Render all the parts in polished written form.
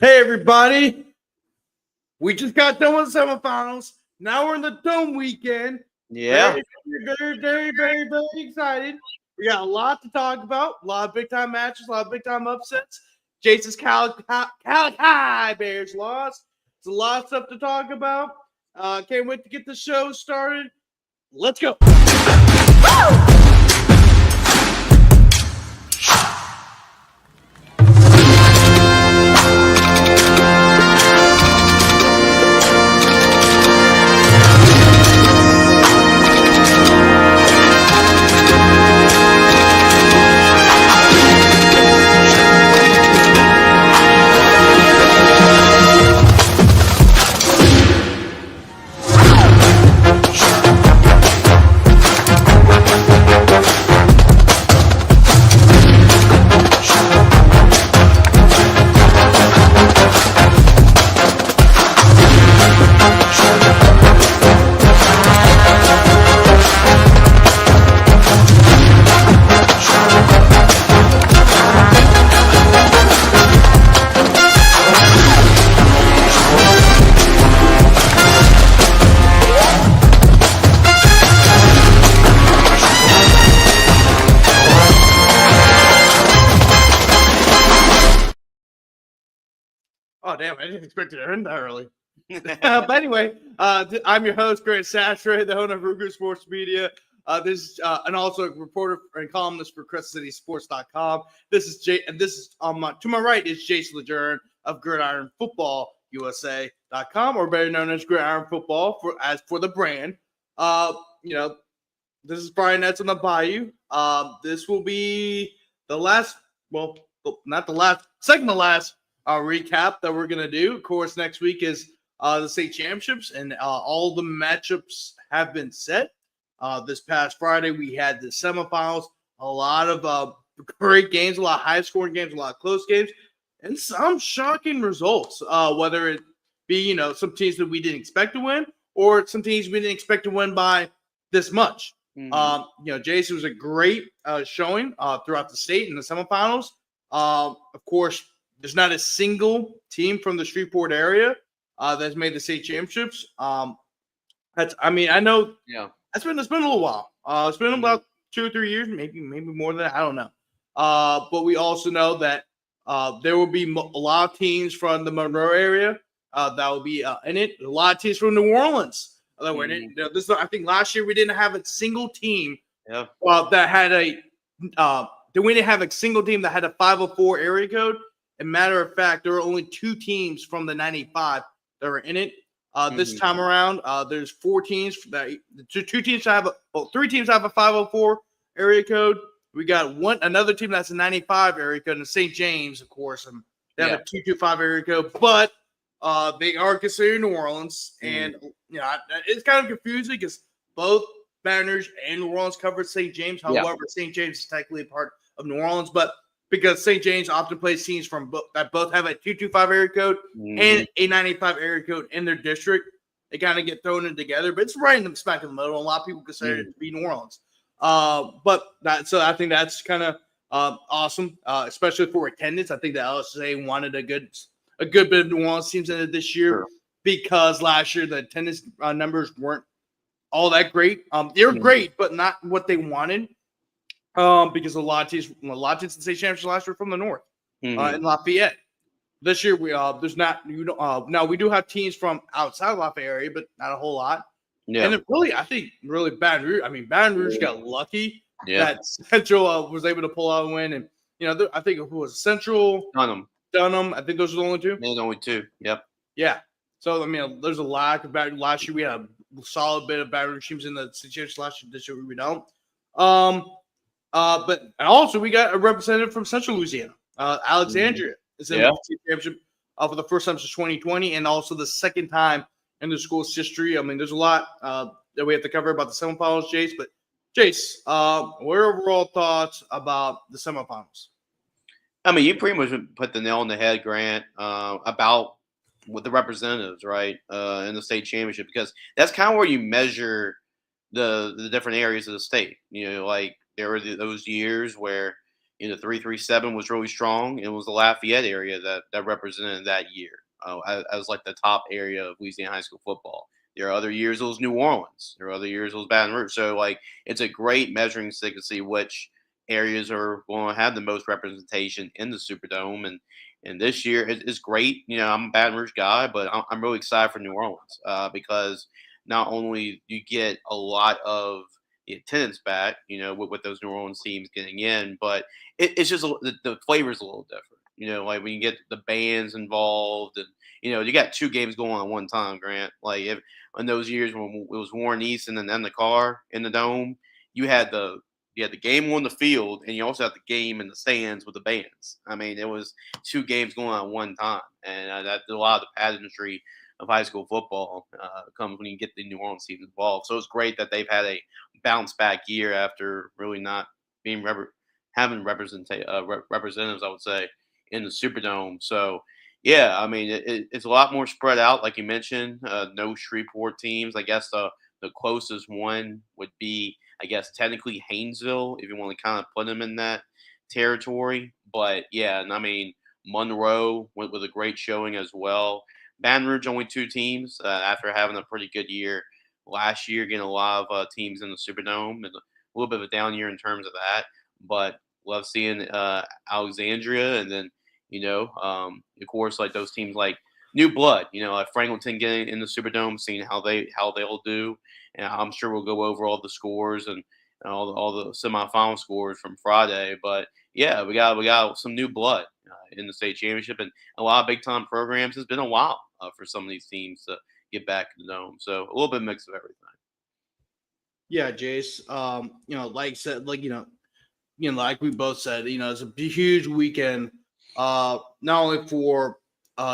Hey, everybody. We just got done with the semifinals. Now we're in the dome weekend. Yeah. Very excited. We got a lot to talk about. A lot of big-time matches, a lot of big-time upsets. Jace's Calvary Bears lost. It's a lot of stuff to talk about. Can't wait to get the show started. Let's go. Oh, damn, I didn't expect it to end that early. But anyway, I'm your host, Grant Sastre, the owner of Ruger Sports Media. And also a reporter and columnist for CrescentCitySports.com. This is Jay, and this is to my right is Jace LeJeune of Gridiron Football USA.com, or better known as Gridiron Football for the brand. This is Brian Nets on the Bayou. This will be the last, well, not the last, second to last recap that we're going to do. Of course, next week is the state championships, and all the matchups have been set. This past Friday, we had the semifinals, a lot of great games, a lot of high-scoring games, a lot of close games, and some shocking results, whether it be, some teams that we didn't expect to win or some teams we didn't expect to win by this much. Jace, was a great showing throughout the state in the semifinals. Of course, there's not a single team from the Shreveport area that's made the state championships. I know. Yeah. It's been a little while. It's been about 2 or 3 years, maybe more than that. I don't know. But we also know that there will be a lot of teams from the Monroe area that will be in it. A lot of teams from New Orleans that were in it. I think last year we didn't have a single team that had we didn't have a single team that had a 504 area code. And matter of fact, there were only 2 teams from the 95 that were in it. This time around, there's 4 teams that 3 teams have a 504 area code. We got another team that's a 95 area code, and St. James, of course, and they have a 225 area code, but they are considered New Orleans, and it's kind of confusing because both Baton Rouge and New Orleans covered St. James. However, St. James is technically a part of New Orleans, but because St. James often plays teams that both have a 225 area code and a 95 area code in their district, they kind of get thrown in together. But it's right in the smack in the middle. A lot of people consider it to be New Orleans. So I think that's kind of awesome, especially for attendance. I think the LHSAA wanted a good bit of New Orleans teams in it this year because last year the attendance numbers weren't all that great. They were great, but not what they wanted. Because a lot of teams in the state championship last year from the north, in Lafayette. This year there's not. Now we do have teams from outside Lafayette area, but not a whole lot. Yeah. And I think Baton Rouge. I mean, Baton Rouge got lucky that Central was able to pull out a win, and I think it was Central, Dunham. I think those are the only 2. There's only 2. Yep. Yeah. So there's a lot of Baton. Last year we had a solid bit of Baton Rouge teams in the state championship. Last year, this year we don't. But also we got a representative from Central Louisiana, Alexandria, is in the championship for the first time since 2020, and also the second time in the school's history. I mean, there's a lot that we have to cover about the semifinals, Jace. But Jace, what are your overall thoughts about the semifinals? I mean, you pretty much put the nail on the head, Grant, about with the representatives, right, in the state championship, because that's kind of where you measure the different areas of the state. Like there were those years where The 337 was really strong. It was the Lafayette area that represented that year as like the top area of Louisiana high school football. There are other years it was New Orleans. There are other years it was Baton Rouge. So like it's a great measuring stick to see which areas are going to have the most representation in the Superdome. And this year it's great. I'm a Baton Rouge guy, but I'm really excited for New Orleans because not only do you get a lot of the attendance back, with those New Orleans teams getting in, but it's just the flavor's a little different. Like when you get the bands involved, and you got two games going on at one time. Grant, like in those years when it was Warren Easton and Edna Karr in the dome, you had the game on the field, and you also had the game in the stands with the bands. I mean, it was two games going on at one time, and that's a lot of the pageantry of high school football comes when you get the New Orleans teams involved. So it's great that they've had a bounce back year after really not being having representatives, I would say, in the Superdome. So yeah, I mean it's a lot more spread out, like you mentioned. No Shreveport teams. I guess the closest one would be, I guess, technically Haynesville, if you want to kind of put them in that territory. But yeah, and I mean Monroe went with a great showing as well. Baton Rouge only two teams after having a pretty good year last year, getting a lot of teams in the Superdome, and a little bit of a down year in terms of that. But love seeing Alexandria, and then of course, like those teams like New Blood, like Franklinton getting in the Superdome, seeing how they'll do, and I'm sure we'll go over all the scores and all the semifinal scores from Friday. But yeah, we got some new blood in the state championship, and a lot of big time programs. It's been a while for some of these teams to get back in the dome, so a little bit mix of everything. Yeah, Jace. Like I said, like we both said, it's a huge weekend. Not only for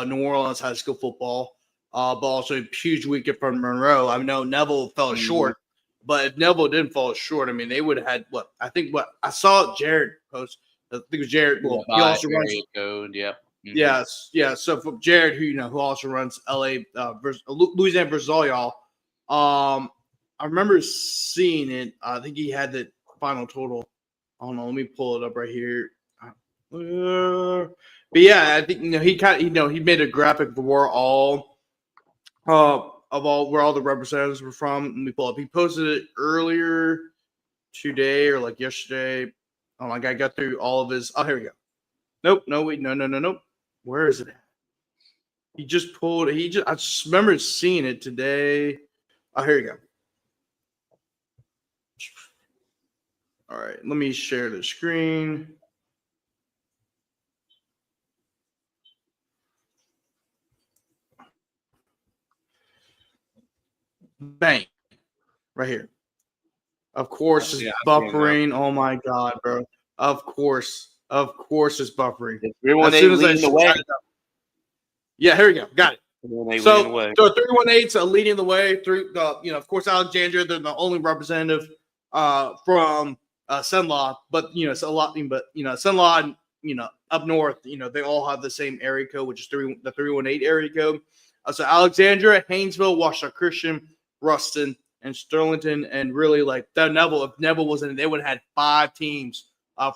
New Orleans high school football, but also a huge weekend for Monroe. I know Neville fell short, but if Neville didn't fall short, I mean, they would have had what I saw Jared post. I think it was Jared. Well, he also runs code. Yep. Mm-hmm. Yes, yeah. So for Jared, who also runs LA versus Louisiana versus all y'all, I remember seeing it. I think he had the final total. I don't know. Let me pull it up right here. But yeah, I think he made a graphic for where all the representatives were from. Let me pull up. He posted it earlier today or like yesterday. Oh my god, I got through all of his. Oh, here we go. Nope. No, wait. No. Where is it at? I just remember seeing it today. Oh, here you go. All right, let me share the screen. Bang. Right here. Of course, it's buffering. Oh my god, bro. Of course, it's buffering. As soon as yeah, here we go. Got it. So 318's leading the way through the, of course, Alexandria. They're the only representative from Senlaw, but Senlaw, up north, they all have the same area code, which is the 318 area code. So Alexandria, Haynesville, Washington Christian, Ruston, and Sterlington, and really like that Neville. If Neville wasn't, they would have had 5 teams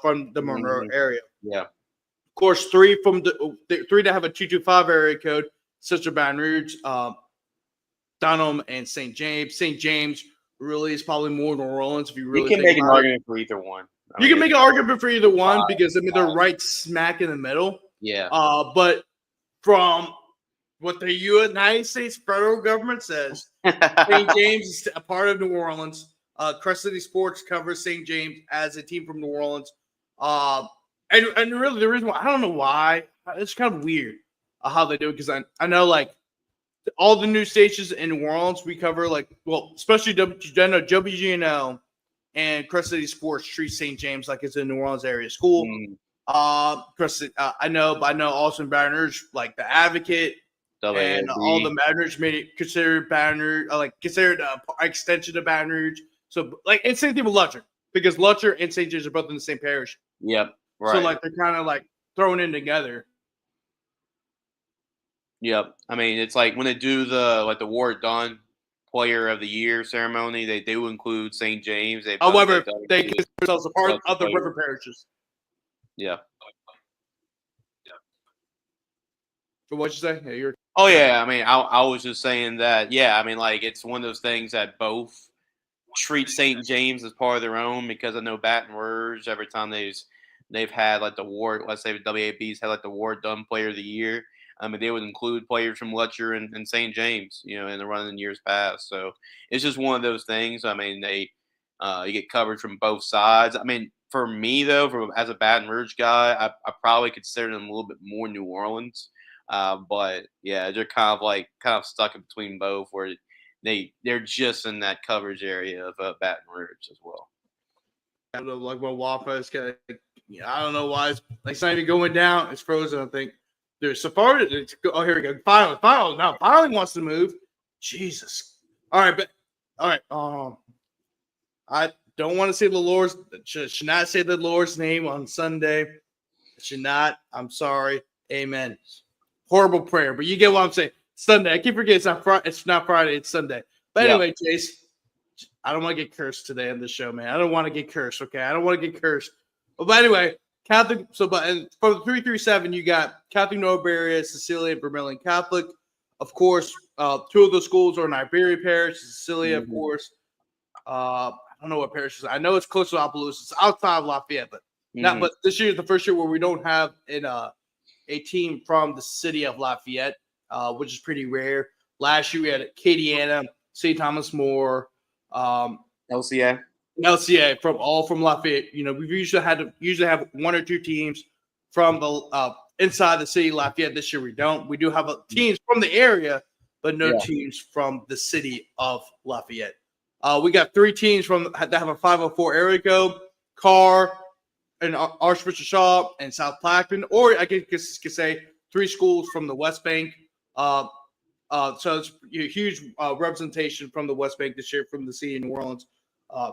from the Monroe area. Yeah. Of course, 3 from the 3 that have a 225 area code, such as Baton Rouge, Dunham, and St. James. St. James really is probably more New Orleans if you really can make an argument for either one. You can make an argument for either one because they're right smack in the middle. Yeah. But from what the United States federal government says, St. James is a part of New Orleans. Crest City Sports covers St. James as a team from New Orleans. And really the reason why, I don't know why, it's kind of weird how they do it, because I know like all the news stations in New Orleans we cover, especially WGNO and Crest City Sports treat St. James like it's a New Orleans area school. I know also in Baton Rouge, like the Advocate and all the Baton Rouge made it considered Baton Rouge, considered an extension of Baton Rouge. So and same thing with Lutcher, because Lutcher and St. James are both in the same parish. Yep. Right. So they're kind of thrown in together. Yep. I mean, it's like when they do the Ward Dunn Player of the Year ceremony, they do include St. James. However, they consider themselves a part of the river parishes. Yeah. So what'd you say? Yeah, you're. Oh yeah. I mean, I was just saying that. Yeah. I mean, like it's one of those things that both treat St. James as part of their own because I know Baton Rouge every time they've had like the award. Let's say the WAB's had like the award done player of the year. I mean, they would include players from Letcher and St. James, in the run in years past. So it's just one of those things. I mean, you get coverage from both sides. I mean, for me though, as a Baton Rouge guy, I probably consider them a little bit more New Orleans. But yeah, they're kind of stuck in between both, where they're just in that coverage area of Baton Rouge as well. I don't know, like when Wafa is kind of, I don't know why it's not even going down. It's frozen. I think there's Safari. Oh, here we go. Finally, now finally wants to move. Jesus. All right, but all right. I don't want to say the Lord's. Should not say the Lord's name on Sunday. Should not. I'm sorry. Amen. Horrible prayer, but you get what I'm saying. Sunday. I keep forgetting it's not Friday. It's not Friday. It's Sunday. But anyway, Jace, I don't want to get cursed today on this show, man. I don't want to get cursed. Okay, I don't want to get cursed. But anyway, Catholic. So, and for the 337, you got Catholic New Iberia, Cecilia, Vermilion Catholic. Of course, two of the schools are in Iberia Parish. Cecilia, of course. I don't know what parish is. I know it's close to Opelousas. It's outside of Lafayette, but not. But this year is the first year where we don't have a team from the city of Lafayette, which is pretty rare. Last year we had Acadiana, St. Thomas More, LCA from Lafayette. We've usually have one or two teams from the inside the city of Lafayette. This year we don't. We do have teams from the area, but no teams from the city of Lafayette. We got three teams that have a 504 area code: Karr and Archbishop Shaw and South Plaquemine, or I could say three schools from the West Bank. So it's a huge representation from the West Bank this year from the city of New Orleans.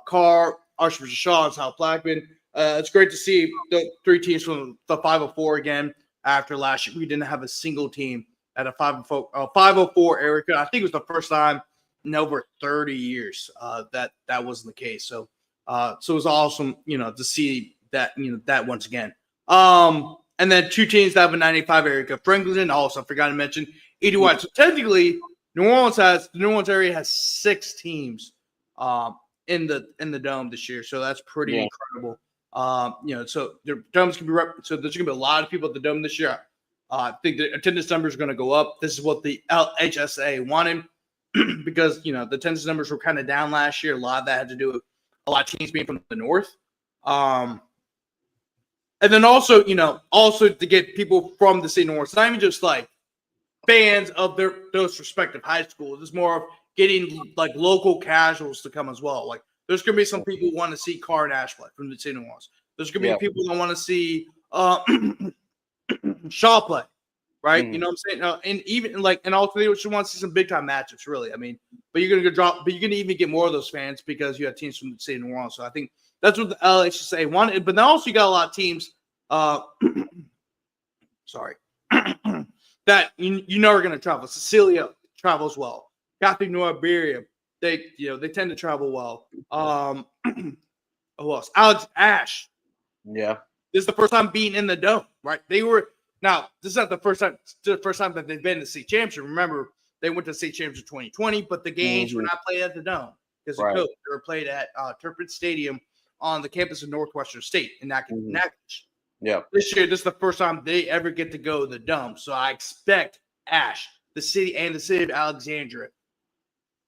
Karr, Archbishop Shaw, and South Plaquemine. It's great to see the three teams from the 504 again. After last year, we didn't have a single team at a 504 area code. I think it was the first time in over 30 years that wasn't the case. So it was awesome, to see that, that once again. And then two teams that have a 95 area code. Franklin, also, I forgot to mention, 81. So technically, the New Orleans area has 6 teams in the dome this year. So that's pretty incredible. So the domes can be so there's going to be a lot of people at the dome this year. I think the attendance numbers are going to go up. This is what the LHSAA wanted because the attendance numbers were kind of down last year. A lot of that had to do with a lot of teams being from the north. And then also to get people from the state of New Orleans, not even just like fans of those respective high schools. It's more of getting like local casuals to come as well. Like there's going to be some people who want to see Karr and Ash play from the state of New Orleans. There's going to be people that want to see Shaw play, right? You know what I'm saying? And even and also they just want to see some big time matchups, really. I mean, but you're going to even get more of those fans because you have teams from the state of New Orleans. So I think that's what the LHSAA wanted. But then also you got a lot of teams, sorry, that are going to travel. Cecilia travels well. Catholic New Iberia, they tend to travel well. Who else? Ash. Yeah. This is the first time being in the dome, right? This is not the first time. It's the first time that they've been to the state championship. Remember, they went to the state championship 2020, but the games were not played at the dome because of COVID. They were played at Turpin Stadium on the campus of Northwestern State in Natchitoches. Yeah. This year, this is the first time they ever get to go to the dome. So I expect Ash, the city of Alexandria,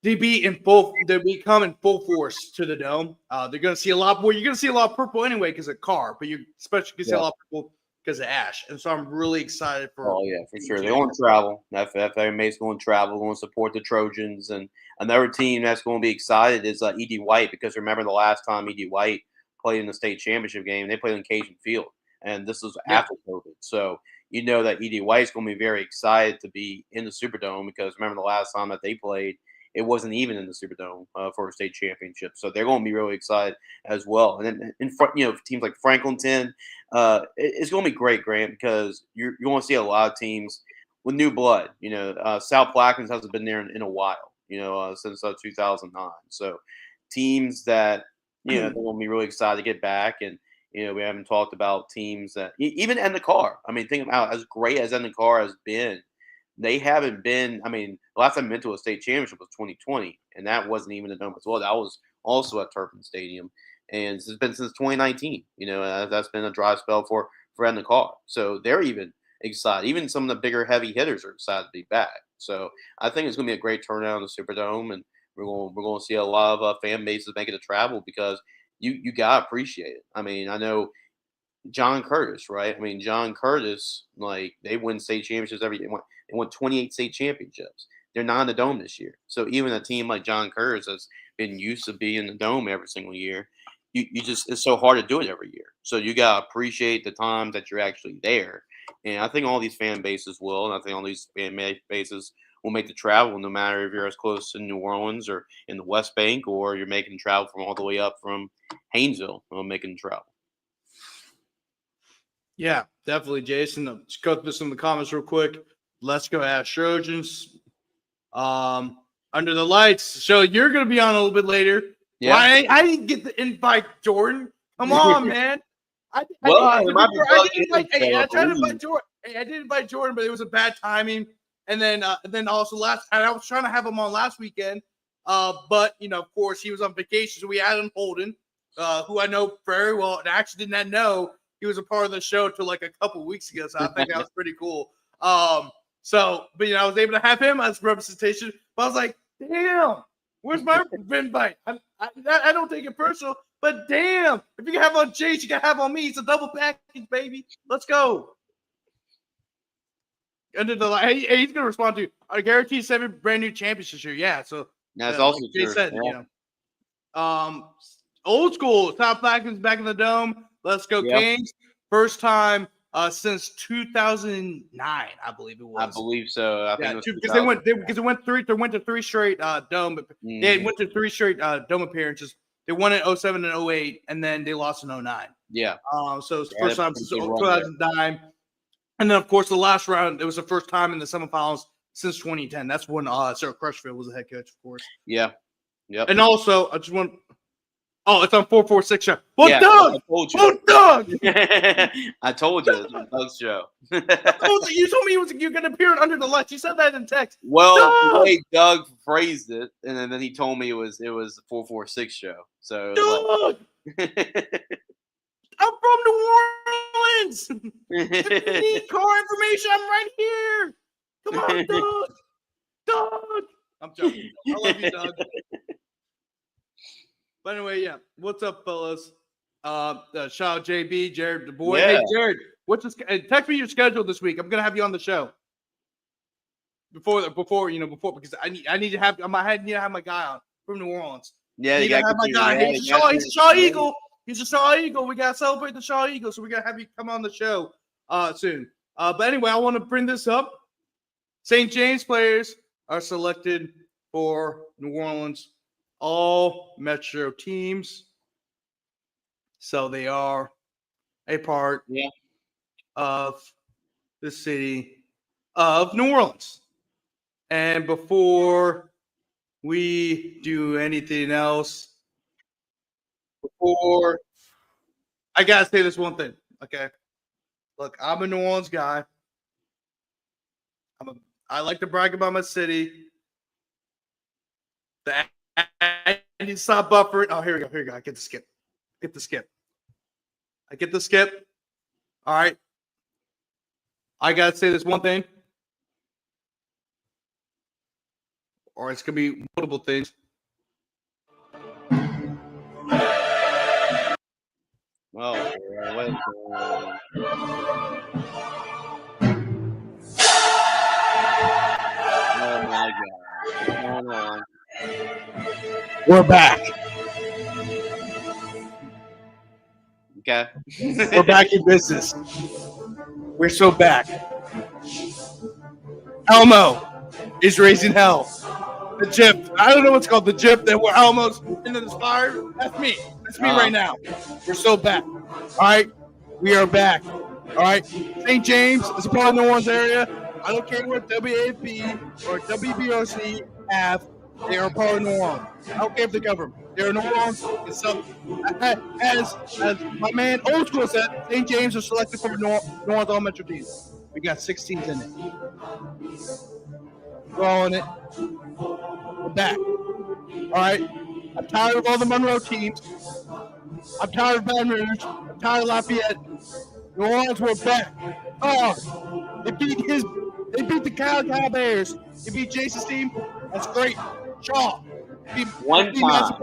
to come in full force to the dome. They're going to see a lot more. You're going to see a lot of purple anyway because of Karr, but you especially can see a lot of purple because of Ash. And so I'm really excited for. Oh yeah, for sure. They're going to travel. FFMA's going to travel. Going to support the Trojans, and another team that's going to be excited is E.D. White because remember the last time E.D. White played in the state championship game, they played in Cajun Field, and this was after COVID. So that E.D. White's going to be very excited to be in the Superdome because remember the last time that they played, it wasn't even in the Superdome for a state championship. So they're going to be really excited as well. And then in front, teams like Franklinton, it's going to be great, Grant, because you're going to see a lot of teams with new blood. South Plaquemine hasn't been there in a while, since 2009. So teams that, they're going to be really excited to get back. And, We haven't talked about teams that even Edna Karr. I mean, think about as great as Edna Karr has been. They haven't been. I mean, the last time been to a state championship was 2020, and that wasn't even a dome as well. That was also at Turpin Stadium, and it's been since 2019. That's been a dry spell for Edna Karr. So they're even excited. Even some of the bigger heavy hitters are excited to be back. So I think it's going to be a great turnout in the Superdome, and we're going to see a lot of fan bases making the travel because you gotta appreciate it. I mean, I know John Curtis, right? I mean, John Curtis, like they win state championships every year. They won 28 state championships. They're not in the dome this year. So even a team like John Curtis that's been used to being in the dome every single year, you just it's so hard to do it every year. So you gotta appreciate the time that you're actually there. And I think all these fan bases will, and I think all these fan bases will make the travel, no matter if you're as close to New Orleans or in the West Bank, or you're making travel from all the way up from Haynesville, making travel. Yeah, definitely, Jason. Let's go through some of the comments real quick. Let's go ask Trojans. Under the lights. So you're going to be on a little bit later. Yeah. Why I didn't get the invite, Jordan. Come on, man. I tried to invite Jordan. Hey, I did invite Jordan, but it was a bad timing. And then also I was trying to have him on last weekend. But of course he was on vacation, so we had him Holden, who I know very well, and I actually did not know he was a part of the show till like a couple weeks ago. So I think that was pretty cool. But I was able to have him as representation. But I was like, damn, where's my invite? I don't take it personal, but damn, if you can have on Jace, you can have on me. It's a double package, baby. Let's go. Under the line, hey, he's gonna respond to you. I guarantee 7 brand new championships here. Yeah, so that's also like true. Said, old school South Falcons back in the dome. Let's go, Kings. First time since 2009, I believe it was. I believe so. I think because they went to 3 straight dome. They went to 3 straight dome appearances. They won in 07 and 08, and then they lost in 09. Yeah. So it's the first time since 2009. And then, of course, the last round, it was the first time in the semifinals since 2010. That's when Sarah Crutchfield was the head coach, of course. Yeah. Yep. And also, I just want – it's on 446 show. Well, yeah, Doug! Well, Doug! I told you. It's Doug's show. You told me you're going to appear under the lights. You said that in text. Well, the way Doug phrased it, and then he told me it was the 446 show. So, Doug! I'm from New Orleans. If you need car information, I'm right here. Come on, Doug. Doug. I'm joking. I love you, Doug. But anyway, yeah. What's up, fellas? Shout out JB, Jared, the boy. Yeah. Hey, Jared, text me your schedule this week. I'm gonna have you on the show. Before because I need to have my guy on from New Orleans. Yeah, you gotta have my guy. He's a Shaw Eagle. He's a Shaw Eagle. We got to celebrate the Shaw Eagle, so we got to have you come on the show soon. But anyway, I want to bring this up. St. James players are selected for New Orleans all Metro teams. So they are a part of the city of New Orleans. And before we do anything else, I gotta say this one thing, okay? Look, I'm a New Orleans guy. I like to brag about my city. I need to stop buffering. Oh, here we go. I get the skip. I get the skip. All right. I gotta say this one thing, or it's gonna be multiple things. Oh, what's going on? Oh my God. What's going on? We're back. Okay. We're back in business. We're so back. Elmo is raising hell. The Jip. I don't know what's called the Jip that we're almost into the fire. That's me. That's me right now. We're so back. All right. We are back. All right. St. James is a part of the New Orleans area. I don't care what WAFB or WBRC have. They are part of New Orleans. I don't care if they cover them. They're New Orleans. And so, as my man Old School said, St. James is selected for New Orleans elementary team. We got 6 teams in it. We're all in it. We're back. All right. I'm tired of all the Monroe teams. I'm tired of Baton Rouge. I'm tired of Lafayette. New Orleans, we're back. Oh, they beat the Cal Bears. They beat Jace's team. That's great. Shaw. One time.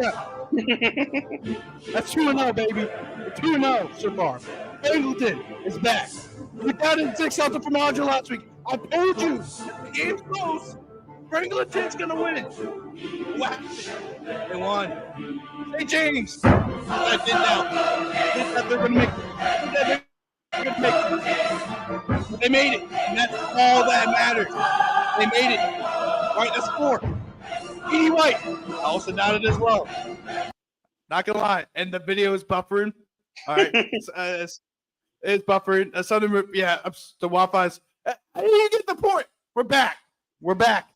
That's 2-0, baby. We're 2-0 so far. Angleton is back. We got in 6-0 from Roger last week. I told you. The game's close. Angleton's going to win. What? They won. St. James. I did that. They're going to make it. But they made it. And that's all that matters. They made it. All right, that's 4. Edie White also nodded as well. Not gonna lie, and the video is buffering. All right, it's buffering. Something, yeah. The Wi-Fi's. You get the point. We're back. We're back.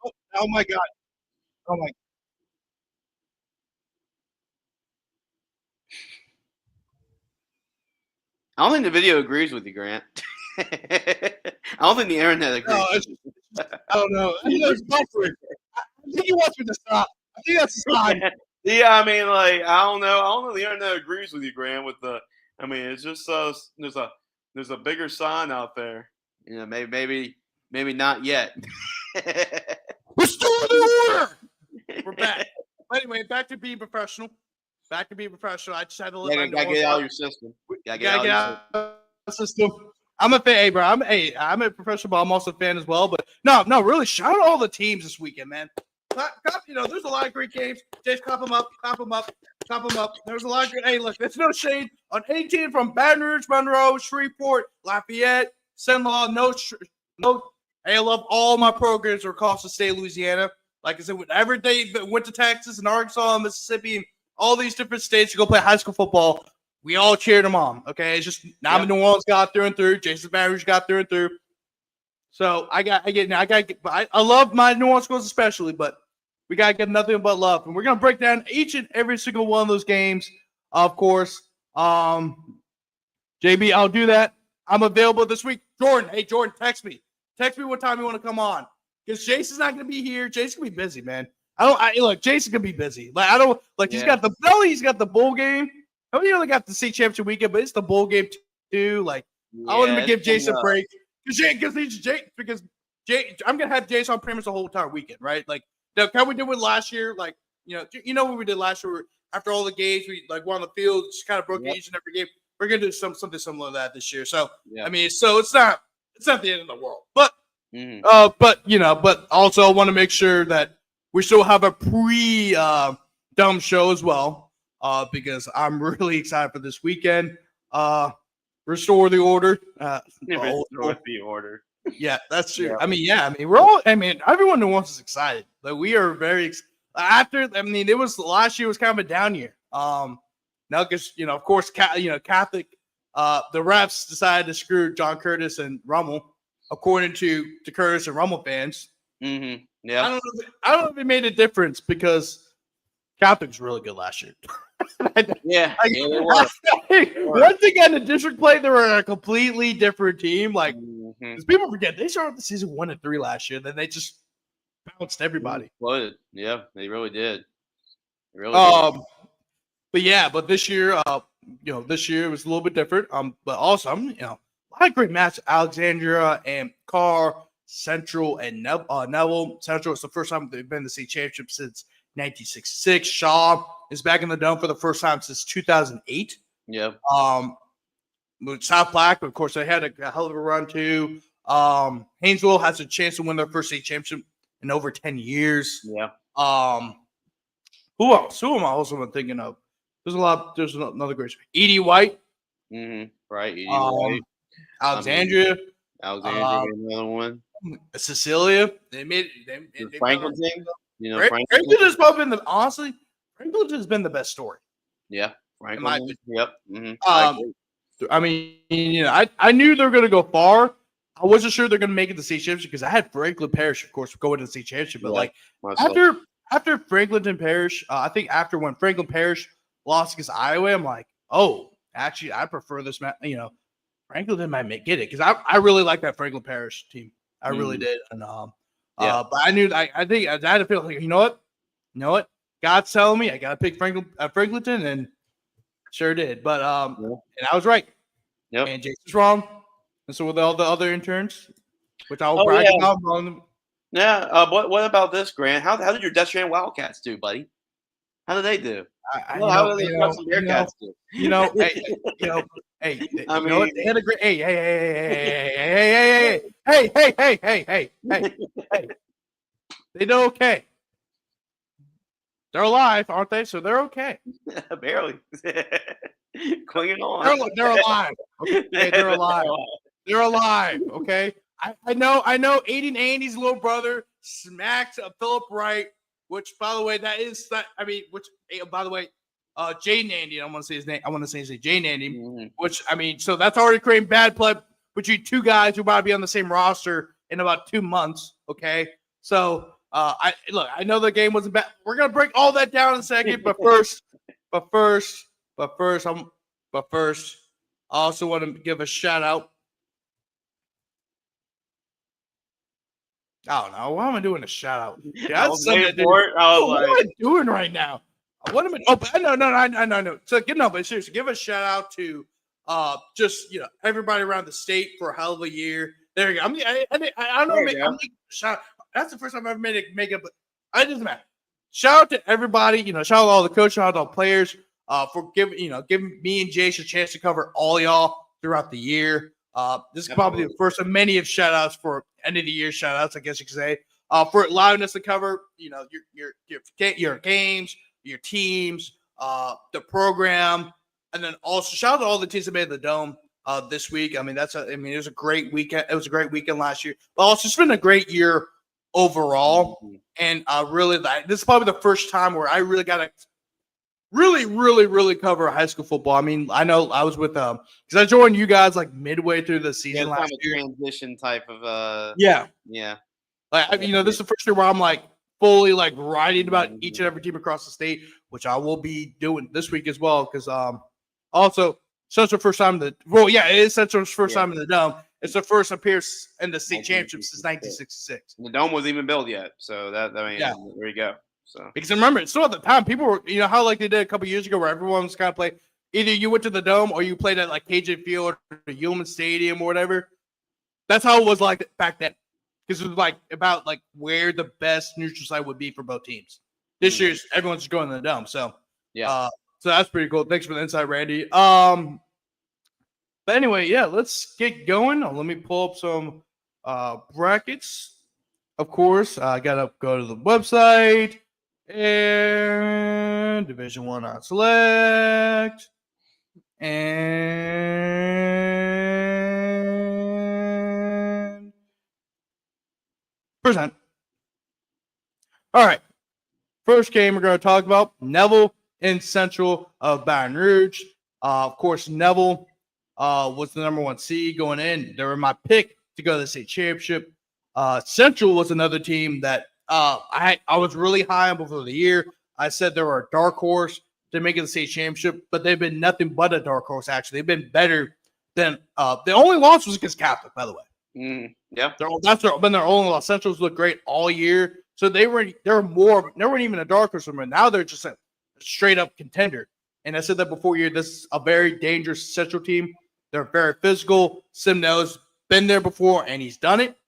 Oh my God. Oh my. I don't think the video agrees with you, Grant. I don't think the internet agrees. No, I don't know. It's buffering. I think he wants me to stop. I think that's a sign. Yeah, I mean, like, I don't know. The internet agrees with you, Grant. With the, I mean, it's just there's a bigger sign out there. You know, maybe not yet. We're still in the order. We're back. Anyway, back to being professional. I just had to let you gotta get out of your system. Gotta get out of the system. I'm a fan, hey, bro. I'm a professional, but I'm also a fan as well. But no, really, shout out all the teams this weekend, man. You know, there's a lot of great games. Jace, clap them up. There's a lot of great. Hey, look, there's no shade on any team from Baton Rouge, Monroe, Shreveport, Lafayette, Senlaw. No. Hey, I love all my programs across the state of Louisiana. Like I said, whenever they went to Texas and Arkansas and Mississippi and all these different states to go play high school football, we all cheered them on. Okay, it's just now New Orleans got through and through. Jason Baton Rouge got through and through. So I love my New Orleans schools especially, but we gotta get nothing but love, and we're gonna break down each and every single one of those games, of course. JB, I'll do that. I'm available this week. Jordan, hey Jordan, text me what time you want to come on, because Jason's not gonna be here. Jason's gonna be busy, man. Look, Jason's gonna be busy. Like I don't like he's got the bowl game. I mean, he only got the state championship weekend, but it's the bowl game too. Like I want him to give Jason a break because I'm gonna have Jason on pretty much the whole entire weekend, right? Like. How we did with last year, like you know what we did last year. After all the games, we like were on the field, just kind of broke each and every game. We're gonna do something similar to that this year. So I mean, so it's not the end of the world, but but also I want to make sure that we still have a dumb show as well, because I'm really excited for this weekend. Restore the order. Restore the order. Yeah, that's true. Yeah. We're all. Everyone in New Orleans is excited. Like we are very after. It was last year was kind of a down year. Now because of course, Catholic. The refs decided to screw John Curtis and Rummel, according to Curtis and Rummel fans. Mm-hmm. Yeah. I don't know if it made a difference because Catholic's really good last year. Once they got in the district play, they were a completely different team. Like, because people forget they started the season 1-3 last year, then they just bounced everybody. Exploded. Yeah, they really did. But this year, this year was a little bit different. But also, a lot of great matches. Alexandria and Karr, Central and Neville. Central is the first time they've been in the state championship since 1966. Shaw is back in the dome for the first time since 2008. Yeah. South Platte, of course, they had a hell of a run too. Haynesville has a chance to win their first state championship in over 10 years. Yeah. Who else? Who am I also thinking of? There's another great. Edie White. Mm-hmm. Right. Edie White. Alexandria. Another one. Cecilia. They made Franklin. Franklin has probably been Franklin has been the best story. Yeah. Franklin. Yep. Mm-hmm. I knew they were going to go far. I wasn't sure they're going to make it to the state championship because I had Franklin Parish, of course, going to the state championship. But like after Franklin and Parish, I think after when Franklin Parish lost against Iowa, I'm like, oh, actually, I prefer this. Franklin might get it because I really like that Franklin Parish team. I really did, and but I knew I think I had to feel like you know what, God's telling me I got to pick Franklinton, and sure did. But and I was right. Yep. And Jace was wrong. And so with all the other interns, which I will brag about. Yeah. What about this, Grant? How did your Destrian Wildcats do, buddy? How did they do? How did the Custom Bearcats do? They had a great. Hey. They do okay. They're alive, aren't they? So they're okay. Barely. Clinging on. They're alive. Okay, they're alive. They're alive. Okay. I know. Aiden Andy's little brother smacked Philip Wright, which, by the way, Jaden Andy. I want to say his name. Jaden Andy. Mm-hmm. Which so that's already creating bad blood between two guys who might be on the same roster in about 2 months. Okay. So I know the game wasn't bad. We're gonna break all that down in a second, but first, I also want to give a shout out. I don't know. Why am I doing a shout out? Yeah, what am I doing right now? What am I? Oh, no. So but seriously, give a shout out to everybody around the state for a hell of a year. There you go. I don't know. I'm making a shout. That's the first time I've ever made it. But it doesn't matter. Shout out to everybody. Shout out to all the coaches, shout out to all the players for giving me and Jace a chance to cover all y'all throughout the year. This is probably the first of many of shout outs for end of the year shout outs, I guess you could say, for allowing us to cover, your games, your teams, the program, and then also shout out to all the teams that made the Dome this week. It was a great weekend. It was a great weekend last year, but also it's been a great year overall. Mm-hmm. And really, this is probably the first time where I really got to really cover high school football. I know I was with because I joined you guys like midway through the season last year. Transition type of yeah. Like this is the first year where I'm like fully like writing about each and every team across the state, which I will be doing this week as well. Because also Central's first time it is Central's first time in the Dome. It's the first appearance in the state championship since 1966. The Dome wasn't even built yet, so there you go. So because remember, still at the time, people were how like they did a couple years ago, where everyone was kind of playing. Either you went to the Dome or you played at like KJ Field or Ullman Stadium or whatever. That's how it was like back then, because it was like about like where the best neutral site would be for both teams. This year's everyone's just going to the Dome, so so that's pretty cool. Thanks for the insight, Randy. But anyway, let's get going. Let me pull up some brackets. Of course, I gotta go to the website and Division I on select and present. All right, first game we're going to talk about Neville and Central of Baton Rouge. Of course, Neville was the number 1 seed going in. They were my pick to go to the state championship. Central was another team that I was really high on before the year. I said they were a dark horse to make it the state championship, but they've been nothing but a dark horse. Actually, they've been better than the only loss was against Catholic, by the way. That's been their only loss. Central's looked great all year, so they weren't even a dark horse. Now they're just a straight up contender. And I said that before year. This is a very dangerous Central team. They're very physical. Simno's been there before, and he's done it.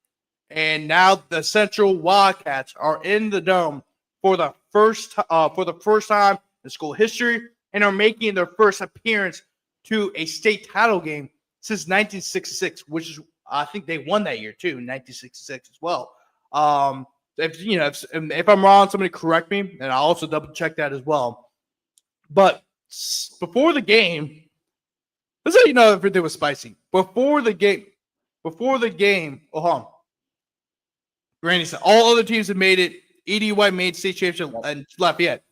And now the Central Wildcats are in the Dome for the first time in school history, and are making their first appearance to a state title game since 1966, which is I think they won that year too, in 1966 as well. If I'm wrong, somebody correct me, and I'll also double check that as well. But before the game, this is how you know everything was spicy. Before the game, Randy said all other teams have made it. ED White made state championship and Lafayette.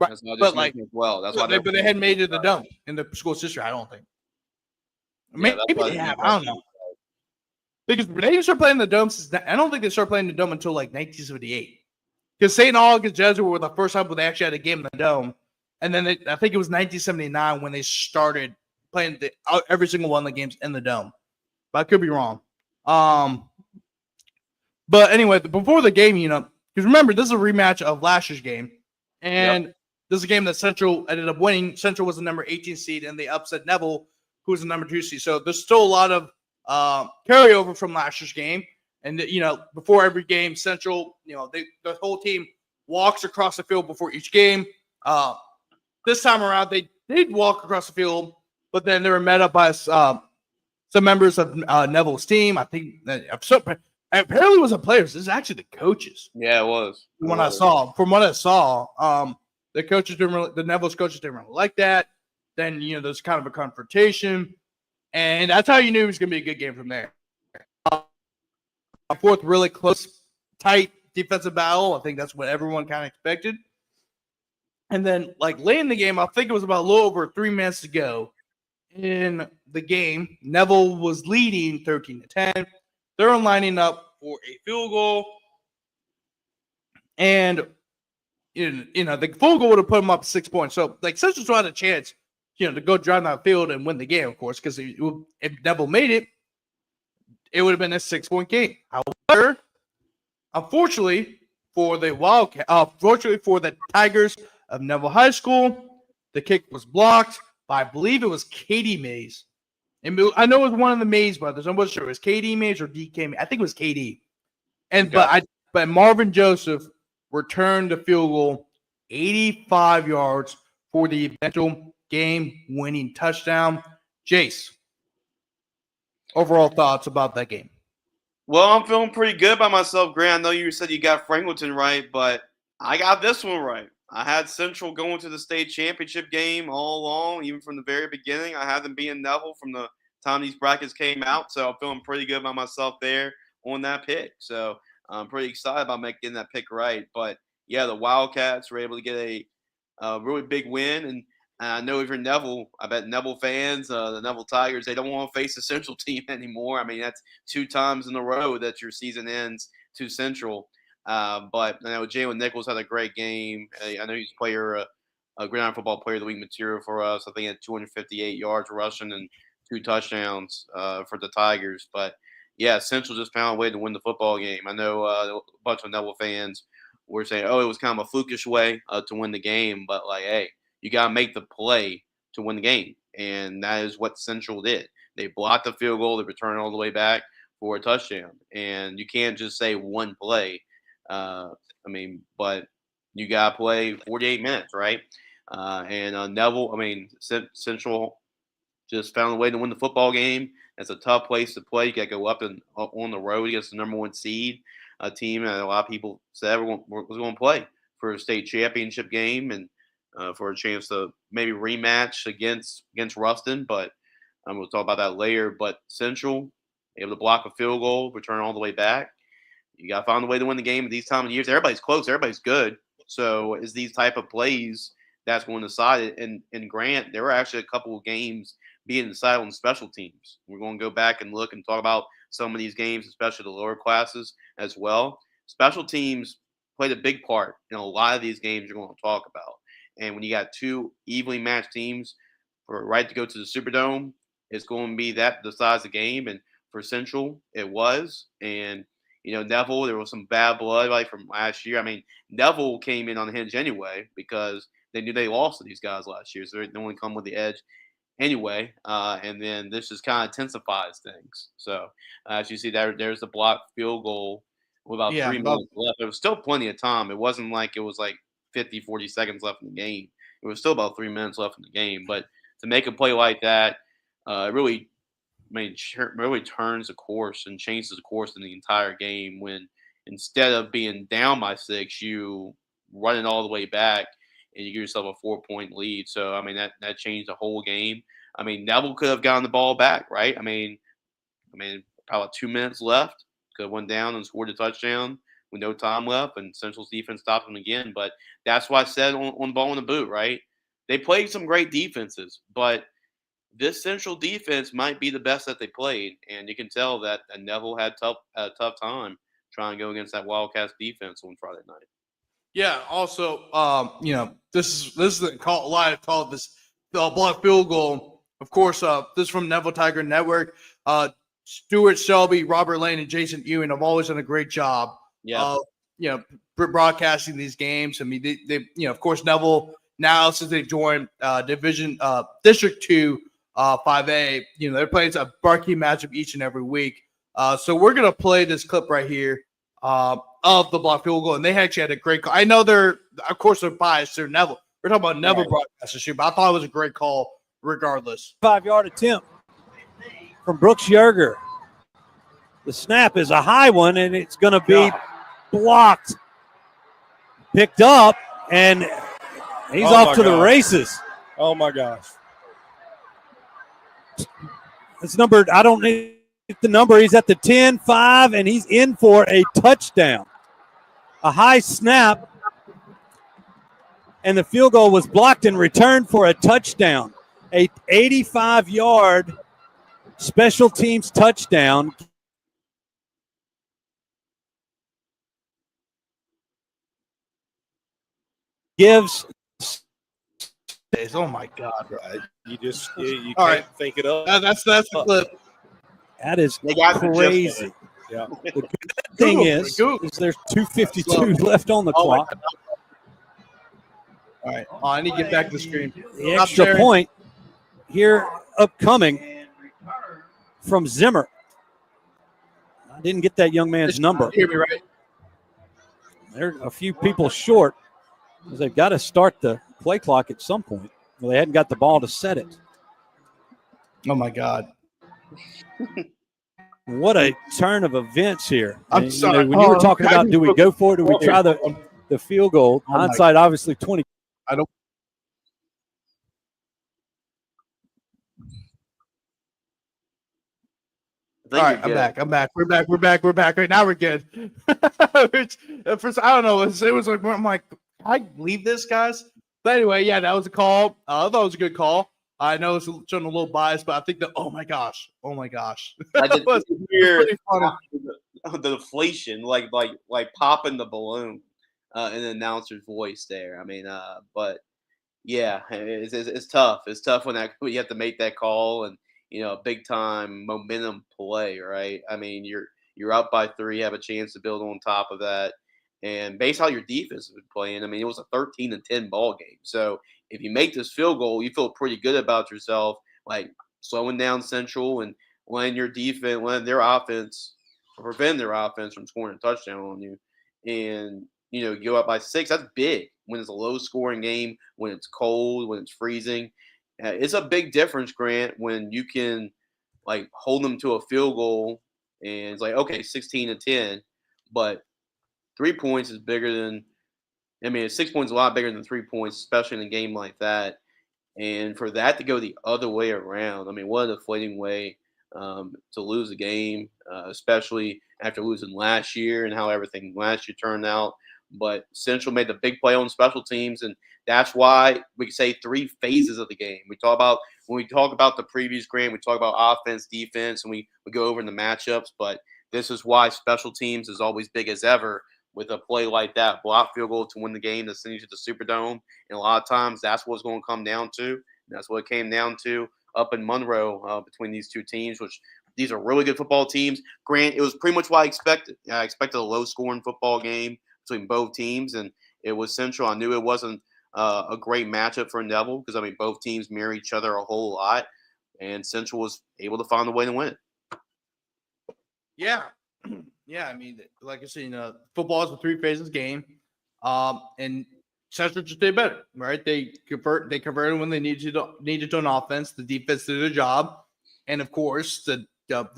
Right. That's not just as well. That's why they hadn't made it to the Dome in the school's history, I don't think. Maybe they have. I don't know. Because they didn't start playing the Dome I don't think they started playing the Dome until like 1978. Because St. August Jesuit were the first time when they actually had a game in the Dome. And then I think it was 1979 when they started playing every single one of the games in the Dome. But I could be wrong. But anyway, before the game, because remember, this is a rematch of last year's game. And this is a game that Central ended up winning. Central was the number 18 seed, and they upset Neville, who was the number 2 seed. So there's still a lot of carryover from last year's game. And, before every game, Central, the whole team walks across the field before each game. This time around, they did walk across the field, but then they were met up by some members of Neville's team. I think apparently it wasn't players. This is actually the coaches. Yeah, it was. From what I saw, the coaches the Neville's coaches didn't really like that. Then, there's kind of a confrontation. And that's how you knew it was going to be a good game from there. Fourth, really close, tight defensive battle. I think that's what everyone kind of expected. And then, late in the game, I think it was about a little over 3 minutes to go in the game. Neville was leading 13-10. They're lining up for a field goal. And, the field goal would have put them up 6 points. So, Central still had a chance, to go drive that field and win the game, of course, because if Neville made it, it would have been a 6-point game. However, unfortunately for the Tigers of Neville High School, the kick was blocked by, I believe it was Katie Mays. And I know it was one of the Mays brothers. I wasn't sure. It was KD Mays or DK Mays. I think it was KD. But Marvin Joseph returned the field goal 85 yards for the eventual game-winning touchdown. Jace, overall thoughts about that game? Well, I'm feeling pretty good by myself, Grant. I know you said you got Franklinton right, but I got this one right. I had Central going to the state championship game all along, even from the very beginning. I had them being Neville from the time these brackets came out, so I'm feeling pretty good by myself there on that pick. So I'm pretty excited about making that pick right. But, yeah, the Wildcats were able to get a really big win, and I know if you're Neville, I bet Neville fans, the Neville Tigers, they don't want to face the Central team anymore. I mean, that's 2 times in a row that your season ends to Central. But I know Jalen Nichols had a great game. I know he's a Gridiron Football Player of the Week material for us. I think he had 258 yards rushing and 2 touchdowns for the Tigers. But, yeah, Central just found a way to win the football game. I know a bunch of Neville fans were saying, it was kind of a flukish way to win the game. But, hey, you got to make the play to win the game. And that is what Central did. They blocked the field goal. They returned all the way back for a touchdown. And you can't just say one play. But you got to play 48 minutes, right? Neville, Central just found a way to win the football game. It's a tough place to play. You got to go up and on the road against the number 1 seed, a team that a lot of people said was going to play for a state championship game and for a chance to maybe rematch against Ruston. But we'll talk about that later. But Central, able to block a field goal, return all the way back. You got to find a way to win the game at these time of years. Everybody's close. Everybody's good. So it's these type of plays that's going to decide it. And Grant, there were actually a couple of games being decided on special teams. We're going to go back and look and talk about some of these games, especially the lower classes as well. Special teams played a big part in a lot of these games you're going to talk about. And when you got 2 evenly matched teams for a right to go to the Superdome, it's going to be that decides the game. And for Central, it was. And Neville, there was some bad blood from last year. Neville came in on the hinge anyway because they knew they lost to these guys last year. So they only come with the edge anyway. And then this just kind of intensifies things. So as you see, there's the blocked field goal with about 3 minutes left. There was still plenty of time. It wasn't like it was 50, 40 seconds left in the game. It was still about 3 minutes left in the game. But to make a play like that, really turns the course and changes the course in the entire game when instead of being down by 6, you run it all the way back and you give yourself a 4-point lead. So, that changed the whole game. Neville could have gotten the ball back, right? About 2 minutes left. Could have went down and scored a touchdown with no time left, and Central's defense stopped them again. But that's why I said on the ball in the boot, right? They played some great defenses, but this Central defense might be the best that they played, and you can tell that Neville had a tough time trying to go against that Wildcats defense on Friday night. Yeah. Also, this is the call. A lot of call this block field goal. Of course, this is from Neville Tiger Network. Stuart Shelby, Robert Lane, and Jason Ewing have always done a great job. Yeah. Broadcasting these games. I mean, they of course, Neville now since they joined District 2, 5A, they're playing a marquee matchup each and every week. So we're gonna play this clip right here of the block field goal, and they actually had a great call. I know they're biased to Neville. We're talking about Neville broadcastership, but I thought it was a great call regardless. 5-yard attempt from Brooks Yerger. The snap is a high one, and it's going to be blocked, picked up, and he's off to the races. Oh, my gosh. It's numbered. I don't need the number. He's at the 10-5, and he's in for a touchdown. A high snap, and the field goal was blocked and returned for a touchdown. A 85-yard special teams touchdown. Gives. Oh my God! You just you All can't right. think it up. That's the clip. That is They got the gist of crazy. it. Yeah. The good thing is Google. there's 2:52 left on the clock. All right. Oh, I need to get back to the screen. The extra point here upcoming from Zimmer. I didn't get that young man's number. Hear me right? They're a few people short because they've got to start the play clock at some point. Well, they hadn't got the ball to set it. Oh my God! What a turn of events here. I'm And, sorry. when you were talking about do we go for it, do we try the field goal? Oh my Hindsight, obviously, 20. I don't. All right, I'm back. We're back. Right now, we're good. At first, I don't know. It was like I'm like, can I leave this, guys? But anyway, yeah, that was a call. I thought it was a good call. I know it's showing a little biased, but I think that oh my gosh, I did was hear pretty funny. the deflation, like popping the balloon in the announcer's voice there. I mean, but yeah, it's tough. It's tough when you have to make that call and a big time momentum play, right? I mean, you're up by 3, have a chance to build on top of that, and based on how your defense has been playing, I mean, it was a 13-10 ball game. So if you make this field goal, you feel pretty good about yourself, like slowing down Central and letting their offense, prevent their offense from scoring a touchdown on you, and you go up by 6. That's big when it's a low scoring game, when it's cold, when it's freezing. It's a big difference, Grant, when you can hold them to a field goal and it's like, okay, 16-10, but 3 points is bigger than. I mean, 6 points is a lot bigger than 3 points, especially in a game like that. And for that to go the other way around, I mean, what a deflating way to lose a game, especially after losing last year and how everything last year turned out. But Central made the big play on special teams, and that's why we say 3 phases of the game. When we talk about the previous game, we talk about offense, defense, and we go over in the matchups. But this is why special teams is always big as ever with a play like that, block field goal to win the game, to send you to the Superdome. And a lot of times that's what's going to come down to. That's what it came down to up in Monroe between these two teams, which these are really good football teams. Grant, it was pretty much what I expected. I expected a low-scoring football game between both teams, and it was Central. I knew it wasn't a great matchup for Neville because, I mean, both teams mirror each other a whole lot, and Central was able to find a way to win it. Yeah. Yeah, I mean, like I said, football is a 3 phases game, and Central just did better, right? They converted when they needed to on offense. The defense did their job, and of course, the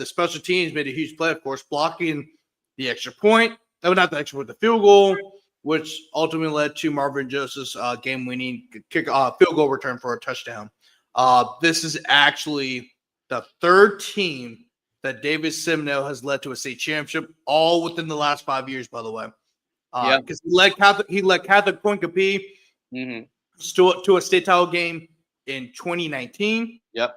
special teams made a huge play. Of course, blocking the extra point. That was not the extra point, the field goal, which ultimately led to Marvin Joseph's game-winning field goal return for a touchdown. This is actually the 3rd team that David Seminole has led to a state championship, all within the last 5 years, by the way. Because he led Catholic Point Capee to a state title game in 2019. Yep.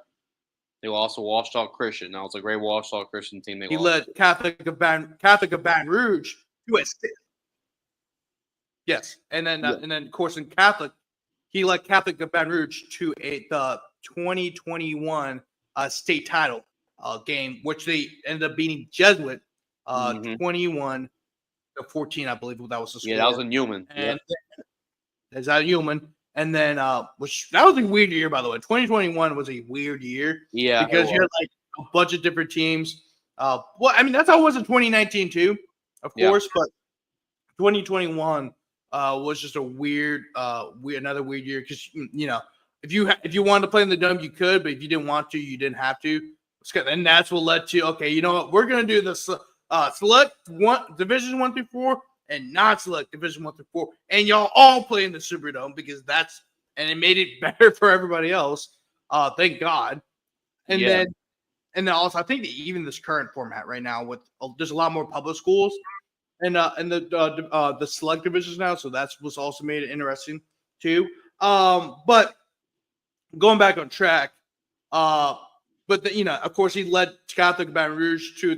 They lost to Washita Christian. That was a great Washita Christian team. He led Catholic of Baton Rouge to a state. Yes, and then of course in Catholic, he led Catholic of Baton Rouge to the 2021 state title game, which they ended up beating Jesuit 21-14, I believe that was the score. Yeah, that was in Newman. And is that Newman? And then, which that was a weird year, by the way. 2021 was a weird year. Yeah, because you had like a bunch of different teams. Well, I mean, that's how it was in 2019 too, of course. But 2021 was just a weird, another weird year because if you wanted to play in the dome, you could, but if you didn't want to, you didn't have to. And that's what led to you know what, we're gonna do this select division 1 through 4 and non-select division 1 through 4, and y'all all play in the Superdome because and it made it better for everybody else. Thank God. And then also I think that even this current format right now with there's a lot more public schools and the select divisions now, so that's what's also made it interesting too. But going back on track, of course he led Catholic Baton Rouge to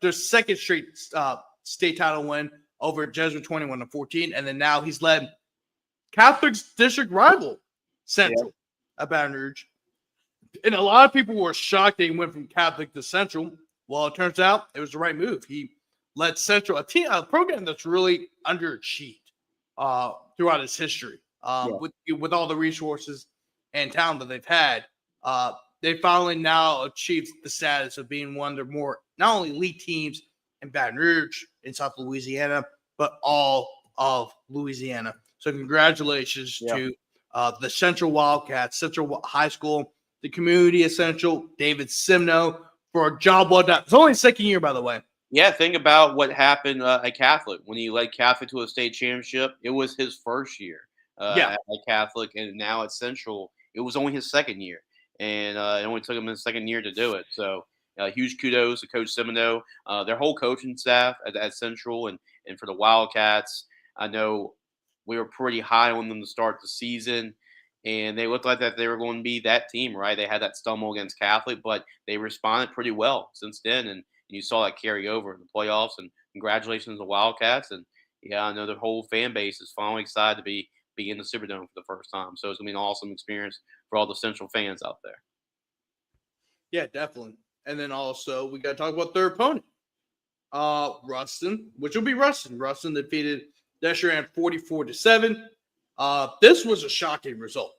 their second straight state title win over Jesuit 21-14, and then now he's led Catholic's district rival Central at Baton Rouge. And a lot of people were shocked that he went from Catholic to Central. Well, it turns out it was the right move. He led Central, a program that's really underachieved throughout its history. With all the resources and talent that they've had, they finally now achieved the status of being one of the more not only elite teams in Baton Rouge in South Louisiana, but all of Louisiana. So congratulations to the Central Wildcats, Central High School, the community of Central, David Simno, for a job well done. It's only his second year, by the way. Yeah, think about what happened at Catholic. When he led Catholic to a state championship, it was his first year at Catholic, and now at Central, it was only his second year. And it only took him his second year to do it. So huge kudos to Coach Semino, their whole coaching staff at Central, and for the Wildcats. I know we were pretty high on them to start the season, and they looked like that they were going to be that team, right? They had that stumble against Catholic, but they responded pretty well since then, and you saw that carry over in the playoffs. And congratulations to the Wildcats. And I know the whole fan base is finally excited to be in the Superdome for the first time. So it's going to be an awesome experience for all the Central fans out there. Yeah, definitely. And then also we got to talk about their opponent, Ruston, which will be Ruston. Ruston defeated Deshaun 44-7. This was a shocking result.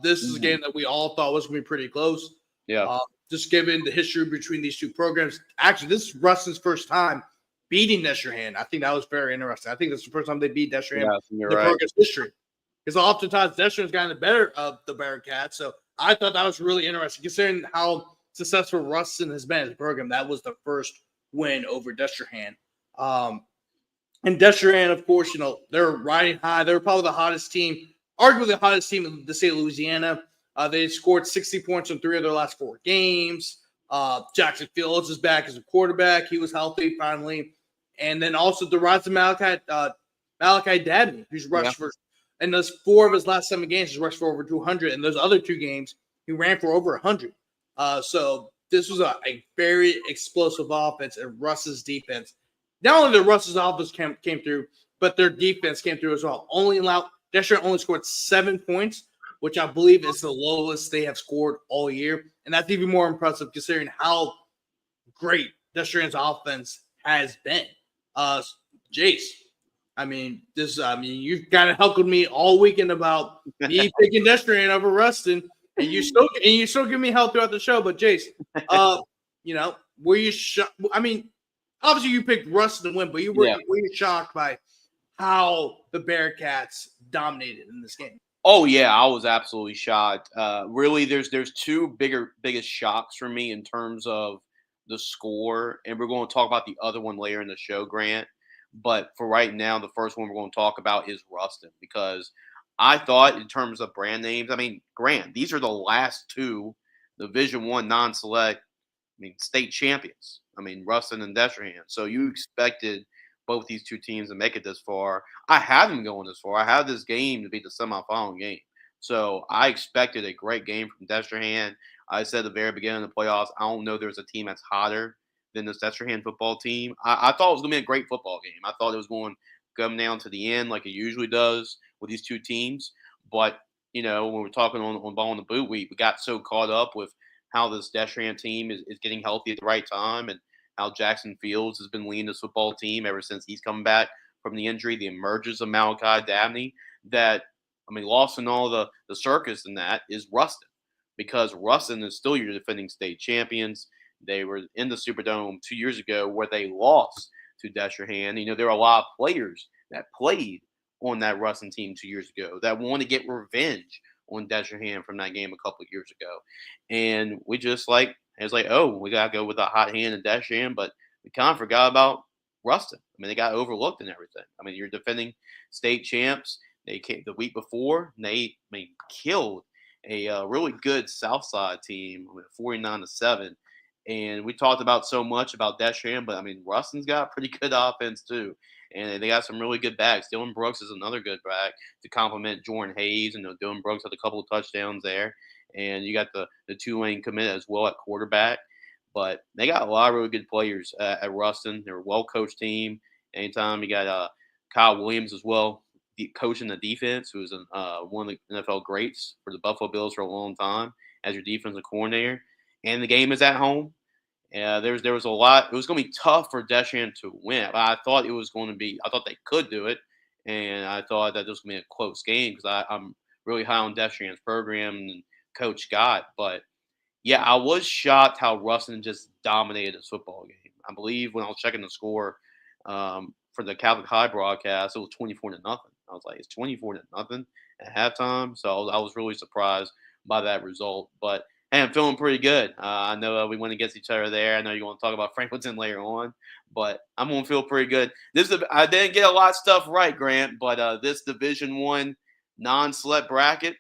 This is a game that we all thought was going to be pretty close. Yeah. Just given the history between these two programs. Actually, this is Ruston's first time beating Deshaun. I think that was very interesting. I think this is the first time they beat Deshaun in the program's history. Because oftentimes Deshaun's gotten the better of the Bearcats. So I thought that was really interesting. Considering how successful Ruston has been as a program, that was the first win over Deshaun. And Deshaun, of course, they're riding high. They're probably the hottest team, arguably the hottest team in the state of Louisiana. They scored 60 points in 3 of their last 4 games. Jackson Fields is back as a quarterback. He was healthy finally. And then also the rise of Malachi Dabney, who's rushed for, in those 4 of his last 7 games, he's rushed for over 200. And those other 2 games, he ran for over 100. So this was a very explosive offense, and Russ's defense. Not only the Russ's offense came through, but their defense came through as well. Deshaun only scored 7 points, which I believe is the lowest they have scored all year. And that's even more impressive considering how great Deshaun's offense has been. Jace, you've kind of heckled me all weekend about me picking Deshaun over Ruston, and you still give me hell throughout the show. But Jace, were you shocked? Obviously you picked Ruston to win, but were you shocked by how the Bearcats dominated in this game? Oh yeah, I was absolutely shocked. Really, there's 2 biggest shocks for me in terms of the score, and we're going to talk about the other one later in the show, Grant. But for right now, the first one we're going to talk about is Ruston, because I thought in terms of brand names, Grant, these are the last 2 Division I non-select, state champions. Ruston and Deshaun. So you expected both these 2 teams to make it this far. I have them going this far. I have this game to be the semifinal game. So I expected a great game from Destrehan. I said at the very beginning of the playoffs, I don't know there's a team that's hotter than this Destrehan football team. I thought it was going to be a great football game. I thought it was going to come down to the end like it usually does with these two teams. But, when we're talking on Ball in the Boot, we got so caught up with how this Destrehan team is getting healthy at the right time and how Jackson Fields has been leading this football team ever since he's come back from the injury, the emergence of Malachi Dabney, lost in all the circus in that is Ruston, because Ruston is still your defending state champions. They were in the Superdome 2 years ago where they lost to Destrehan. There were a lot of players that played on that Ruston team 2 years ago that want to get revenge on Destrehan from that game a couple of years ago. And we just we got to go with a hot hand in Destrehan, but we kind of forgot about Ruston. They got overlooked and everything. You're defending state champs. They came the week before, and they killed a really good Southside team, 49-7. And we talked about so much about Destrehan, but Ruston's got pretty good offense too, and they got some really good backs. Dylan Brooks is another good back to complement Jordan Hayes, and Dylan Brooks had a couple of touchdowns there. And you got the Tulane commit as well at quarterback. But they got a lot of really good players at Ruston. They're a well-coached team. Anytime you got Kyle Williams as well, coaching the defense, who was one of the NFL greats for the Buffalo Bills for a long time as your defensive coordinator. And the game is at home. There was a lot. It was going to be tough for Destrehan to win. But I thought they could do it. And I thought that this was going to be a close game because I'm really high on Destrehan's program and Coach Scott. But yeah, I was shocked how Ruston just dominated this football game. I believe when I was checking the score for the Catholic High broadcast, it was 24-0. I was like, it's 24-0 at halftime. So I was really surprised by that result. But hey, I'm feeling pretty good. I know we went against each other there. I know you're going to talk about Franklinton later on, but I'm going to feel pretty good. I didn't get a lot of stuff right, Grant, but this Division I non-select bracket,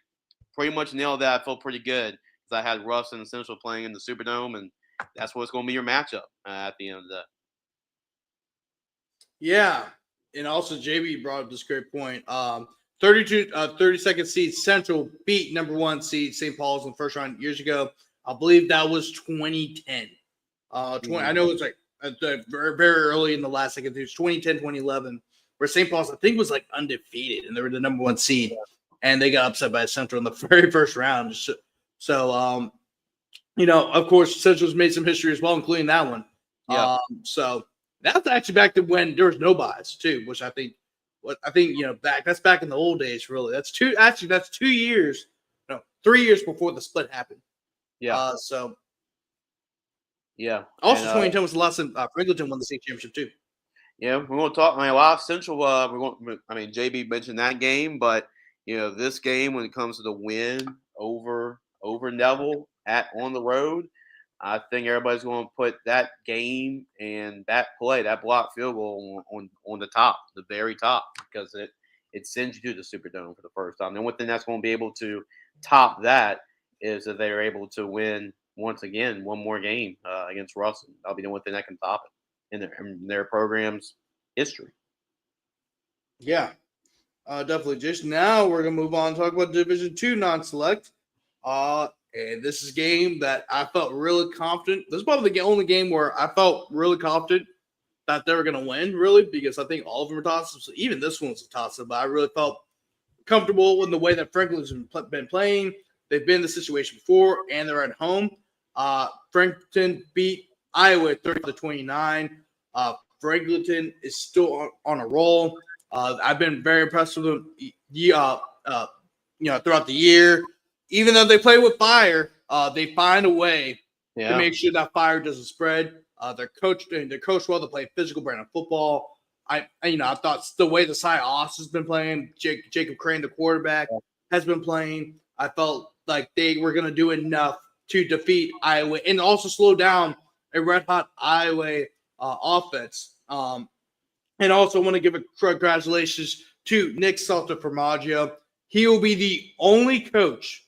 pretty much nailed that. I felt pretty good because I had Ruston and Central playing in the Superdome, and that's what's going to be your matchup at the end of the day. Yeah, and also JB brought up this great point. 32nd seed Central beat number 1 seed St. Paul's in the first round years ago. I believe that was 2010. I know it's very, very early in the last second. It was 2010, 2011, where St. Paul's, I think, was undefeated, and they were the number 1 seed, and they got upset by Central in the very first round. So, of course, Central's made some history as well, including that one. Yeah. So that's actually back to when there was no buys too, which I think that's back in the old days. Really, that's 2 years, 3 years before the split happened. Yeah. Yeah. Also, 2010 was the last time Franklinton won the state championship too. Yeah, we're going to talk. A lot of Central. JB mentioned that game, but this game when it comes to the win over Neville on the road, I think everybody's going to put that game and that play, that block field goal on the top, the very top, because it sends you to the Superdome for the first time. The only thing that's going to be able to top that is that they're able to win once again one more game against Ruston. That'll be the only thing that can top it in their program's history. Yeah, definitely. Just now we're going to move on and talk about Division II non-select. And this is a game that I felt really confident. This is probably the only game where I felt really confident that they were going to win, really, because I think all of them were toss-ups. Even this one was a toss-up, but I really felt comfortable in the way that Franklin's been playing. They've been in the situation before, and they're at home. Franklinton beat Iowa 30-29. Franklinton is still on a roll. I've been very impressed with them throughout the year. Even though they play with fire, they find a way to make sure that fire doesn't spread. They're coached well to play physical brand of football. I thought the way the Cy Austin's been playing, Jacob Crane, the quarterback, has been playing. I felt like they were going to do enough to defeat Iowa and also slow down a red-hot Iowa offense. And also want to give a congratulations to Nick Saltaformaggio. He will be the only coach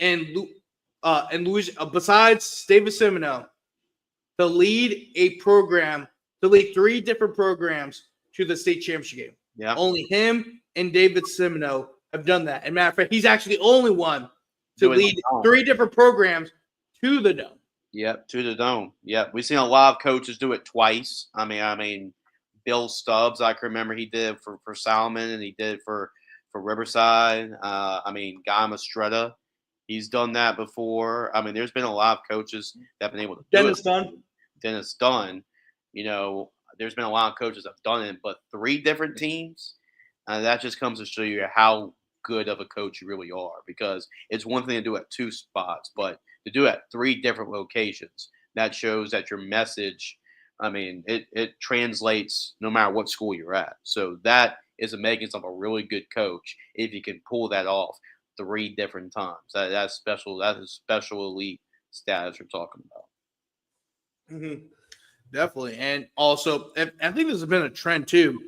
and besides David Semino, to lead 3 different programs to the state championship game. Yeah. Only him and David Semino have done that. And matter of fact, he's actually the only one to Doing lead the Dome. 3 different programs to the Dome. Yep, to the Dome. Yep, we've seen a lot of coaches do it twice. I mean, Bill Stubbs, I can remember he did it for Salmon, and he did it for Riverside. Guy Mastretta, he's done that before. I mean, there's been a lot of coaches that have been able to do Dennis it. Dunn. Dennis Dunn, there's been a lot of coaches that have done it, but 3 different teams, that just comes to show you how good of a coach you really are, because it's one thing to do it at 2 spots, but to do it at 3 different locations, that shows that your message, it translates no matter what school you're at. So that is the makings of a really good coach if you can pull that off 3 different times. That's special. That is special elite status we're talking about. Mm-hmm. Definitely. And also, I think there's been a trend too,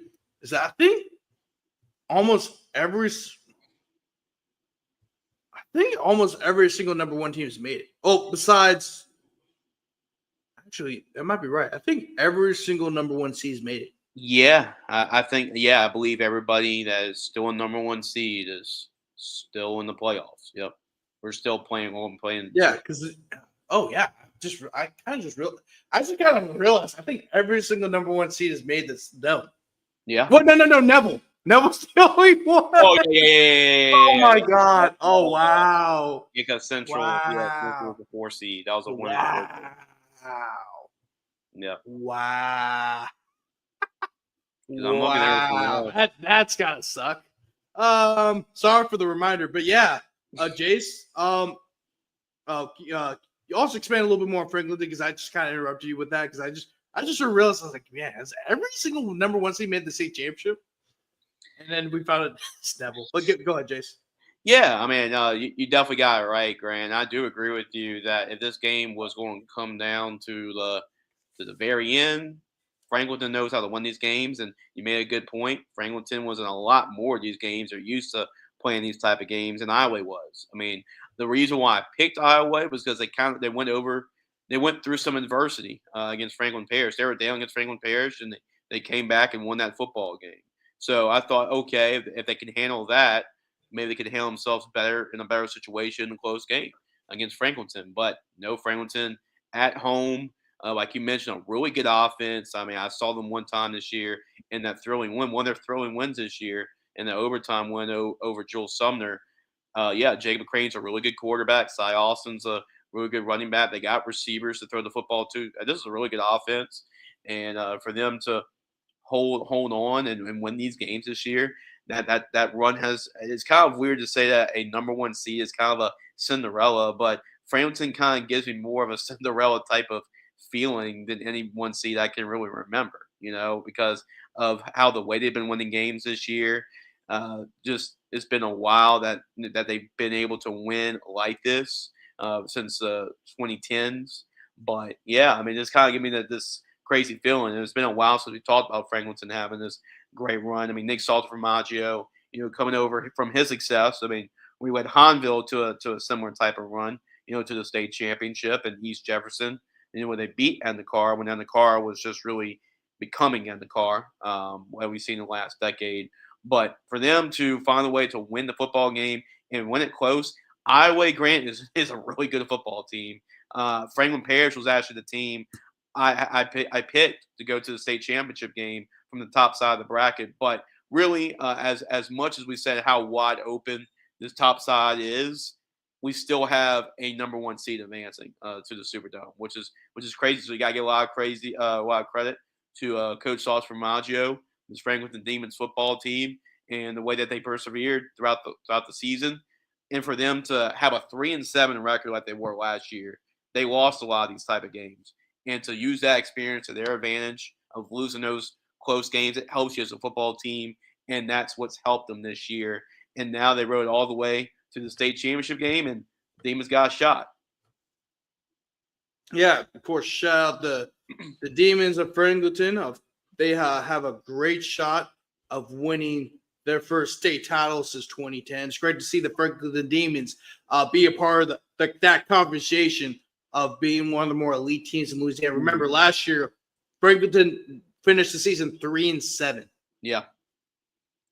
is that I think almost every single number 1 team has made it. Oh, besides, actually, that might be right. I think every single number 1 seed has made it. Yeah, I believe everybody that is still in number 1 seed is still in the playoffs. Yep. We're still playing. Yeah, because I kind of realized I think every single number 1 seed has made this Dome. Yeah. What? No, Neville. Neville's the only one. Oh yeah. Oh my God. Oh wow. You got Central. Wow. Yeah, Central was the 4 seed. That was a win. Wow. Yeah. Wow. I'm looking at everything else. That's gotta suck. Sorry for the reminder, but yeah, Jace. You also expand a little bit more on Franklin because I just kind of interrupted you with that because I just sort of realized I was like, man, has every single number 1 seed made the state championship? And then we found out Neville. But go ahead, Jace. Yeah, you definitely got it right, Grant. I do agree with you that if this game was going to come down to the very end, Franklinton knows how to win these games, and you made a good point. Franklinton was in a lot more of these games. They're used to playing these type of games than Iowa was. The reason why I picked Iowa was because they went through some adversity against Franklin Parish. They were down against Franklin Parish, and they came back and won that football game. So I thought, okay, if they can handle that, maybe they could handle themselves better in a better situation in a close game against Franklinton. But no, Franklinton at home, like you mentioned, a really good offense. I saw them one time this year in that thrilling win, one of their thrilling wins this year, in the overtime win over Jules Sumner. Jacob McCrane's a really good quarterback. Cy Austin's a really good running back. They got receivers to throw the football to. This is a really good offense. And for them to hold on and win these games this year, that run it's kind of weird to say that a number 1 seed is kind of a Cinderella, but Franklinton kind of gives me more of a Cinderella type of feeling than any 1 seed I can really remember, because of how the way they've been winning games this year. Just it's been a while that they've been able to win like this since the 2010s. But yeah, just kind of give me this crazy feeling. And it's been a while since we talked about Franklinton having this great run. Nick Salter-Formaggio, coming over from his success. We went Hanville to a similar type of run, to the state championship in East Jefferson. When they beat Edna Karr, when Edna Karr was just really becoming Edna Karr, what we've seen in the last decade. But for them to find a way to win the football game and win it close, Iowa Grant is a really good football team. Franklin Parish was actually the team I picked to go to the state championship game from the top side of the bracket. But really, as much as we said how wide open this top side is, we still have a number 1 seed advancing to the Superdome, which is crazy. So you gotta give a lot of credit to Coach Salter-Formaggio, this Franklinton Demons football team, and the way that they persevered throughout the season. And for them to have a 3-7 record like they were last year, they lost a lot of these type of games. And to use that experience to their advantage of losing those close games, it helps you as a football team, and that's what's helped them this year. And now they rode all the way to the state championship game, and Demons got a shot. Yeah, of course. Shout out the Demons of Franklinton. They have a great shot of winning their first state title since 2010. It's great to see the Franklinton Demons be a part of that conversation of being one of the more elite teams in Louisiana. Remember, last year, Franklinton finished the season 3-7. Yeah.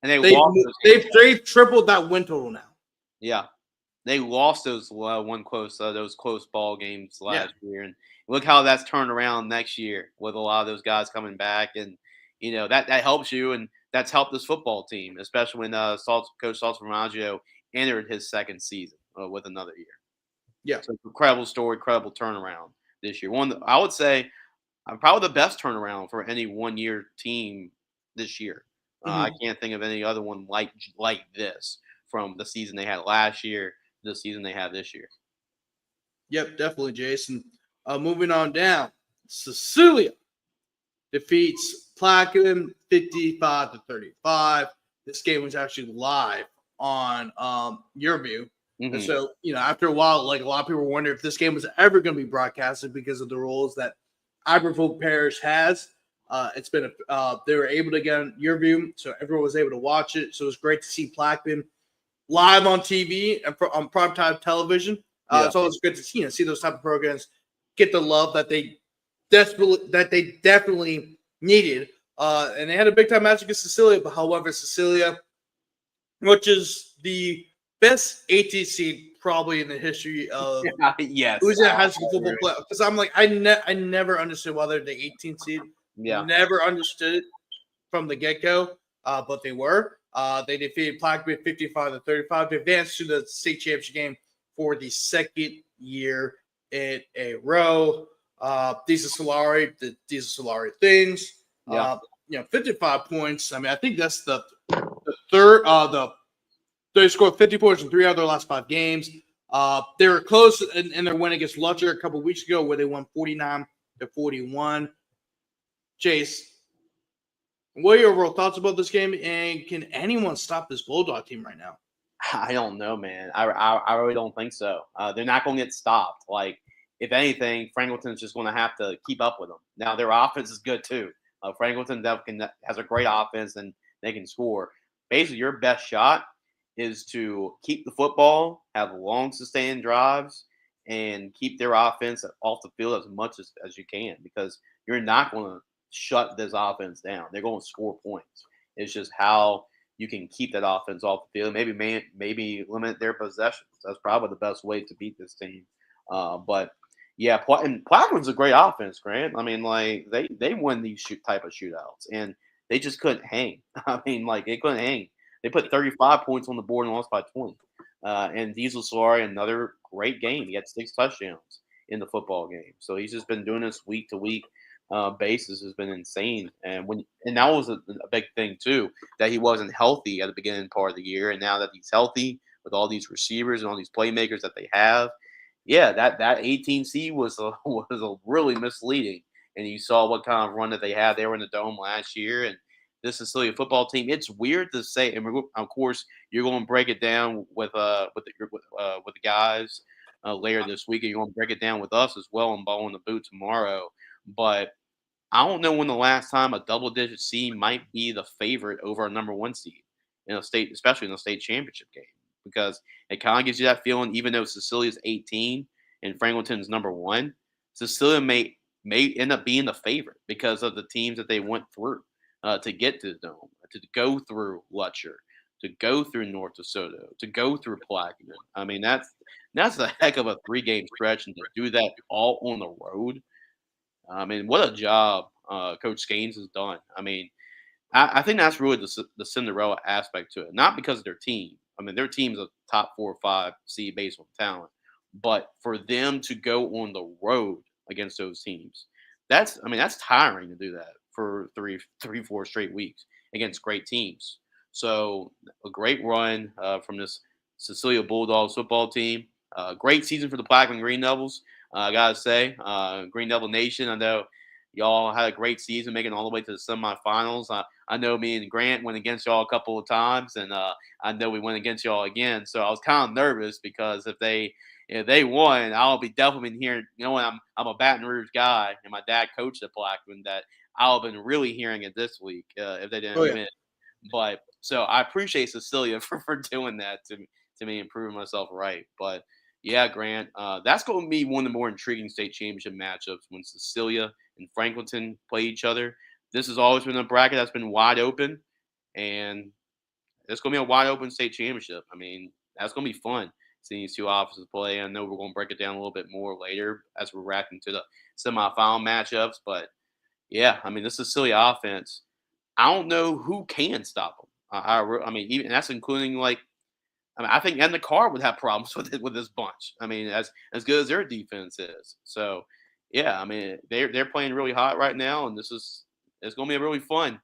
And they They've lost those games. they've tripled that win total now. Yeah, they lost those those close ball games last year, and look how that's turned around next year with a lot of those guys coming back, and that helps you, and that's helped this football team, especially when Coach Salsa Formaggio entered his second season with another year. Yeah. So incredible story, incredible turnaround this year. I would say, probably the best turnaround for any 1 year team this year. I can't think of any other one like this from the season they had last year to the season they have this year. Yep, definitely, Jason. Moving on down, Cecilia defeats Plaquemine 55-35. This game was actually live on YourView. And so, after a while, like a lot of people were wondering if this game was ever going to be broadcasted because of the rules that Iberville Parish has. It's been they were able to get on YourView, so everyone was able to watch it. So it was great to see Plaquemine live on TV and on primetime television. It's always good to see those type of programs get the love that they definitely needed. And they had a big time match against Cecilia, but however, Cecilia, which is the best 18 seed probably in the history of Louisiana high school football play. Because I'm like, I never understood why they're the 18th seed. Yeah, never understood it from the get go. But they were. They defeated Plaquemine 55-35 to advance to the state championship game for the second year in a row. These are Solari things. 55 points. I mean, I think that's the third. They scored 50 points in 3 out of their last 5 games. They were close in their win against Lutcher a couple weeks ago, where they won 49-41. Jace, what are your overall thoughts about this game? And can anyone stop this Bulldog team right now? I don't know, man. I really don't think so. They're not going to get stopped. Like, if anything, Franklinton's just going to have to keep up with them. Now, their offense is good too. Franklinton has a great offense and they can score. Basically, your best shot is to keep the football, have long sustained drives, and keep their offense off the field as much as you can, because you're not going to shut this offense down. They're going to score points. It's just how you can keep that offense off the field. Maybe limit their possessions. That's probably the best way to beat this team. But yeah, Plaquemine's a great offense, Grant. I mean, like they win these type of shootouts, and they just couldn't hang. I mean, like they couldn't hang. They put 35 points on the board and lost by 20. And Diesel Solari, another great game. He had 6 touchdowns in the football game. So he's just been doing this week to week basis has been insane. And that was a big thing too, that he wasn't healthy at the beginning part of the year, and now that he's healthy with all these receivers and all these playmakers that they have, that 18 seed was a really misleading. And you saw what kind of run that they had. They were in the dome last year, and this Cecilia football team. It's weird to say, and of course you're going to break it down with the guys later this week, and you're going to break it down with us as well on Ball in the Boot tomorrow. But I don't know when the last time a double-digit seed might be the favorite over a number 1 seed in a state, especially in a state championship game, because it kind of gives you that feeling. Even though Cecilia's 18 and Franklinton's number 1, Cecilia may end up being the favorite because of the teams that they went through to get to the dome, to go through Lutcher, to go through North DeSoto, to go through Plaquemine. I mean, that's a heck of a 3-game stretch, and to do that all on the road. I mean, what a job Coach Gaines has done. I mean, I think that's really the Cinderella aspect to it. Not because of their team. I mean, their team's a top 4 or 5 seed based on talent. But for them to go on the road against those teams, that's tiring to do that for 4 straight weeks against great teams. So a great run from this Cecilia Bulldogs football team. Great season for the Plaquemine Green Devils. I gotta say, Green Devil Nation, I know y'all had a great season, making it all the way to the semifinals. I know me and Grant went against y'all a couple of times, and I know we went against y'all again. So I was kind of nervous because if they won, I'll be definitely hearing. I'm a Baton Rouge guy, and my dad coached at Plaquemine. That I'll have been really hearing it this week if they didn't win. But so I appreciate Cecilia for doing that to me and proving myself right. But yeah, Grant, that's going to be one of the more intriguing state championship matchups when Cecilia and Franklinton play each other. This has always been a bracket that's been wide open, and it's going to be a wide open state championship. I mean, that's going to be fun seeing these two offenses play. I know we're going to break it down a little bit more later as we're wrapping to the semifinal matchups. But, yeah, I mean, this is silly offense. I don't know who can stop them. I mean, even that's including, like, I think Edna Karr would have problems with this bunch. I mean, as good as their defense is. So, yeah, I mean, they're playing really hot right now, and it's going to be a really fun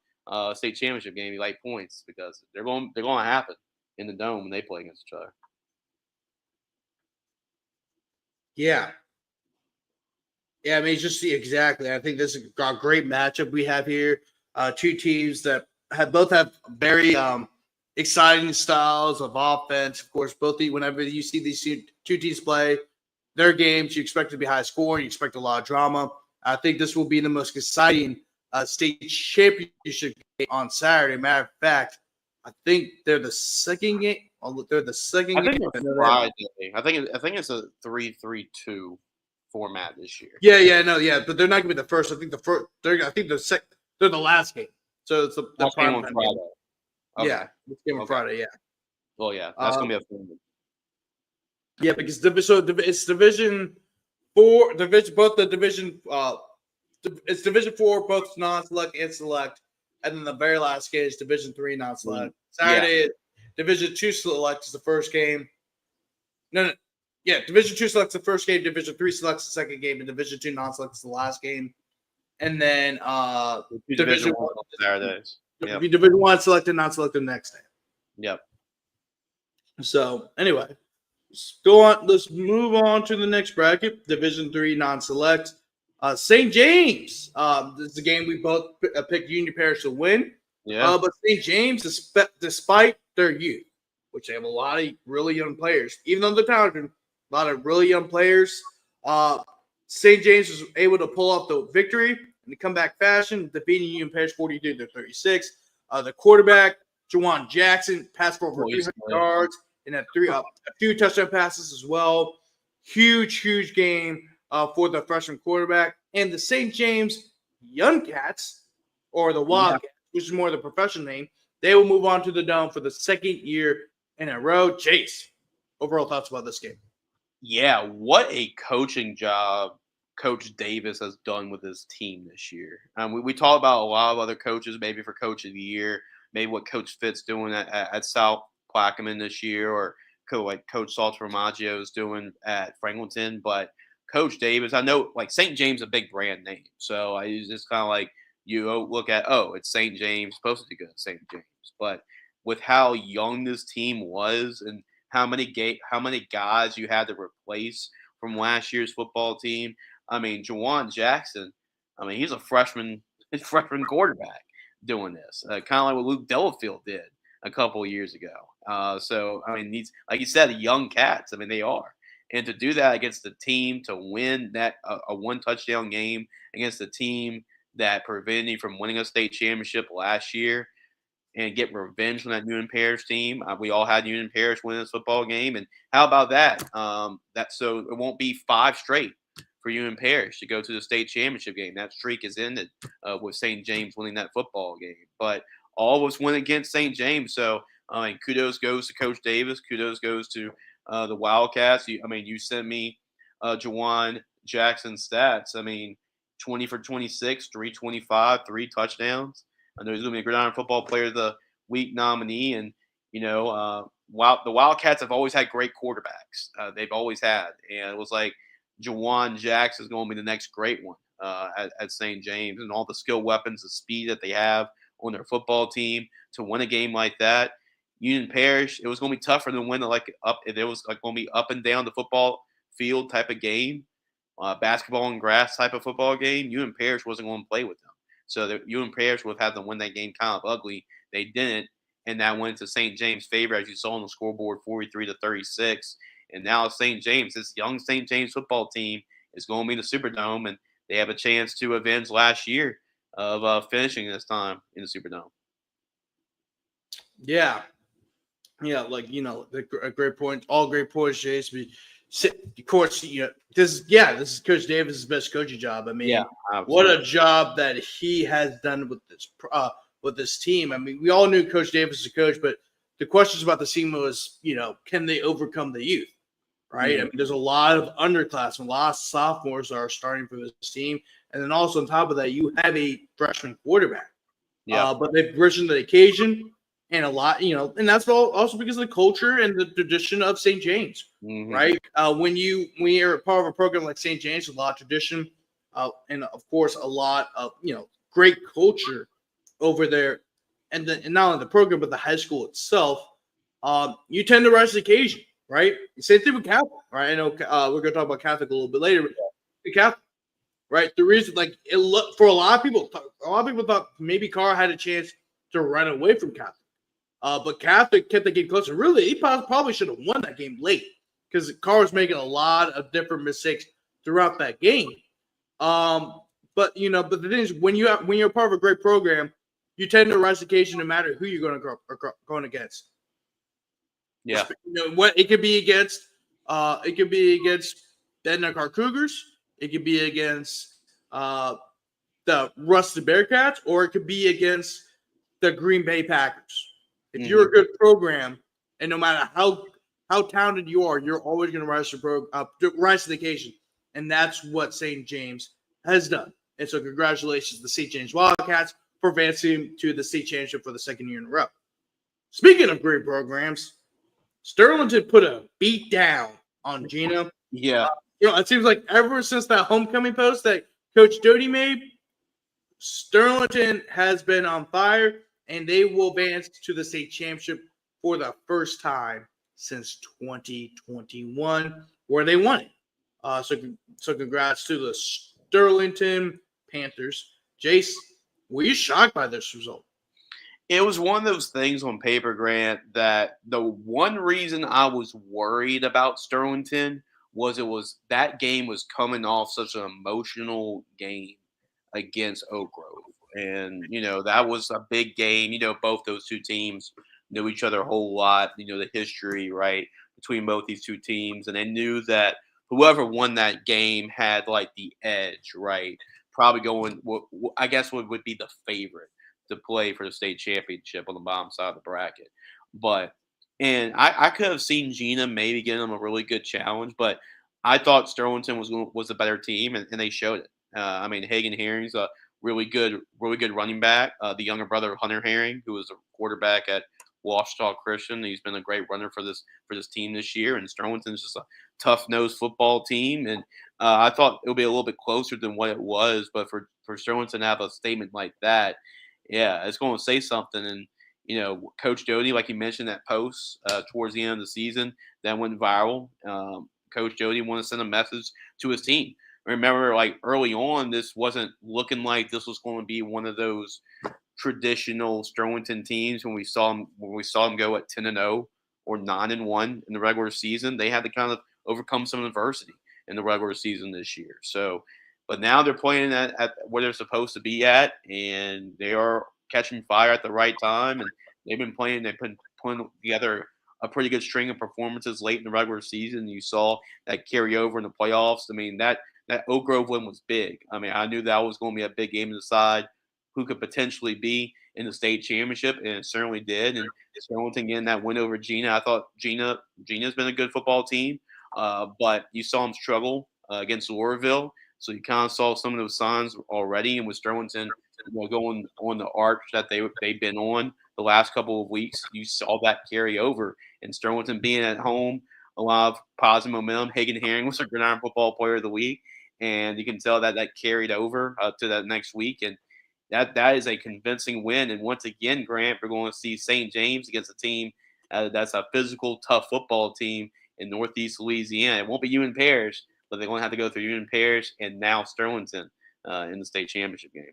state championship game. You like points because they're going to happen in the dome when they play against each other. Yeah. Yeah, I mean, exactly. I think this is a great matchup we have here. Two teams that both have very exciting styles of offense. Of course, whenever you see these two teams play their games, you expect it to be high scoring. You expect a lot of drama. I think this will be the most exciting state championship game on Saturday. Matter of fact, I think they're the second game. They're the second game. Friday. I think it's a 3-3-2 format this year. Yeah, but they're not gonna be the first. I think they're the last game. So it's the game on Friday. Okay. Yeah, this game on Friday. Yeah. Well, yeah, that's gonna be a fun one. Yeah, because it's Division 4. It's Division 4, both non-select and select, and then the very last game is Division 3 non-select. Saturday, Division 2 select is the first game. Division 2 selects the first game. Division 3 selects the second game, and Division 2 non-select is the last game. And then Division 1 on Saturdays. Yep. Division 1 selected, non-selected the next day. Yep. So anyway, let's move on to the next bracket. Division 3 non-select. St. James. This is a game we both picked Union Parish to win. Yeah. But St. James, despite their youth, which they have a lot of really young players, even though they're talented, a lot of really young players. St. James was able to pull off the victory in the comeback fashion, defeating Union Parish 43-36. The quarterback, Jawan Jackson, passed for over 300 yards and had a few touchdown passes as well. Huge game for the freshman quarterback. And the St. James Young Cats, or the Wildcats, which is more the professional name, they will move on to the Dome for the second year in a row. Jace, overall thoughts about this game? Yeah, what a coaching job Coach Davis has done with his team this year. We talk about a lot of other coaches, maybe for Coach of the Year, maybe what Coach Fitt's doing at South Plaquemine this year, or like Coach Salter-Maggio is doing at Franklinton. But Coach Davis, I know, like, St. James is a big brand name. So I use this kind of like, you look at, it's St. James, supposed to be good at St. James. But with how young this team was and how many guys you had to replace from last year's football team, I mean, Jawan Jackson, I mean, he's a freshman quarterback doing this, kind of like what Luke Delafield did a couple of years ago. So, I mean, these, like you said, young cats, I mean, they are. And to do that against the team, to win that a one touchdown game against the team that prevented you from winning a state championship last year, and get revenge from that Union Parish team. We all had Union Parish win this football game, and how about that? So it won't be 5 straight for Union Parish to go to the state championship game. That streak is ended with St. James winning that football game. But all of us went against St. James, so kudos goes to Coach Davis. Kudos goes to the Wildcats. You sent me Jawan Jackson's stats. I mean, 20 for 26, 325, 3 touchdowns. I know he's going to be a Gridiron Football Player of the Week nominee. And, the Wildcats have always had great quarterbacks. They've always had. And it was like Jawan Jackson is going to be the next great one at St. James. And all the skill weapons, the speed that they have on their football team to win a game like that. Union Parish, it was going to be tough for them to win it was like going to be up and down the football field type of game, basketball and grass type of football game. Union Parish wasn't going to play with them. So Union Parish would have had them win that game kind of ugly. They didn't, and that went to St. James' favor, as you saw on the scoreboard, 43-36. And now St. James, this young St. James football team, is going to be the Superdome, and they have a chance to avenge last year of finishing this time in the Superdome. Yeah, a great point. All great points, Jace. Of course, this is Coach Davis' best coaching job. I mean, what a job that he has done with this team. I mean, we all knew Coach Davis is a coach, but the questions about the team was, can they overcome the youth? Right. I mean, there's a lot of underclassmen, a lot of sophomores that are starting for this team. And then also on top of that, you have a freshman quarterback. Yeah. But they've risen to the occasion and a lot, and that's also because of the culture and the tradition of St. James, right? When you're part of a program like St. James, a lot of tradition, and of course a lot of great culture over there, and not only the program but the high school itself, you tend to rise to the occasion, right? Same thing with Catholic, right? I know we're going to talk about Catholic a little bit later. But Catholic, right? The reason, for a lot of people thought maybe Karr had a chance to run away from Catholic. But Catholic kept the game close. And really, he probably should have won that game late because Karr was making a lot of different mistakes throughout that game. But the thing is, when you're part of a great program, you tend to rise to the occasion no matter who you're going against. Yeah. What it could be against the Edna Karr Cougars. It could be against the Rusty Bearcats, or it could be against the Green Bay Packers. If you're a good program, and no matter how talented you are, you're always going to rise to the occasion, and that's what St. James has done. And so, congratulations to the St. James Wildcats for advancing to the state championship for the second year in a row. Speaking of great programs, Sterlington put a beat down on Gina. Yeah. It seems like ever since that homecoming post that Coach Doty made, Sterlington has been on fire, and they will advance to the state championship for the first time since 2021, where they won it. So congrats to the Sterlington Panthers. Jace, were you shocked by this result? It was one of those things on paper, Grant, that the one reason I was worried about Sterlington was that game was coming off such an emotional game against Oak Grove. And, that was a big game. Both those two teams knew each other a whole lot, the history, right, between both these two teams. And they knew that whoever won that game had, the edge, right, probably going, I guess, would be the favorite to play for the state championship on the bottom side of the bracket. And I could have seen Gina maybe getting them a really good challenge, but I thought Sterlington was a better team, and they showed it. Hagen Herring's a really good running back. The younger brother of Hunter Herring, who was a quarterback at Washita Christian, he's been a great runner for this team this year. And Sterlington's just a tough-nosed football team, and I thought it would be a little bit closer than what it was. But for Sterlington to have a statement like that, yeah, it's going to say something. And Coach Doty, like you mentioned, that post towards the end of the season that went viral. Coach Doty wanted to send a message to his team. Remember, early on, this wasn't looking like this was going to be one of those traditional Sterlington teams when we saw them go at 10-0 or 9-1 in the regular season. They had to kind of overcome some adversity in the regular season this year. So, but now they're playing at where they're supposed to be at, and they are catching fire at the right time. And they've been putting together a pretty good string of performances late in the regular season. You saw that carry over in the playoffs. That Oak Grove win was big. I knew that was going to be a big game to decide who could potentially be in the state championship, and it certainly did. And Sterlington getting that win over Gina. I thought Gina's been a good football team, but you saw them struggle against Loreauville. So you kind of saw some of those signs already. And with Sterlington going on the arch that they've been on the last couple of weeks, you saw that carry over. And Sterlington being at home, a lot of positive momentum. Hagen Herring was a Gridiron Football Player of the Week, and you can tell that carried over to that next week. And that is a convincing win. And once again, Grant, we're going to see St. James against a team that's a physical, tough football team in Northeast Louisiana. It won't be Union Parish, but they're going to have to go through Union Parish and now Sterlington in the state championship game.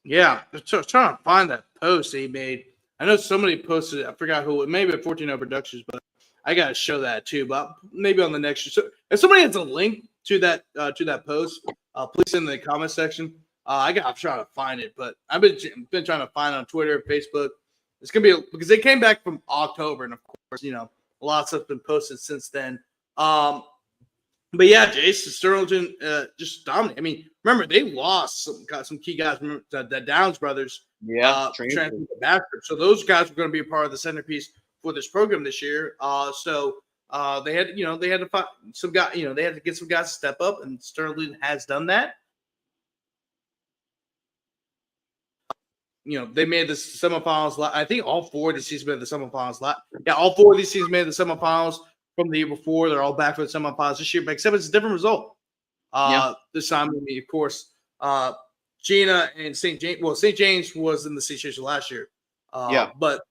Yeah, I was trying to find that post he made. I know somebody posted it. I forgot who. Maybe at 14 Productions, but I got to show that too. But maybe on the next show. So if somebody has a link to that post, please send in the comment section. I'm trying to find it, but I've been trying to find it on Twitter, Facebook. It's gonna be because they came back from October, and of course, a lot of stuff's been posted since then. But But yeah, Jace Sterling just dominant. I mean, remember they lost some key guys. Remember the Downs brothers, transferred to Baptist. So those guys were going to be a part of the centerpiece for this program this year. So they had to find some guy. They had to get some guys to step up, and Sterling has done that. They made the semifinals. I think all 4 of these seasons made the semifinals. Yeah, all 4 of these seasons made the semifinals from the year before. They're all back for the semifinals this year, but except it's a different result. This time, of course, Gina and St. James. Well, St. James was in the situation last year. But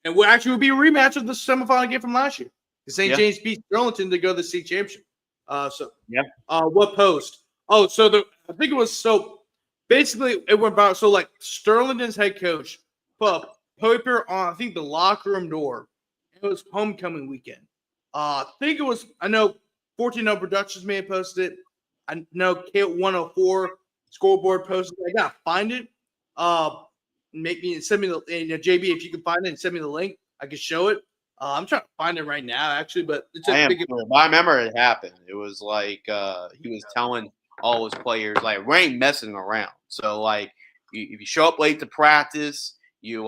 it will actually be a rematch of the semifinal game from last year. St. James beat Burlington to go to the state championship. What post? Oh, so I think it was so. Basically, it went about so like Sterlington's head coach put a paper on I think the locker room door. It was homecoming weekend. I know 14 Productions may have posted it. I know K104 scoreboard posted it. I gotta find it. Send me the JB if you can find it and send me the link. I can show it. I'm trying to find it right now actually, but it's I remember it happened. It was like he was telling all his players like we ain't messing around. So like if you show up late to practice, you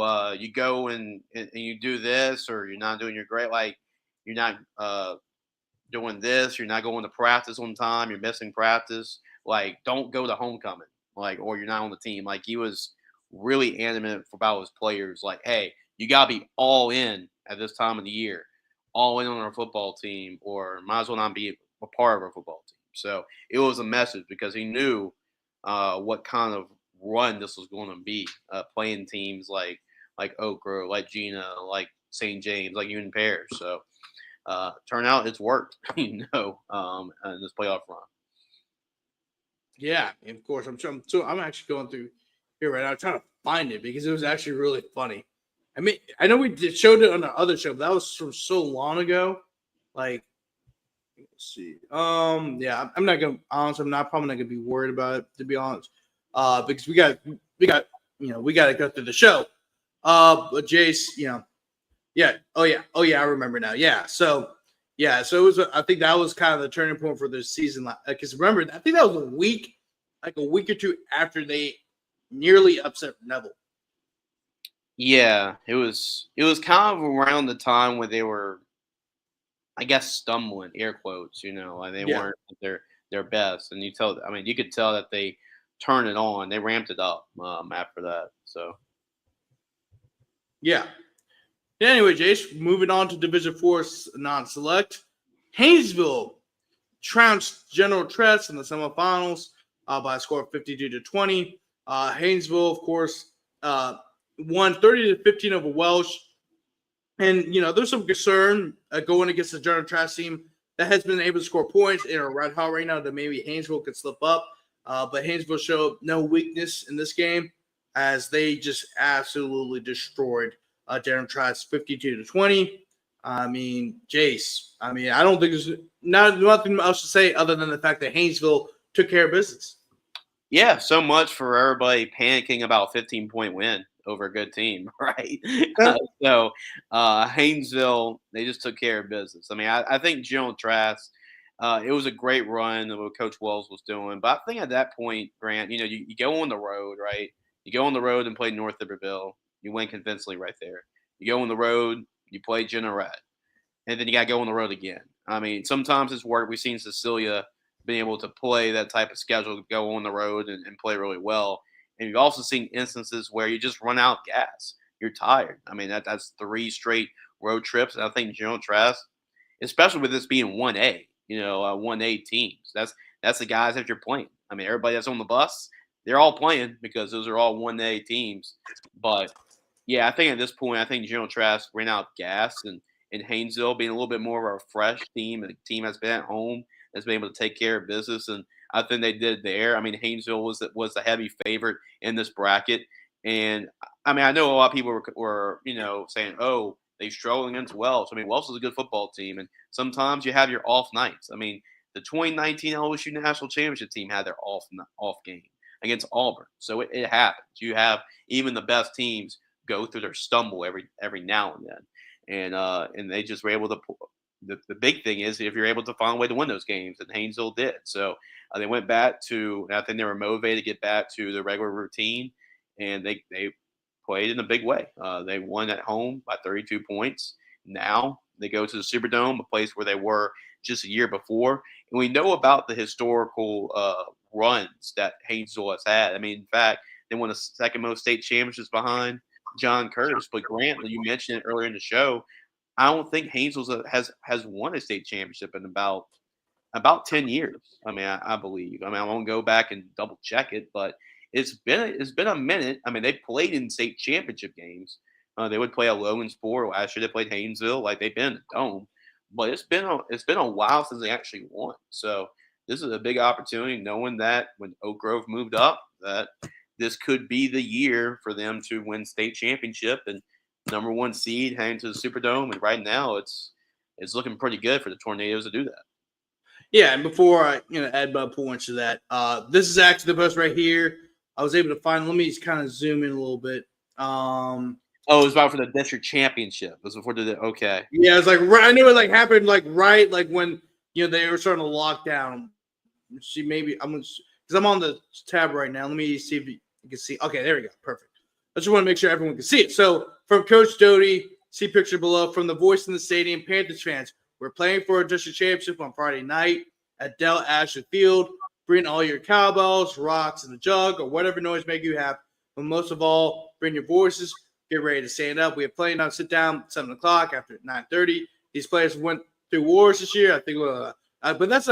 go and you do this, or you're not doing your grade, like you're not doing this, you're not going to practice on time, you're missing practice, like don't go to homecoming, like, or you're not on the team. Like he was really animate about his players, like, hey, you gotta be all in at this time of the year, all in on our football team, or might as well not be a part of our football team. So it was a message because he knew what kind of run this was going to be, playing teams like Oak Grove, like Gina, like St. James, like Union Parish. So turn out it's worked, in this playoff run. Yeah, of course. I'm actually going through here right now trying to find it because it was actually really funny. I mean, I know showed it on the other show, but that was from so long ago. Like, let's see. Yeah, I'm not gonna honestly. I'm probably not gonna be worried about it, to be honest. Because we got we got to go through the show. But Jace, yeah. Oh yeah. I remember now. Yeah. So it was. I think that was kind of the turning point for this season. Because remember, I think that was a week or two after they nearly upset Neville. Yeah, it was kind of around the time when they were, I guess, stumbling, air quotes, and they weren't at their best. And you could tell that they turned it on. They ramped it up after that. So, yeah. Anyway, Jace, moving on to Division 4 non-select. Haynesville trounced General Tress in the semifinals by a score of 52-20. Haynesville, of course, won 30-15 over Welsh. And, there's some concern going against the General Tress team that has been able to score points and are red hot right now that maybe Haynesville could slip up. But Haynesville showed no weakness in this game as they just absolutely destroyed General Tress 52-20. I mean, Jace. I mean, I don't think there's nothing else to say other than the fact that Haynesville took care of business. Yeah, so much for everybody panicking about a 15-point win over a good team, right? So Haynesville, they just took care of business. I mean, I think General Trask, it was a great run of what Coach Wells was doing. But I think at that point, Grant, you go on the road, right? You go on the road and play North Iberville. You win convincingly right there. You go on the road, you play Jeanerette. And then you got to go on the road again. I mean, sometimes it's worked. We've seen Cecilia being able to play that type of schedule, go on the road and play really well. And you've also seen instances where you just run out of gas. You're tired. I mean, that's 3 straight road trips. And I think General Trask, especially with this being 1A, 1A teams, that's the guys that you're playing. I mean, everybody that's on the bus, they're all playing because those are all 1A teams. But, yeah, I think at this point, I think General Trask ran out of gas. And Haynesville being a little bit more of a fresh team, a team that's been at home, that's been able to take care of business. And I think they did there. I mean, Haynesville was the heavy favorite in this bracket. And, I mean, I know a lot of people were saying, oh, they struggled against Welsh. I mean, Welsh is a good football team. And sometimes you have your off nights. I mean, the 2019 LSU National Championship team had their off game against Auburn. So it happens. You have even the best teams go through their stumble every now and then. And they just were able to the big thing is if you're able to find a way to win those games, and Haynesville did. So they went back to, and I think they were motivated to get back to the regular routine, and they played in a big way. They won at home by 32 points. Now they go to the Superdome, a place where they were just a year before. And we know about the historical runs that Haynesville has had. I mean, in fact, they won the second most state championships behind John Curtis. But Grant, you mentioned it earlier in the show, I don't think Haynesville has won a state championship in about 10 years. I mean, I believe. I mean, I won't go back and double check it, but it's been a minute. I mean, they played in state championship games. They would play a Logansport. Last year they played Haynesville. Like, they've been in the dome, but it's been a while since they actually won. So this is a big opportunity, knowing that when Oak Grove moved up, that this could be the year for them to win state championship and number one seed heading to the Superdome. And right now it's looking pretty good for the Tornadoes to do that. Yeah, and before I add my points to that, this is actually the post right here. I was able to find. Let me just kind of zoom in a little bit. Oh, it was about for the district championship. It was before the okay. Yeah, it's like right, I knew it happened right when they were starting to lock down. See, maybe because I'm on the tab right now. Let me see if you can see. Okay, there we go. Perfect. I just want to make sure everyone can see it. So from Coach Doty, see picture below, from the voice in the stadium, Panthers fans, we're playing for a district championship on Friday night at Dell Ashley Field. Bring all your cowbells, rocks, and a jug, or whatever noise make you happy. But most of all, bring your voices. Get ready to stand up. We have playing now. Sit down 7 o'clock after 9:30. These players went through wars this year. I think, but that's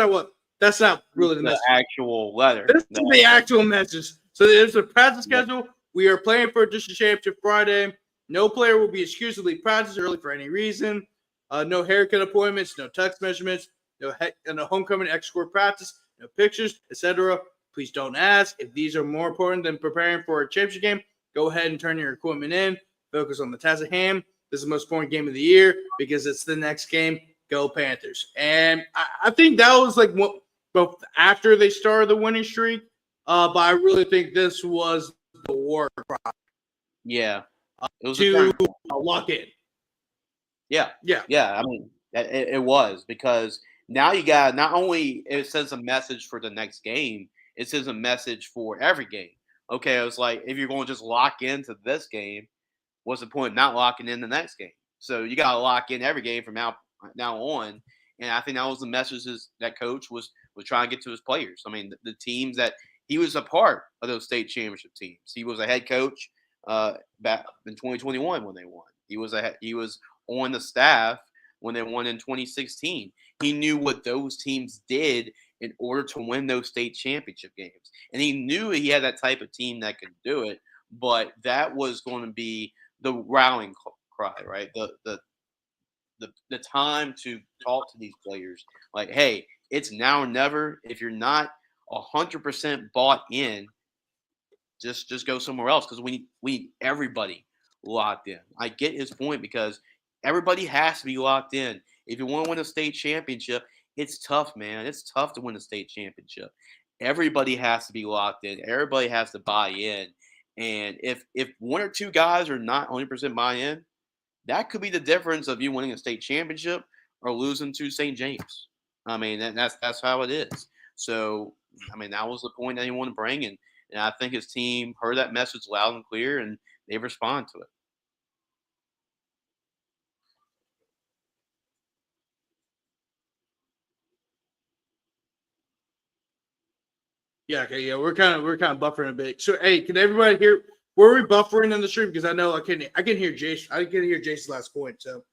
not really the message. Actual letter. This is the actual message. So there's a practice schedule. We are playing for a district championship Friday. No player will be excused to leave practice early for any reason. No haircut appointments. No tux measurements. No homecoming escort practice. No pictures, etc. Please don't ask. If these are more important than preparing for a championship game, go ahead and turn your equipment in. Focus on the task at hand. This is the most important game of the year because it's the next game. Go Panthers. And I think that was both after they started the winning streak, but I really think this was the war cry. Yeah. It was to lock in. Yeah. I mean, it was, because now you got, not only it sends a message for the next game, it sends a message for every game. Okay, it was like, if you're going to just lock into this game, what's the point of not locking in the next game? So you got to lock in every game from now on. And I think that was the messages that coach was trying to get to his players. I mean, the teams that he was a part of, those state championship teams. He was a head coach back in 2021 when they won. He was on the staff when they won in 2016. He knew what those teams did in order to win those state championship games. And he knew he had that type of team that could do it, but that was going to be the rallying cry, right? The time to talk to these players. Like, hey, it's now or never. If you're not 100% bought in, just go somewhere else, because we need everybody locked in. I get his point, because everybody has to be locked in. If you want to win a state championship, it's tough, man. It's tough to win a state championship. Everybody has to be locked in. Everybody has to buy in. And if one or two guys are not 100% buy in, that could be the difference of you winning a state championship or losing to St. James. I mean, that's how it is. So, I mean, that was the point that he wanted to bring, and I think his team heard that message loud and clear, and they respond to it. Yeah, okay, yeah, we're kind of buffering a bit. So, hey, can everybody hear? Were we buffering in the stream? Because I know I can hear Jace. I can hear Jace's last point. So,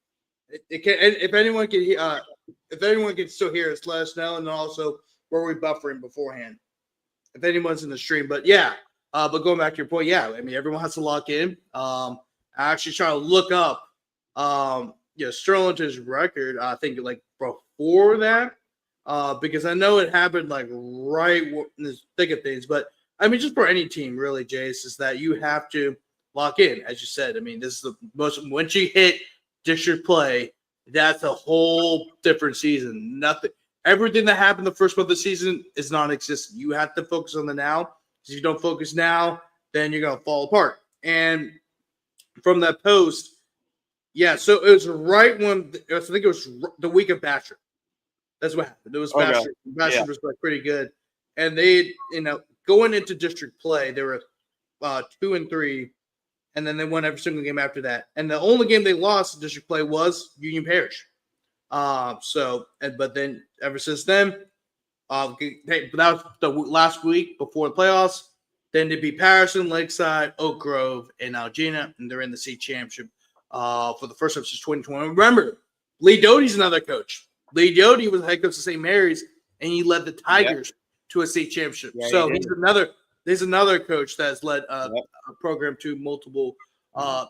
it can. If anyone can still hear us, let us know. And then also, were we buffering beforehand? If anyone's in the stream, but yeah. But going back to your point, yeah, I mean, everyone has to lock in. I actually try to look up, Sterling's record. I think before that. Because I know it happened right in the thick of things. But, I mean, just for any team, really, Jace, is that you have to lock in, as you said. I mean, this is the most – once you hit district play, that's a whole different season. Everything that happened the first month of the season is non-existent. You have to focus on the now. Because if you don't focus now, then you're going to fall apart. And from that post, Yeah, so it was right when I think it was the week of Bachelor. That's what happened. It was Okay. Bachelor. Bachelor Yeah. was like pretty good, and they, going into district play, they were 2-3, and then they won every single game after that. And the only game they lost in district play was Union Parish. But then ever since then, that was the last week before the playoffs. Then they beat Patterson, Lakeside, Oak Grove, and Algena, and they're in the state championship for the first time since 2020. Remember, Lee Doty's another coach. Lee Doty was the head coach of St. Mary's, and he led the Tigers to a state championship. Yeah, so he's another coach that has led a program to multiple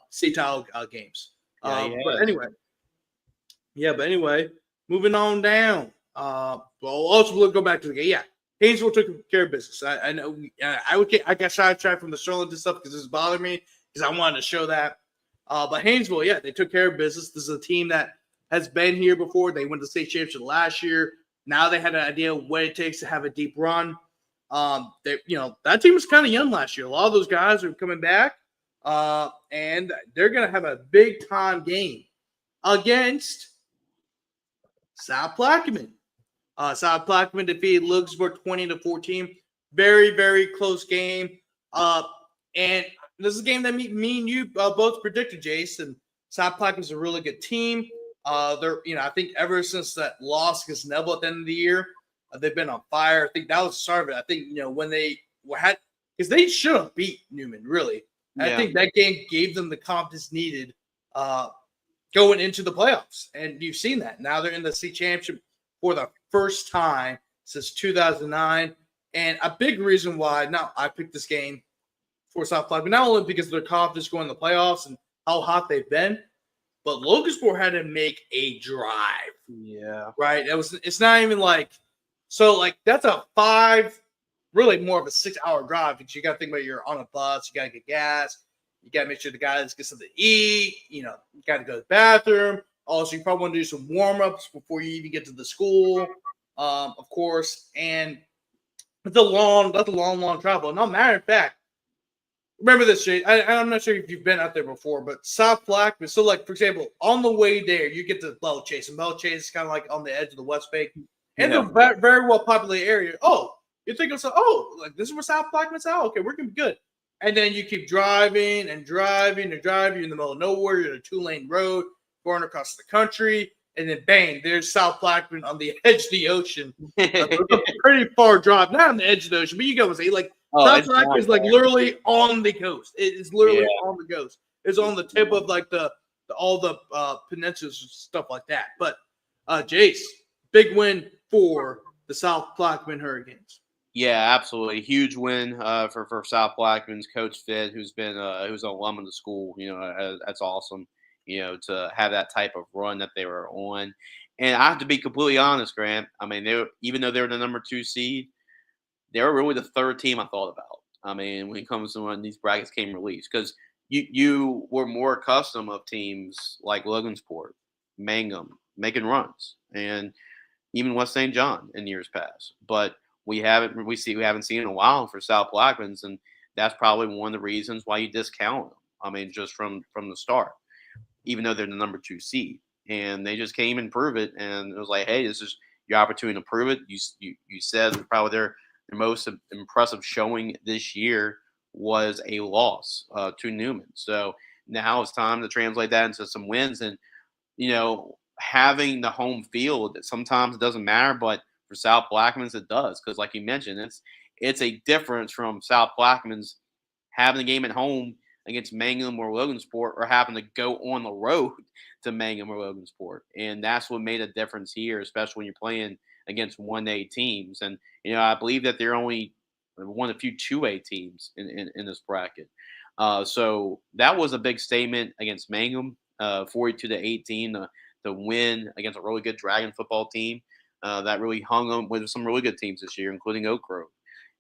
state title games. But anyway, moving on down. Also we'll go back to the game. Yeah, Haynesville took care of business. I know. I got sidetracked from the Sterling stuff because this bothered me because I wanted to show that. But Haynesville, yeah, they took care of business. This is a team that has been here before. They went to the state championship last year. Now they had an idea of what it takes to have a deep run. That team was kind of young last year. A lot of those guys are coming back, and they're going to have a big time game against South Plaquemine. South Plaquemine defeated Logansport 20-14. Very, very close game. And this is a game that me and you both predicted, Jace. And South Plaquemine is a really good team. I think ever since that loss against Neville at the end of the year, they've been on fire. I think that was the start of it. I think, when they had – because they should have beat Newman, really. Yeah. I think that game gave them the confidence needed going into the playoffs. And you've seen that. Now they're in the state championship for the first time since 2009. And a big reason why now I picked this game for South Plaquemine, not only because of their confidence going to the playoffs and how hot they've been, but Logansport had to make a drive. Yeah. Right? It's not even that's a 5, really more of a 6-hour drive because you got to think about you're on a bus, you got to get gas, you got to make sure the guys get something to eat, you got to go to the bathroom. Also, you probably want to do some warm-ups before you even get to the school, of course. And that's a long travel. No matter of fact, remember this, Jay. I'm not sure if you've been out there before, but South Plaquemine. So, for example, on the way there, you get to Bell Chase, and Bell Chase is kind of like on the edge of the West Bank. And it's a very well populated area. Oh, you think it's this is where South Plaquemine's at? Okay, we're gonna be good. And then you keep driving and driving and driving. You're in the middle of nowhere. You're in a 2-lane road going across the country, and then bang, there's South Plaquemine on the edge of the ocean. It's a pretty far drive, not on the edge of the ocean, but you go and say South Plaquemine is literally on the coast. It is literally on the coast. It's on the tip of all the peninsulas and stuff like that. But Jace, big win for the South Plaquemine Hurricanes. Yeah, absolutely. Huge win for South Plaquemine's Coach Fid, who's been who's an alum of the school. That's awesome. To have that type of run that they were on. And I have to be completely honest, Grant. I mean, even though they were the number 2 seed, they were really the third team I thought about. I mean, when it comes to when these brackets came released, because you were more accustomed of teams like Logansport, Mangum making runs, and even West St. John in years past. But we haven't seen in a while for South Plaquemines, and that's probably one of the reasons why you discount them. I mean, just from the start, even though they're the number 2 seed, and they just came and proved it, and it was like, hey, this is your opportunity to prove it. You said probably their most impressive showing this year was a loss to Newman. So now it's time to translate that into some wins, and having the home field, sometimes it doesn't matter, but for South Plaquemines it does, because like you mentioned, it's a difference from South Plaquemines having the game at home against Mangum or Logansport, or having to go on the road to Mangum or Logansport. And that's what made a difference here, especially when you're playing against 1A teams. And, I believe that they're only one of the few 2A teams in this bracket. So that was a big statement against Mangum, 42-18, to win against a really good Dragon football team that really hung on with some really good teams this year, including Oak Grove.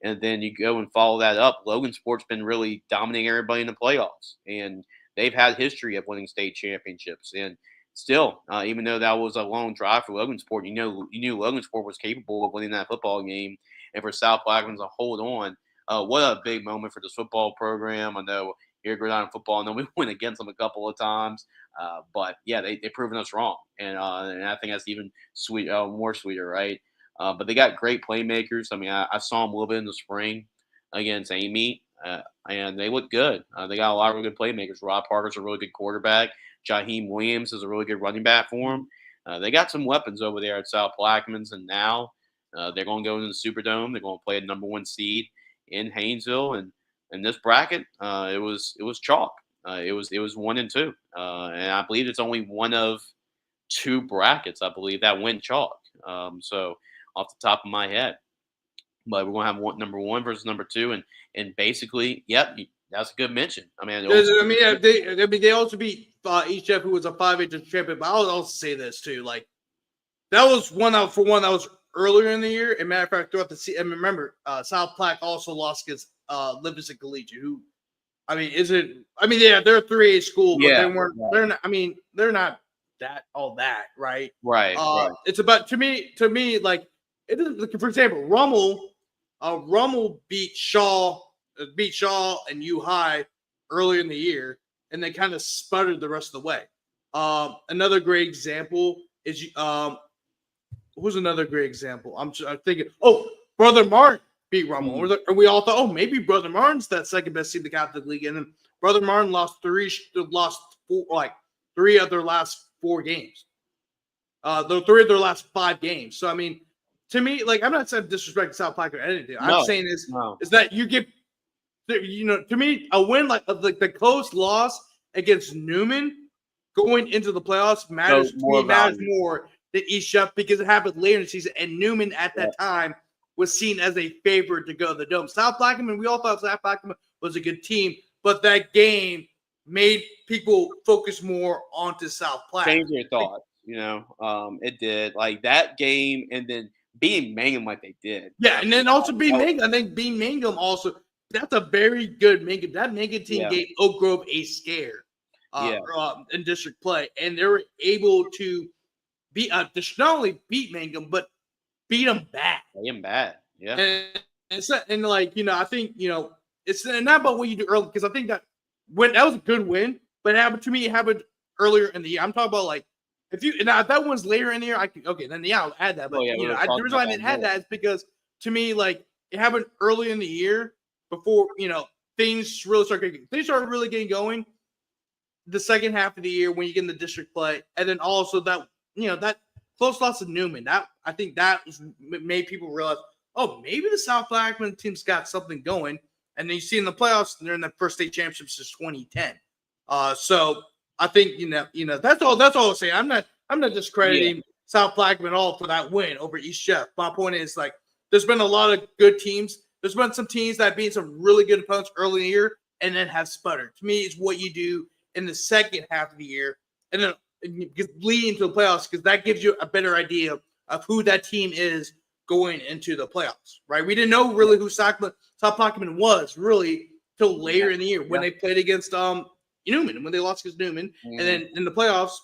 And then you go and follow that up. Logansport's been really dominating everybody in the playoffs, and they've had history of winning state championships. And still, even though that was a long drive for Logansport, you knew Logansport was capable of winning that football game. And for South Plaquemine to hold on, what a big moment for this football program. I know, here at Gridiron football. And then we went against them a couple of times. But yeah, they've proven us wrong. And I think that's even more sweeter, right? But they got great playmakers. I mean, I saw them a little bit in the spring against Amy, and they look good. They got a lot of really good playmakers. Rob Parker's a really good quarterback. Jaheim Williams is a really good running back for them. They got some weapons over there at South Plaquemines, and now they're going to go into the Superdome. They're going to play a number 1 seed in Haynesville, and in this bracket, it was chalk. It was 1 and 2, and I believe it's only one of 2 brackets, I believe, that went chalk. So off the top of my head, but we're going to have number 1 versus number 2, and basically, yep, that's a good mention. I mean, they also beat East Jeff, who was a 5A champion. But I'll also say this too, like that was one that was earlier in the year. As a matter of fact, throughout the season, and remember, South Plaque also lost against Livingston Collegiate, who, I mean, yeah, they're a 3A school, but Yeah, they weren't. right. They're not. I mean, they're not all that, right? Right. It's about to me, like it is. For example, Rummel beat Shaw and U High earlier in the year, and they kind of sputtered the rest of the way. Another great example is who's another great example? I'm thinking, Brother Martin beat Rummel. And we all thought, maybe Brother Martin's that second best team in the Catholic League, and then Brother Martin lost 3 of their last 4 games. The 3 of their last 5 games. So I mean, to me, like, I'm not saying disrespect South Plaque or anything. I'm saying is that you get, to me, a win like the close loss against Newman going into the playoffs matters more than East Jeff, because it happened later in the season, and Newman at that time was seen as a favorite to go to the Dome. South Plaquemine, we all thought South Plaquemine was a good team, but that game made people focus more onto South Plaquemine. Change their thoughts, it did. Like that game, and then beating Mangum like they did. Yeah, and then also beating Mangum. I think beating Mangum also, that's a very good Mangum. That Mangum team gave Oak Grove a scare in district play, and they were able to not only beat Mangum, but beat them bad. Beat them bad, yeah. And I think, it's not about what you do early, because I think that was a good win, but it happened earlier in the year. I'm talking about if that one's later in the year, then I'll add that. But the reason why I didn't add that is because to me, it happened early in the year before things really started really getting going. The second half of the year when you get in the district play, and then also that that close loss of Newman, that I think that made people realize, maybe the South Plaquemine team's got something going. And then you see in the playoffs, they're in the first state championships since 2010. So I think that's all I'll say. I'm not discrediting South Plaquemine at all for that win over East Jeff. My point is, there's been a lot of good teams. There's been some teams that beat some really good opponents early in the year and then have sputtered. To me, it's what you do in the second half of the year, and then leading to the playoffs, because that gives you a better idea of who that team is going into the playoffs, right? We didn't know really who South Plaquemine was really till later in the year when they played against Newman, when they lost against Newman, and then in the playoffs,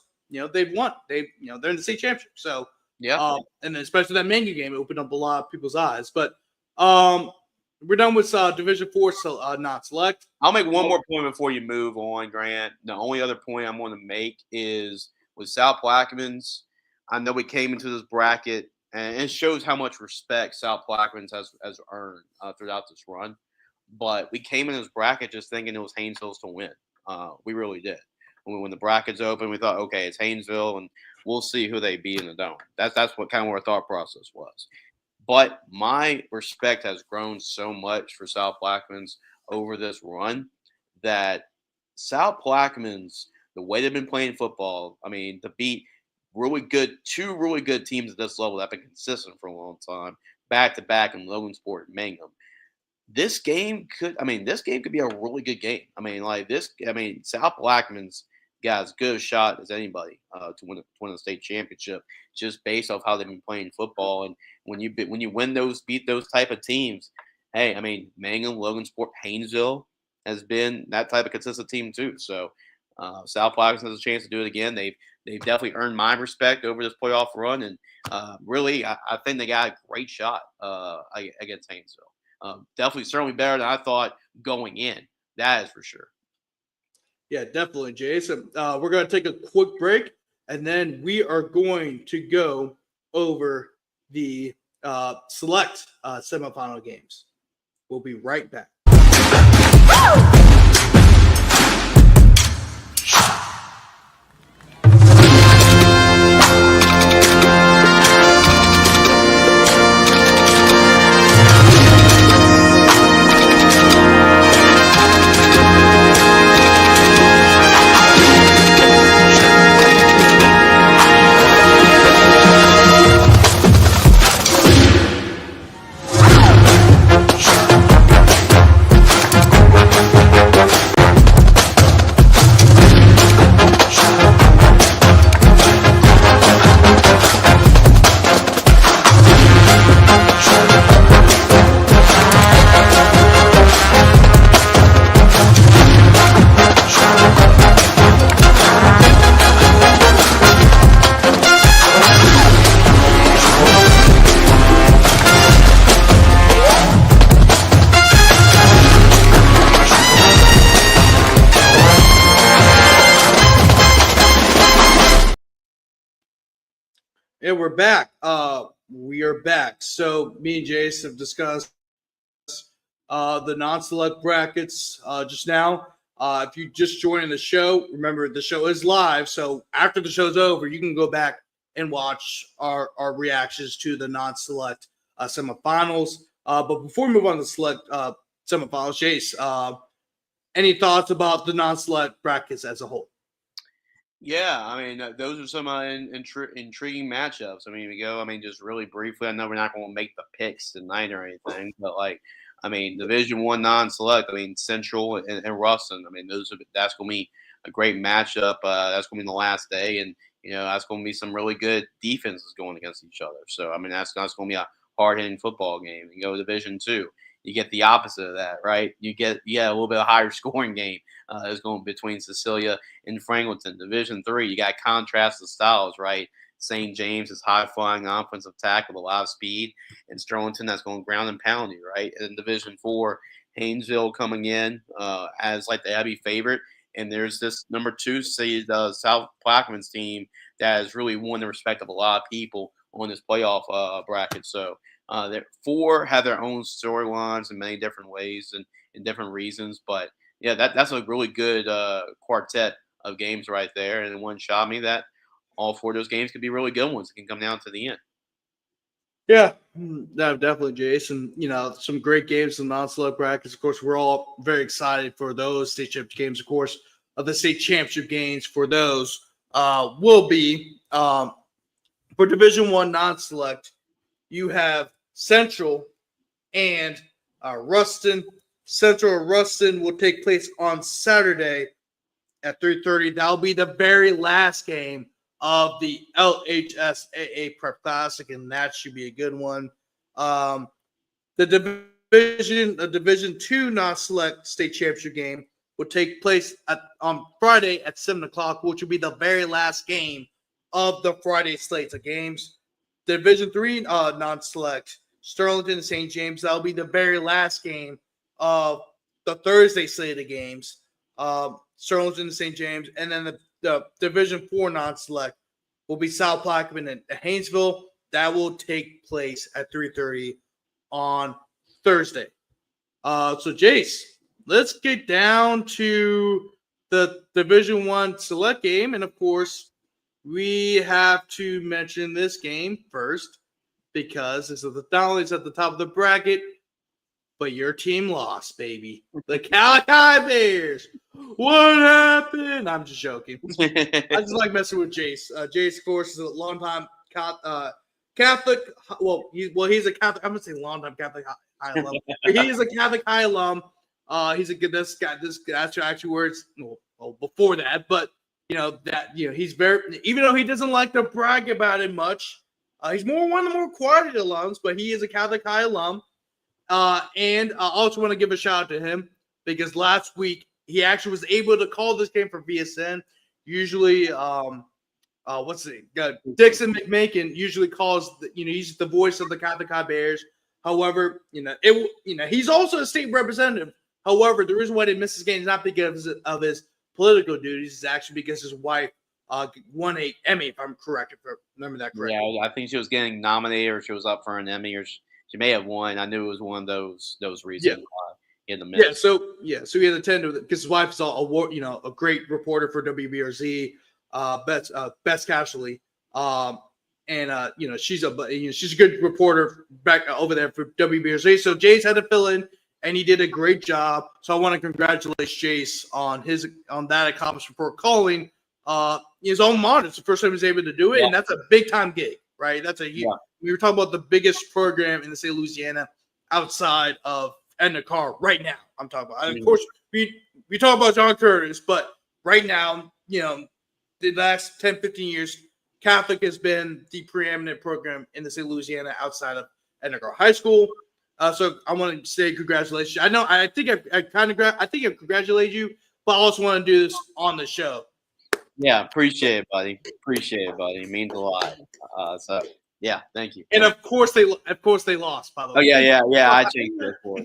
they've won. They're in the state championship. So and especially that Mangum game, it opened up a lot of people's eyes. But we're done with Division 4, so not select. I'll make one more point before you move on, Grant. The only other point I'm going to make is with South Plaquemines, I know we came into this bracket, and it shows how much respect South Plaquemines has earned throughout this run. But we came in this bracket just thinking it was Haynesville's to win. We really did. When the brackets open, we thought, okay, it's Haynesville, and we'll see who they beat in the Dome. That's what kind of our thought process was. But my respect has grown so much for South Plaquemines over this run that South Plaquemines, the way they've been playing football, I mean, to beat two really good teams at this level that have been consistent for a long time, back to back in Logansport and Mangum. This game could be a really good game. South Plaquemines got as good a shot as anybody to win the state championship, just based off how they've been playing football. And when you beat those type of teams, hey, Mangum, Logansport, Haynesville has been that type of consistent team too. So South Plaquemines has a chance to do it again. They've definitely earned my respect over this playoff run, and really, I think they got a great shot against Haynesville. Definitely, certainly better than I thought going in. That is for sure. Yeah, definitely, Jason. We're going to take a quick break, and then we are going to go over the select semifinal games. We'll be right back. And we're back. We are back. So me and Jace have discussed the non-select brackets just now. If you just joined the show, remember the show is live. So after the show's over, you can go back and watch our reactions to the non-select semifinals. But before we move on to the select semifinals, Jace, any thoughts about the non-select brackets as a whole? Yeah, I mean, those are some intriguing matchups. I mean, just really briefly. I know we're not going to make the picks tonight or anything, but Division One non-select. I mean, Central and Ruston. I mean, that's going to be a great matchup. That's going to be the last day, and that's going to be some really good defenses going against each other. So, I mean, that's going to be a hard-hitting football game. You go to Division Two, you get the opposite of that, right? You get a little bit of higher scoring game. Is going between Cecilia and Franklinton. Division Three, you got contrast of styles, right? St. James is high-flying offensive tackle, a lot of speed, and Sterlington that's going ground and pound you, right? And Division Four, Haynesville coming in as like the heavy favorite, and there's this number 2 seed South Plaquemines team that has really won the respect of a lot of people on this playoff bracket. So four have their own storylines in many different ways and in different reasons, but yeah, that's a really good quartet of games right there. And it wouldn't shock me that all 4 of those games could be really good ones. It can come down to the end. Yeah, no, definitely, Jason. Some great games in non-select brackets. Of course, we're all very excited for those state championship games. Of course, the state championship games for those will be for Division One non-select. You have Central and Ruston. Central or Ruston will take place on Saturday at 3:30. That'll be the very last game of the LHSAA Prep Classic, and that should be a good one. The Division Two non-select state championship game will take place on Friday at 7:00, which will be the very last game of the Friday slate of games. Division Three non-select Sterlington and St. James, that'll be the very last game of the Thursday slate of games. Sterlington and St. James, and then the Division 4 non-select will be South Plaquemine and Haynesville. That will take place at 3:30 on Thursday. So, Jace, let's get down to the Division 1 select game. And, of course, we have to mention this game first because this is not only at the top of the bracket, but your team lost, baby. The Calvary Bears. What happened? I'm just joking. I just like messing with Jace. Jace, of course, is a longtime Catholic. Well, he's a Catholic. I'm gonna say longtime Catholic high alum. He is a Catholic high alum. He's a good. This guy. That's actually words. Well, before that, but he's very. Even though he doesn't like to brag about it much, he's one of the more quiet alums. But he is a Catholic high alum. And I also want to give a shout out to him because last week he actually was able to call this game for VSN. Usually, Dixon McMakin usually calls. He's the voice of the Catholic High Bears. However, he's also a state representative. However, the reason why he missed this game is not because of his political duties is actually because his wife won a Emmy, if I'm correct, if I remember that correctly. Yeah, I think she was getting nominated, or she was up for an Emmy, or she may have won. I knew it was one of those reasons why he had to miss. So he had attended because his wife is a great reporter for WBRZ, Best Casualty, she's a good reporter back over there for WBRZ. So Jace had to fill in, and he did a great job. So I want to congratulate Jace on that accomplishment for calling his own monitor. It's the first time he was able to do it, and that's a big time gig, right? That's a huge. We were talking about the biggest program in the state of Louisiana outside of Edna Karr right now. I'm talking about. And of course, we talk about John Curtis, but right now, the last 10, 15 years, Catholic has been the preeminent program in the state of Louisiana outside of Edna Karr High School. So I want to say congratulations. I think I congratulate you, but I also want to do this on the show. Yeah, appreciate it, buddy. It means a lot. Yeah, thank you. And of course they lost, by the way. Oh yeah. I changed it, of course.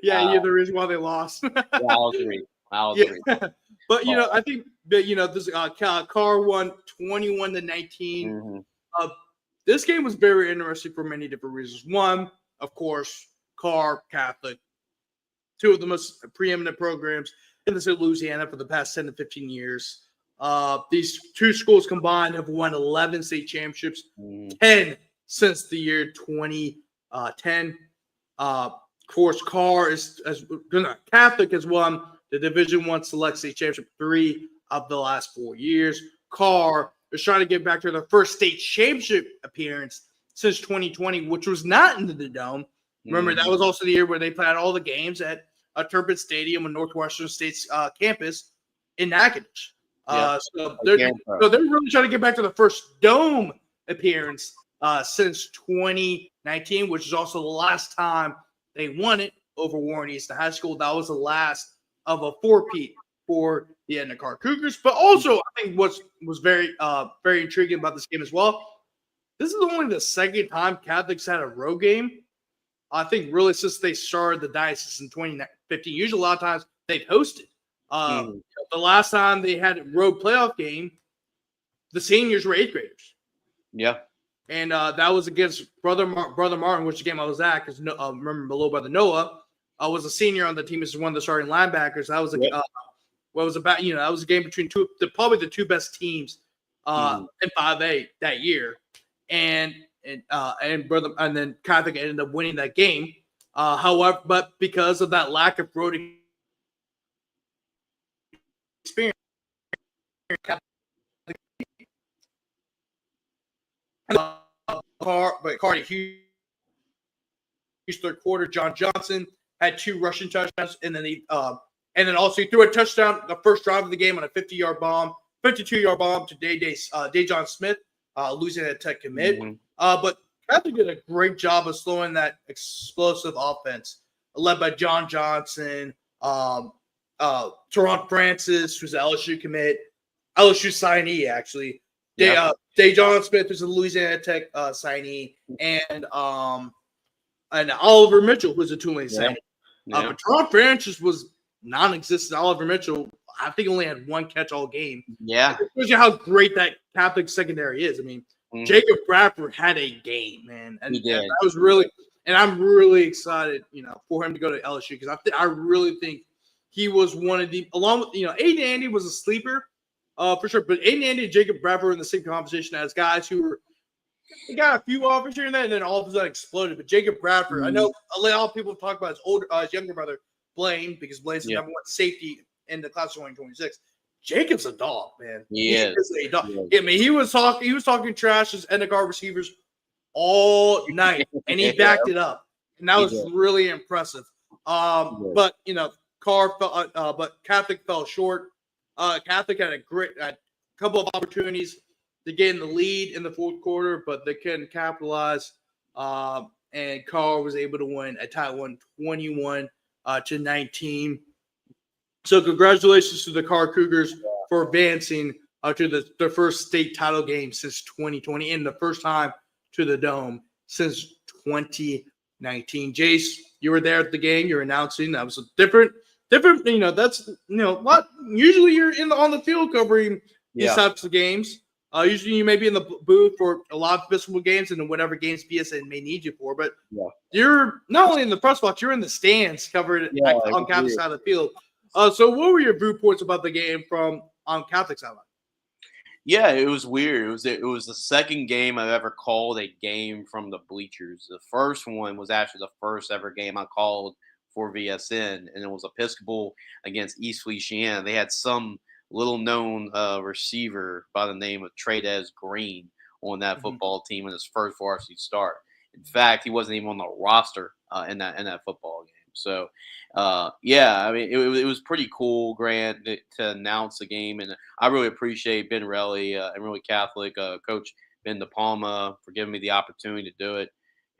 You're the reason why they lost. I'll agree. But I think that this Carr won 21-19. Mm-hmm. This game was very interesting for many different reasons. One, of course, Carr Catholic, two of the most preeminent programs in the state of Louisiana for the past 10 to 15 years. These two schools combined have won 11 state championships, 10 since the year 2010. Of course, Catholic has won the Division I Select State Championship 3 of the last 4 years. Carr is trying to get back to their first state championship appearance since 2020, which was not in the Dome. Remember, that was also the year where they played all the games at Turpin Stadium on Northwestern State's campus in Natchitoches. So they're really trying to get back to the first Dome appearance since 2019, which is also the last time they won it over Warren Easton High School. That was the last of a four-peat for the Edna Karr Cougars. But also, I think what was very intriguing about this game as well, this is only the second time Catholics had a road game. I think really since they started the diocese in 2015. Usually a lot of times they've hosted. The last time they had a road playoff game, the seniors were 8th graders. Yeah. And that was against Brother Martin, which game I was at, because remember below Brother Noah was a senior on the team. This is one of the starting linebackers. That was that was a game between probably the two best teams in 5A that year. And then Catholic ended up winning that game. However, but because of that lack of road experience, Carr huge third quarter. John Johnson had 2 rushing touchdowns, and then also he threw a touchdown the first drive of the game on a 52-yard bomb to Dejon Smith, Louisiana Tech commit. But Catholic did a great job of slowing that explosive offense, led by John Johnson, Teron Francis, who's an LSU commit, LSU signee actually. Dejon Smith is a Louisiana Tech signee, and Oliver Mitchell, who's a Tulane signee. But Teron Francis was non-existent. Oliver Mitchell, I think, only had 1 catch all game. Yeah, it shows you how great that Catholic secondary is. I mean, Jacob Bradford had a game, man, and that was really. And I'm really excited, for him to go to LSU because I really think he was one of the, along with Aiden Andy was a sleeper, for sure. But Aiden Andy and Jacob Bradford were in the same conversation as guys who got a few offers here and there, and then all of a sudden exploded. But Jacob Bradford, I know a lot of people talk about his younger brother Blaine, because Blaine's the number 1 safety in the class of 2026. Jacob's a dog, man. He is a dog. I mean, he was talking trash as Edna Karr receivers all night, and he backed it up, and that was really impressive. But Catholic fell short. Catholic had a couple of opportunities to get in the lead in the fourth quarter, but they couldn't capitalize. And Karr was able to win a tight one, 21-19. So congratulations to the Karr Cougars for advancing to their first state title game since 2020 and the first time to the Dome since 2019. Jace, you were there at the game. You're announcing. That was different. different. That's what usually you're on the field covering these Yeah. types of games. Usually you may be in the booth for a lot of physical games and whatever games BSN may need you for. But Yeah. you're not only in the press box, you're in the stands covered on Catholic side of the field. So what were your viewpoints about the game from on Catholic sideline? Yeah, it was weird. It was the second game I've ever called a game from the bleachers. The first one was actually the first ever game I called for VSN, and it was Episcopal against East Feliciana. They had some little known receiver by the name of Tradez Green on that football team in his first varsity start. In fact, he wasn't even on the roster in that football game. So, yeah, I mean, it was pretty cool, Grant, to announce the game, and I really appreciate Ben Relly and really Catholic coach Ben De Palma for giving me the opportunity to do it.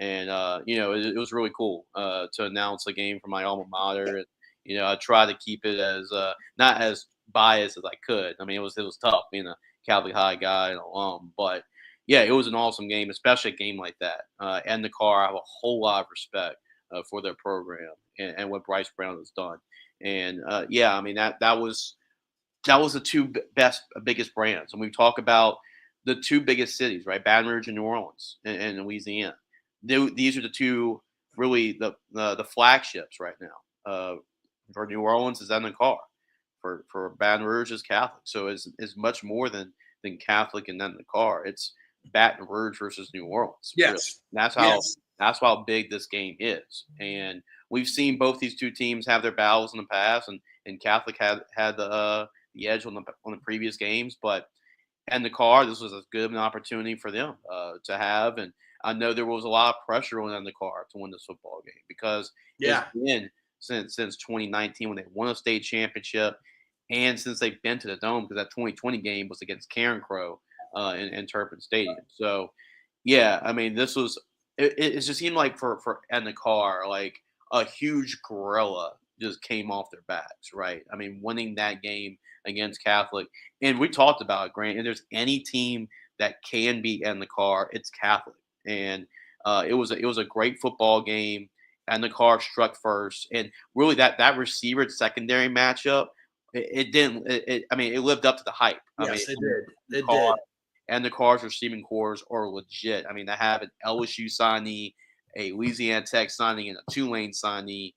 And it was really cool to announce a game for my alma mater. And, I tried to keep it as not as biased as I could. I mean, it was tough being a Catholic High guy and alum, but yeah, it was an awesome game, especially a game like that. And the car, I have a whole lot of respect for their program and what Bryce Brown has done. And yeah, I mean that was the two biggest brands. And we talk about the two biggest cities, right? Baton Rouge and New Orleans and Louisiana. These are the two really the flagships right now. For New Orleans is Edna Karr. For Baton Rouge is Catholic. So it's much more than Catholic and Edna Karr. It's Baton Rouge versus New Orleans. Yes. Really. That's how big this game is. And we've seen both these two teams have their battles in the past, and Catholic had the edge on the previous games, but and the Karr, this was as good an opportunity for them to have. And I know there was a lot of pressure on the Karr to win this football game because it's been since 2019 when they won a state championship, and since they've been to the Dome because that 2020 game was against Karen Crow in Turpin Stadium. So yeah, I mean this was it just seemed like for Edna Karr, like a huge gorilla just came off their backs, right? I mean, winning that game against Catholic, and we talked about it, Grant. And there's any team that can beat Edna Karr, it's Catholic, and it was a great football game. Edna Karr struck first, and really that receiver secondary matchup, it didn't. I mean, it lived up to the hype. Yes, it did. It Karr, did. And the Karr's receiving cores are legit. I mean, they have an LSU signee, a Louisiana Tech signing, and a Tulane signee.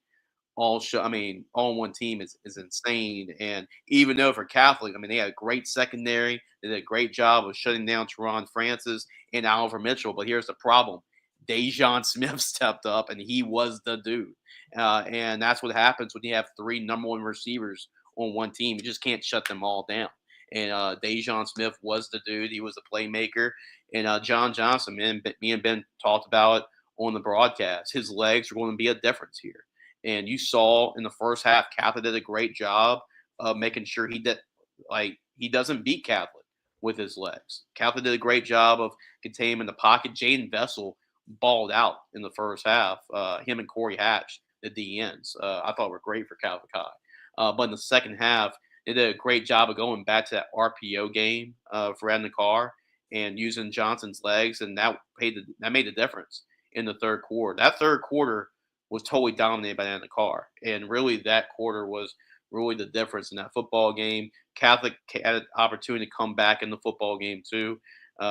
All on one team is insane. And even though for Catholic, I mean, they had a great secondary. They did a great job of shutting down Teron Francis and Oliver Mitchell. But here's the problem. Dejon Smith stepped up, and he was the dude. And that's what happens when you have three number one receivers on one team. You just can't shut them all down. And Dejon Smith was the dude. He was the playmaker. And John Johnson, me and Ben talked about it on the broadcast. His legs are going to be a difference here. And you saw in the first half, Catholic did a great job of making sure he doesn't beat Catholic with his legs. Catholic did a great job of containing him in the pocket. Jaden Vessel balled out in the first half. Him and Corey Hatch, the DNs, I thought were great for Catholic High. But in the second half, they did a great job of going back to that RPO game for Edna Karr and using Johnson's legs, and that made the difference in the third quarter. That third quarter was totally dominated by Edna Karr, and really that quarter was really the difference in that football game. Catholic had an opportunity to come back in the football game too.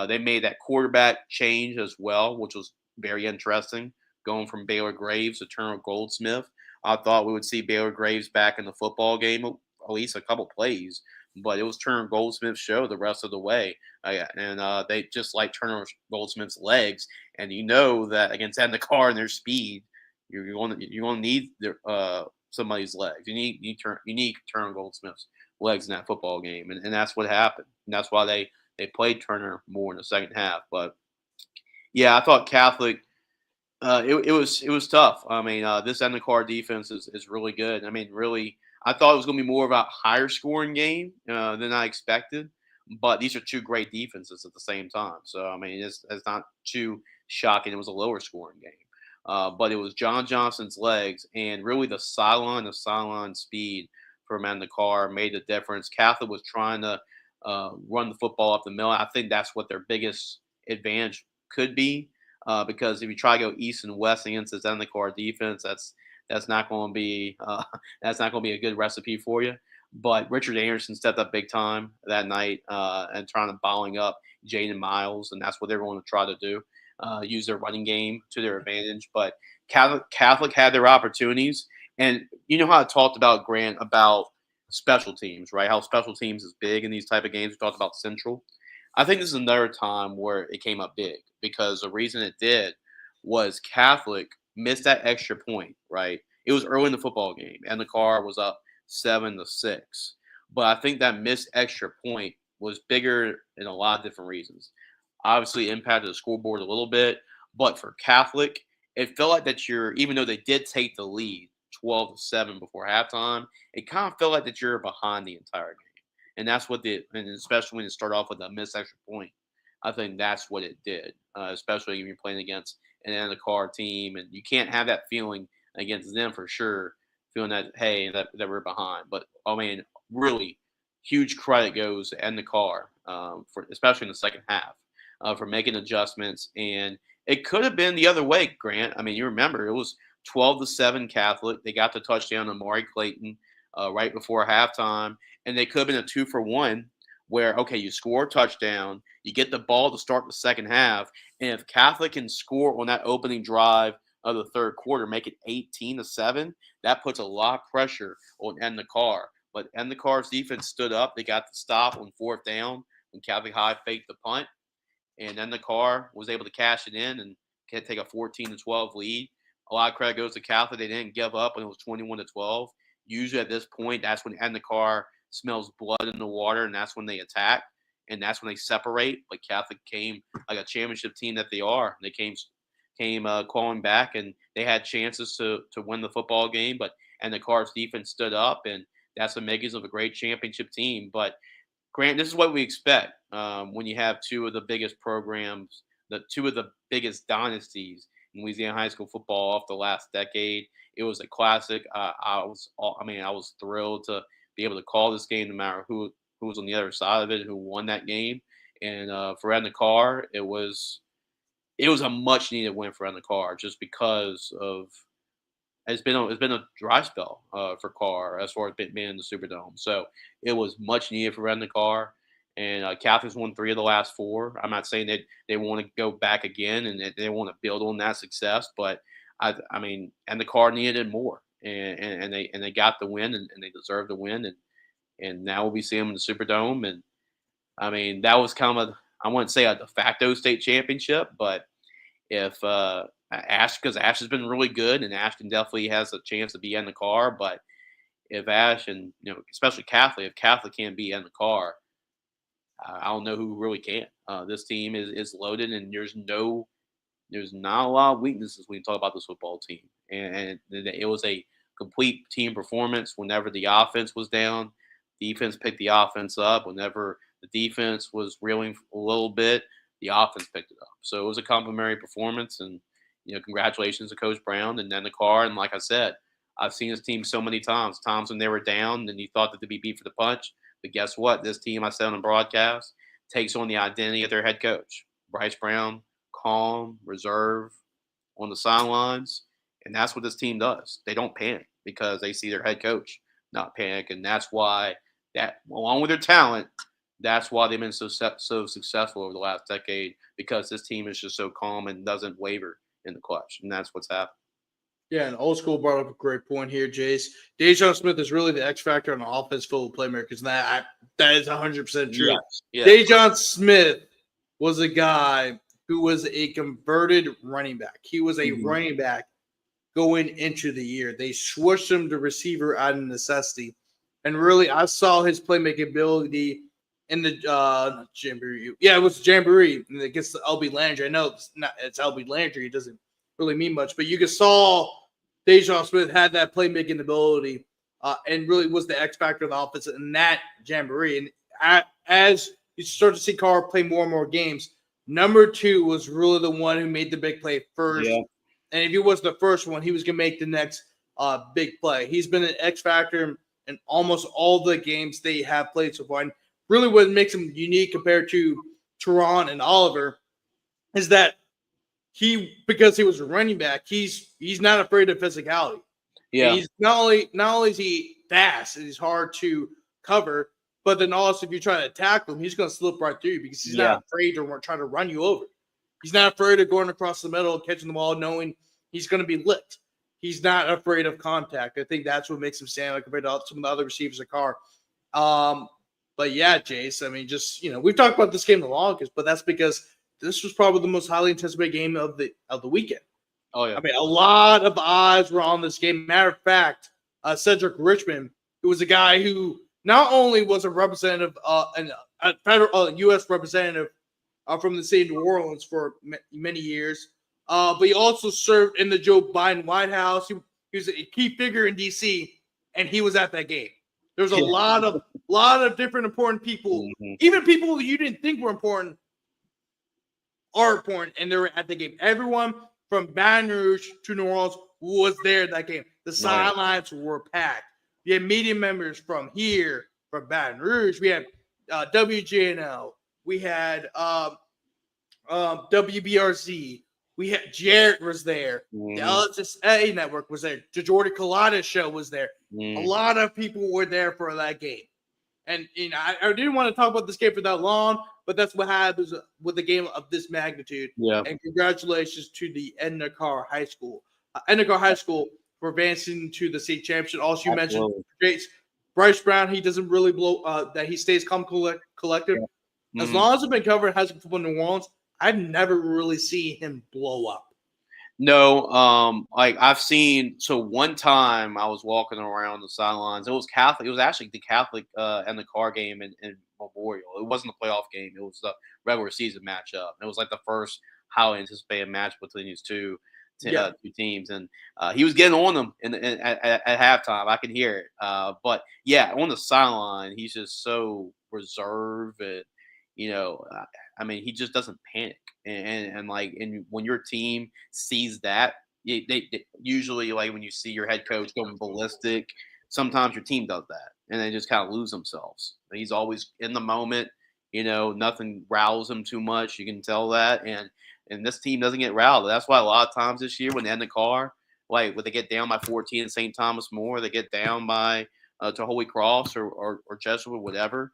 They made that quarterback change as well, which was very interesting, going from Baylor Graves to Turner Goldsmith. I thought we would see Baylor Graves back in the football game, at least a couple plays, but it was Turner Goldsmith's show the rest of the way. And they just like Turner Goldsmith's legs, and you know that against Edna Karr and their speed, you're going to need somebody's legs. You need Turner Goldsmith's legs in that football game, and that's what happened. And that's why they played Turner more in the second half. But yeah, I thought Catholic. It was tough. I mean, this Edna Karr defense is really good. I mean, really, I thought it was going to be more of a higher scoring game than I expected. But these are two great defenses at the same time. So I mean, it's not too shocking. It was a lower scoring game. But it was John Johnson's legs and really the sideline speed from Edna Karr made the difference. Catholic was trying to run the football up the middle. I think that's what their biggest advantage could be because if you try to go east and west against this Edna Karr defense, that's not going to be a good recipe for you. But Richard Anderson stepped up big time that night and trying to bottling up Jaden Miles, and that's what they're going to try to do, use their running game to their advantage. But Catholic had their opportunities, and you know how I talked about, Grant, about special teams, right? How special teams is big in these type of games. We talked about Central. I think this is another time where it came up big because the reason it did was Catholic missed that extra point, right? It was early in the football game, and the Karr was up 7-6. But I think that missed extra point was bigger in a lot of different reasons. Obviously, impacted the scoreboard a little bit, but for Catholic, it felt like that even though they did take the lead 12-7 before halftime, it kind of felt like that you're behind the entire game. And that's what and especially when you start off with a missed extra point, I think that's what it did, especially when you're playing against an Edna Karr team, and you can't have that feeling against them for sure, feeling that, hey, that we're behind. But, I mean, really huge credit goes to Edna Karr, for especially in the second half, for making adjustments. And it could have been the other way, Grant. I mean, you remember, it was 12-7 Catholic. They got the touchdown to Amari Clayton right before halftime, and they could have been a 2-for-1 where, okay, you score a touchdown, you get the ball to start the second half, and if Catholic can score on that opening drive of the third quarter, make it 18-7, that puts a lot of pressure on Edna Karr. But Edna Karr's defense stood up. They got the stop on fourth down when Catholic High faked the punt, and Edna Karr was able to cash it in and take a 14-12 lead. A lot of credit goes to Catholic. They didn't give up when it was 21-12. Usually at this point, that's when Edna Karr smells blood in the water, and that's when they attack, and that's when they separate. But Catholic came like a championship team that they are. They came calling back, and they had chances to win the football game, but Edna Karr's defense stood up, and that's the makings of a great championship team. But Grant, this is what we expect when you have two of the biggest programs, two of the biggest dynasties in Louisiana high school football off the last decade. It was a classic. I was thrilled to be able to call this game no matter who was on the other side of it, who won that game. And for Edna Karr, it was a much needed win for Edna Karr just because of it's been a dry spell for Karr as far as being in the Superdome. So it was much needed for Edna Karr. And Catholic's won 3 of the last 4. I'm not saying that they want to go back again and they want to build on that success, but I mean, Edna Karr needed more, and they got the win, and they deserved the win, and now we see them in the Superdome. And I mean, that was kind of I wouldn't say a de facto state championship, but if because Ash has been really good, and Ashton definitely has a chance to be Edna Karr, but if Ash and especially Catholic, if Catholic can't be Edna Karr, I don't know who really can. This team is loaded, and there's not a lot of weaknesses when you talk about this football team. And it was a complete team performance. Whenever the offense was down, defense picked the offense up. Whenever the defense was reeling a little bit, the offense picked it up. So it was a complimentary performance, and congratulations to Coach Brown and Edna Karr. And like I said, I've seen this team so many times when they were down and you thought that they'd be beat for the punch. But guess what? This team, I said on the broadcast, takes on the identity of their head coach, Bryce Brown, calm, reserve on the sidelines. And that's what this team does. They don't panic because they see their head coach not panic. And that's why along with their talent, that's why they've been so successful over the last decade, because this team is just so calm and doesn't waver in the clutch. And that's what's happened. Yeah, and Old School brought up a great point here, Jace. Dejon Smith is really the X factor on the offense full of playmakers. And that is 100% true. Yes. Dejon Smith was a guy who was a converted running back. He was a running back going into the year. They switched him to receiver out of necessity. And really, I saw his playmaking ability in the Jamboree. Yeah, it was Jamboree against the LB Landry. I know it's LB Landry. It doesn't really mean much, but you saw Dejon Smith had that playmaking ability and really was the X factor of the offense in that Jamboree. And as you start to see Karr play more and more games, number 2 was really the one who made the big play first. Yeah. And if he was the first one, he was going to make the next big play. He's been an X factor in almost all the games they have played so far. And really what makes him unique compared to Teron and Oliver is that because he was a running back, he's not afraid of physicality. Yeah. He's not only is he fast and he's hard to cover, but then also if you try to tackle him, he's going to slip right through you because he's not afraid to try to run you over. He's not afraid of going across the middle, catching the ball, knowing he's going to be licked. He's not afraid of contact. I think that's what makes him stand out compared to some of the other receivers at Carr. But yeah, Jace, I mean, just, we've talked about this game the longest, but that's because this was probably the most highly anticipated game of the weekend. Oh, yeah. I mean, a lot of eyes were on this game. Matter of fact, Cedric Richmond, who was a guy who not only was a representative, a federal U.S. representative from the city of New Orleans for many years, but he also served in the Joe Biden White House. He was a key figure in D.C., and he was at that game. There's a lot of different important people, even people you didn't think were important, are important, and they were at the game. Everyone from Baton Rouge to New Orleans was there at that game. The sidelines were packed. We had media members from here, from Baton Rouge. We had WGNL. We had WBRZ. We had Jared was there. The LHSAA network was there. The Jordy Collada show was there. A lot of people were there for that game. And I didn't want to talk about this game for that long, but that's what happens with a game of this magnitude. Yeah. And congratulations to the Edna Karr High School. Edna Karr High School for advancing to the state championship. Also, you mentioned Jace, Bryce Brown. He doesn't really blow that he stays calm, collective. Yeah. As long as I've been covering high school football in New Orleans, I've never really seen him blow up. No, like I've seen. So one time I was walking around the sidelines. It was Catholic. It was actually the Catholic and the Carr game in Memorial. It wasn't a playoff game. It was the regular season matchup. It was like the first highly anticipated match between these two teams, and he was getting on them at halftime. I could hear it. But yeah, on the sideline, he's just so reserved, and I mean, he just doesn't panic. And when your team sees that, they usually, like when you see your head coach going ballistic, sometimes your team does that and they just kind of lose themselves. He's always in the moment, nothing rouse him too much. You can tell that. And this team doesn't get riled. That's why a lot of times this year when they end the car, like when they get down by 14 in St. Thomas More, they get down by to Holy Cross or Jesuit, whatever.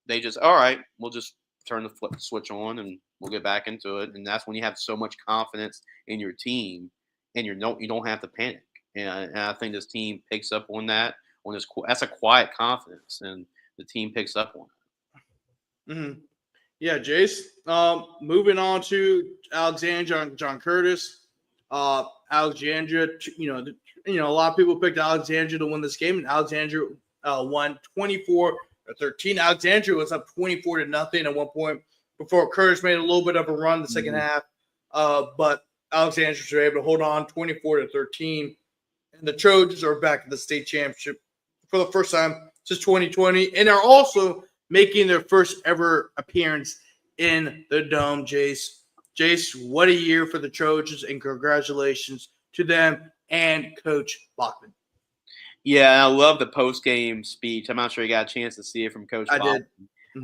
They just, all right, we'll just turn the switch on and we'll get back into it. And that's when you have so much confidence in your team and you don't have to panic. And I think this team picks up on that. That's a quiet confidence, and the team picks up on it. Mm-hmm. Yeah, Jace. Moving on to Alexandria, John Curtis. Alexandria, a lot of people picked Alexandria to win this game, and Alexandria won 24-13. Alexandria was up 24-0 at one point before Curtis made a little bit of a run the second half. But Alexandria was able to hold on 24-13. And the Trojans are back in the state championship for the first time since 2020 and are also making their first ever appearance in the Dome, Jace. Jace, what a year for the Trojans, and congratulations to them and Coach Bachman. Yeah, I love the post-game speech. I'm not sure you got a chance to see it from Coach Bachman.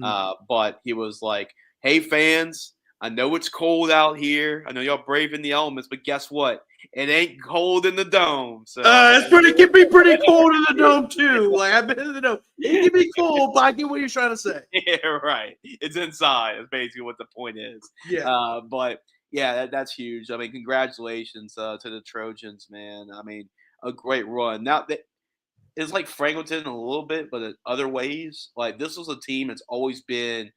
I did. But he was like, hey, fans, I know it's cold out here. I know y'all braving the elements, but guess what? It ain't cold in the Dome. So it can be pretty cold in the Dome too. Like I've been in the Dome. It can be cold, but I get what you're trying to say. Yeah, right. It's inside. That's basically what the point is. Yeah. But yeah, that's huge. I mean, congratulations to the Trojans, man. I mean, a great run. Now it's like Franklinton a little bit, but in other ways, like this was a team that's always been.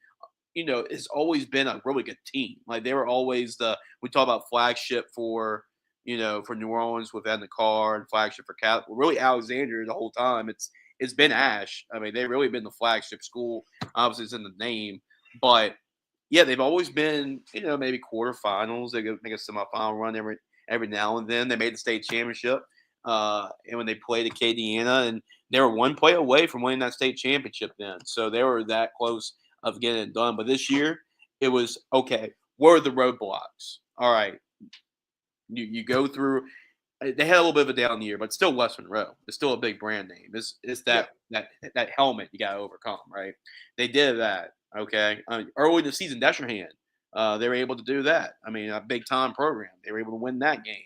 It's always been a really good team. Like they were always we talk about flagship for New Orleans with Edna Karr and flagship for Catholic. Really Alexandria the whole time. It's been Ash. I mean, they've really been the flagship school. Obviously, it's in the name. But, yeah, they've always been, maybe quarterfinals. They make a semifinal run every now and then. They made the state championship. And when they played at Acadiana, and they were one play away from winning that state championship then. So they were that close of getting it done. But this year, it was, okay, what are the roadblocks? All right. You go through. They had a little bit of a down year, but still West Monroe. It's still a big brand name. It's that helmet you got to overcome, right? They did that, okay? Early in the season, Desherhan, they were able to do that. I mean, a big-time program. They were able to win that game.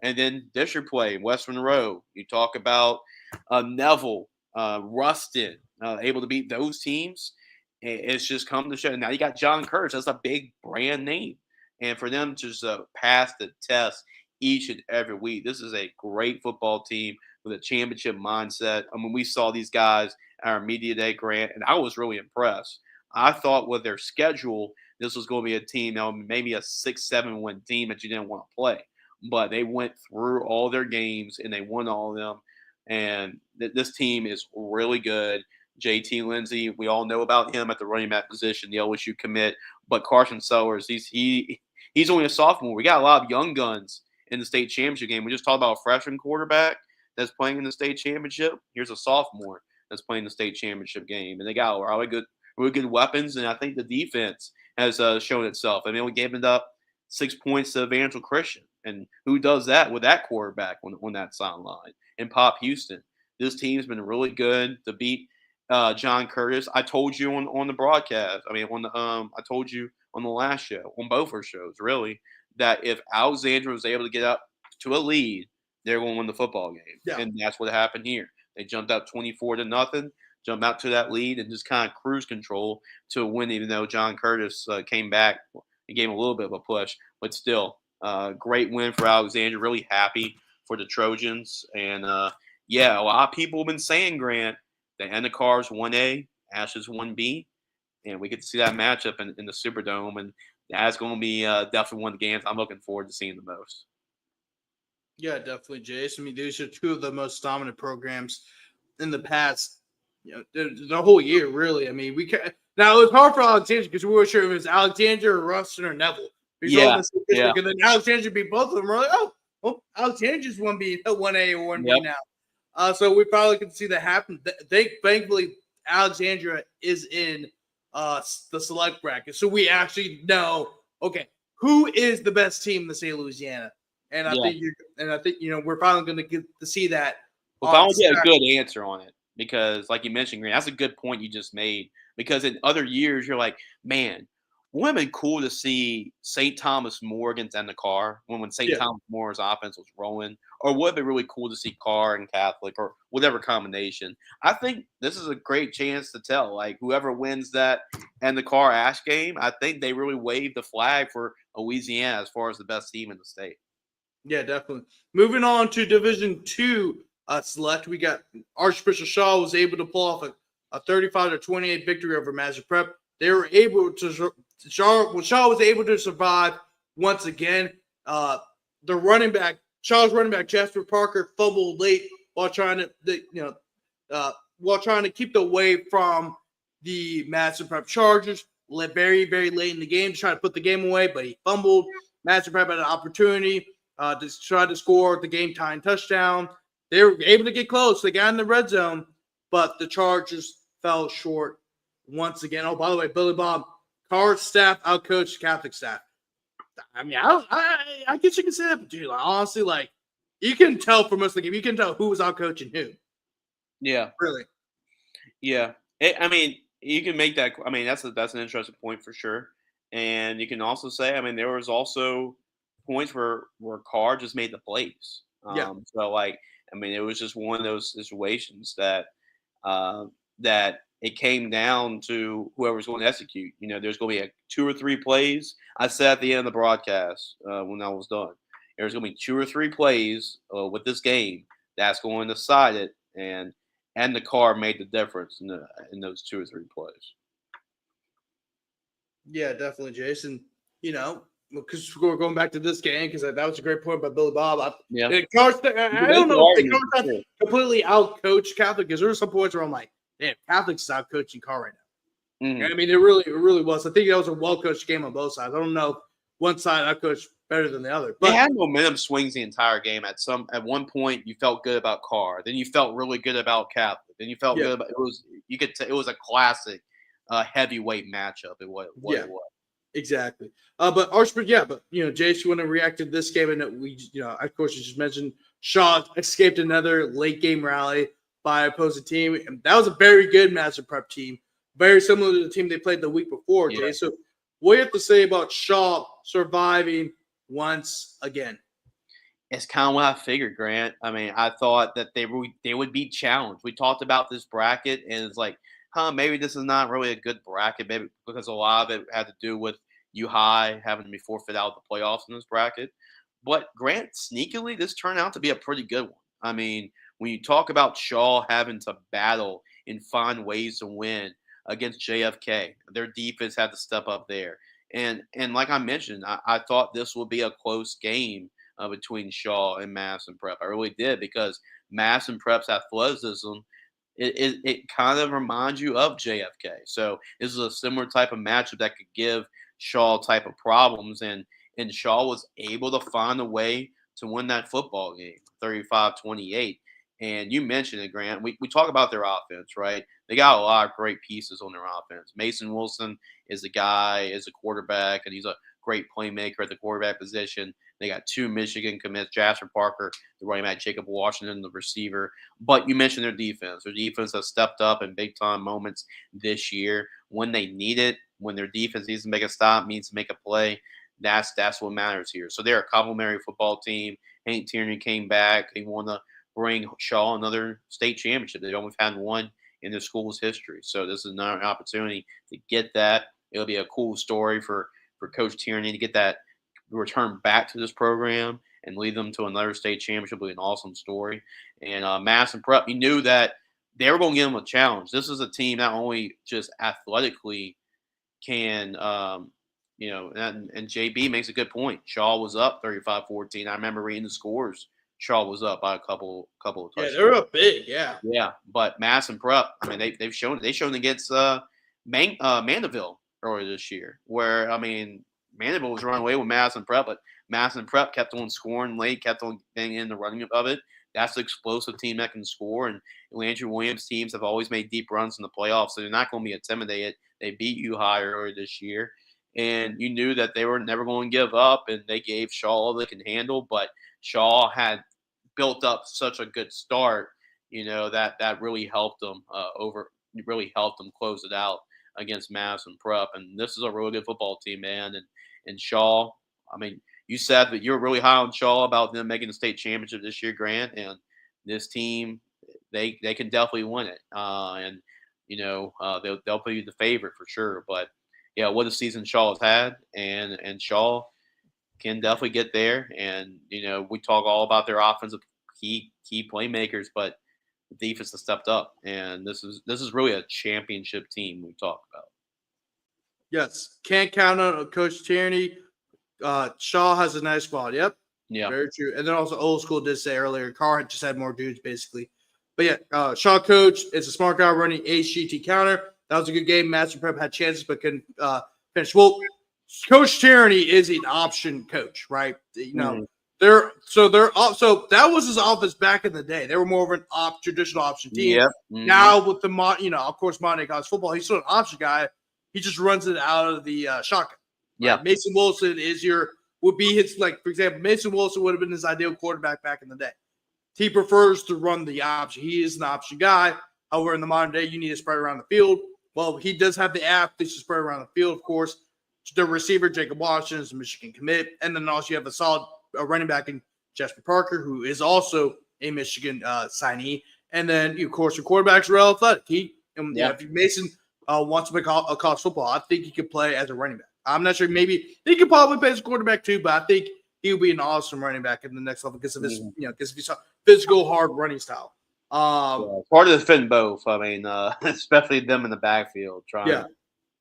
And then district play, West Monroe. You talk about Neville, Ruston, able to beat those teams. It's just come to show. Now you got John Kurtz. That's a big brand name. And for them to just pass the test each and every week, this is a great football team with a championship mindset. I mean, we saw these guys at our media day, Grant, and I was really impressed. I thought with their schedule, this was going to be a team that maybe a 6-7 win team that you didn't want to play. But they went through all their games and they won all of them. And this team is really good. JT Lindsay, we all know about him at the running back position, the LSU commit. But Carson Sellers, he's only a sophomore. We got a lot of young guns in the state championship game. We just talked about a freshman quarterback that's playing in the state championship. Here's a sophomore that's playing the state championship game. And they got really good weapons. And I think the defense has shown itself. I mean, we gave it up 6 points to Evangel Christian. And who does that with that quarterback on that sideline? And Pop Houston. This team's been really good to beat John Curtis. I told you on the broadcast. I mean, I told you on the last show, on both our shows, really, that if Alexandria was able to get up to a lead, they're going to win the football game. Yeah. And that's what happened here. They jumped up 24-0, jumped out to that lead, and just kind of cruise control to a win, even though John Curtis came back and gave him a little bit of a push. But still, great win for Alexandria. Really happy for the Trojans. And, a lot of people have been saying, Grant, that Edna Karr's 1A, Ash's 1B. And we get to see that matchup in the Superdome. And that's going to be definitely one of the games I'm looking forward to seeing the most. Yeah, definitely, Jace. I mean, these are two of the most dominant programs in the past, the whole year, really. I mean, now it was hard for Alexandria because we weren't sure if it was Alexandria or Ruston or Neville. Yeah. And then Alexandria beat both of them. We're like, oh, Alexandria's 1B, 1A or 1B now. So we probably could see that happen. Thankfully, Alexandria is in the select bracket. So we actually know, okay, who is the best team in the state of Louisiana? And I think we're finally going to get to see that. Well, if I would get a good answer on it, because like you mentioned, Green, that's a good point you just made. Because in other years, you're like, man, wouldn't it have been cool to see St. Thomas More against Edna Karr when St. Thomas More's offense was rolling? Or would it be really cool to see Karr and Catholic or whatever combination? I think this is a great chance to tell. Like, whoever wins that Edna Karr Ash game, I think they really waved the flag for Louisiana as far as the best team in the state. Yeah, definitely. Moving on to Division II select, we got Archbishop Shaw was able to pull off a 35-28 victory over Mazda Prep. They were able to Shaw was able to survive once again. Shaw's running back Jasper Parker fumbled late while trying to keep the way from the Mazda Prep Chargers. Very, very late in the game to try to put the game away, but he fumbled. Mazda Prep had an opportunity to try to score the game-tying touchdown. They were able to get close. They got in the red zone, but the Chargers fell short once again. Oh, by the way, Billy Bob, Carr's staff outcoached Catholic staff. I mean, I guess you can say that, but dude, honestly, like, you can tell from most of the game. You can tell who was outcoaching who. Yeah. Really. Yeah. I mean, you can make that. I mean, that's an interesting point for sure. And you can also say, I mean, there was also points where Karr just made the plays. So, like, I mean, it was just one of those situations that it came down to whoever's going to execute. You know, there's going to be 2 or 3 plays. I said at the end of the broadcast when I was done, there's going to be 2 or 3 plays with this game that's going to decide it, and the Karr made the difference in those 2 or 3 plays. Yeah, definitely, Jason. You know, because we're going back to this game because that was a great point by Billy Bob. I don't know if the Carr completely outcoached Catholic because there were some points where I'm like, damn, Catholic's is outcoaching Karr right now. Mm-hmm. I mean, it really was. I think that was a well-coached game on both sides. I don't know if one side outcoached better than the other. But they had momentum swings the entire game. At one point, you felt good about Karr. Then you felt really good about Catholic. Then you felt good about it was a classic heavyweight matchup. It was. Exactly. But Archbishop, Jace, you want to react to this game? And of course, you just mentioned Shaw escaped another late game rally by opposing team. And that was a very good Mazda Prep team, very similar to the team they played the week before, Jace. So what do you have to say about Shaw surviving once again? It's kind of what I figured, Grant. I mean, I thought that they would be challenged. We talked about this bracket, and it's like, maybe this is not really a good bracket, maybe because a lot of it had to do with U High having to be forfeit out of the playoffs in this bracket. But Grant, sneakily, this turned out to be a pretty good one. I mean, when you talk about Shaw having to battle and find ways to win against JFK, their defense had to step up there. And like I mentioned, I thought this would be a close game between Shaw and Madison Prep. I really did because Madison Prep's athleticism, it kind of reminds you of JFK. So this is a similar type of matchup that could give Shaw type of problems. And Shaw was able to find a way to win that football game, 35-28. And you mentioned it, Grant. We talk about their offense, right? They got a lot of great pieces on their offense. Mason Wilson is a quarterback, and he's a great playmaker at the quarterback position. They got 2 Michigan commits, Jasper Parker, the running back, Jacob Washington, the receiver. But you mentioned their defense. Their defense has stepped up in big-time moments this year when they need it, when their defense needs to make a stop, needs to make a play. That's what matters here. So they're a complimentary football team. Hank Tierney came back. They want to bring Shaw another state championship. They've only had one in their school's history. So this is another opportunity to get that. It'll be a cool story for Coach Tierney to get that return back to this program and lead them to another state championship. Will be an awesome story. And Madison Prep, you knew that they were going to give them a challenge. This is a team not only just athletically can and JB makes a good point. Shaw was up 35-14. I remember reading the scores. Shaw was up by a couple of touchdowns. Yeah, they're up big. Yeah. Yeah, but Madison Prep, I mean, they've shown against Mandeville earlier this year, where I mean, Mandeville was running away with Madison Prep, but Madison Prep kept on scoring late, kept on getting in the running of it. That's the explosive team that can score, and Landry Williams teams have always made deep runs in the playoffs, so they're not going to be intimidated. They beat U High earlier this year, and you knew that they were never going to give up, and they gave Shaw all they can handle, but Shaw had built up such a good start, that really helped them close it out against Madison Prep. And this is a really good football team, man. And Shaw, I mean, you said that you're really high on Shaw about them making the state championship this year, Grant. And this team, they can definitely win it. They'll be the favorite for sure. But yeah, what a season Shaw has had, and Shaw can definitely get there. And we talk all about their offensive key playmakers, but the defense has stepped up, and this is really a championship team we talk about. Yes, can't count on Coach Tierney. Shaw has a nice squad. Yep. Yeah. Very true. And then also old school did say earlier, Carr just had more dudes basically. But yeah, Shaw coach is a smart guy running HGT counter. That was a good game. Madison Prep had chances but couldn't finish. Well, Coach Tierney is an option coach, right? So that was his offense back in the day. They were more of an traditional option team. Yep. Now with the of course, Monday college football, he's still an option guy. He just runs it out of the shotgun. Yeah. Right? Mason Wilson would be his, like, for example, Mason Wilson would have been his ideal quarterback back in the day. He prefers to run the option. He is an option guy. However, in the modern day, you need to spread around the field. Well, he does have the athletes to spread around the field, of course. The receiver, Jacob Washington, is a Michigan commit. And then also you have a solid running back in Jasper Parker, who is also a Michigan signee. And then, of course, your quarterback's real athletic. If Mason wants to play college football, I think he could play as a running back. I'm not sure. Maybe he could probably play as a quarterback too, but I think he would be an awesome running back in the next level because of his, because of his physical, hard running style. It's hard to defend both. I mean, especially them in the backfield trying to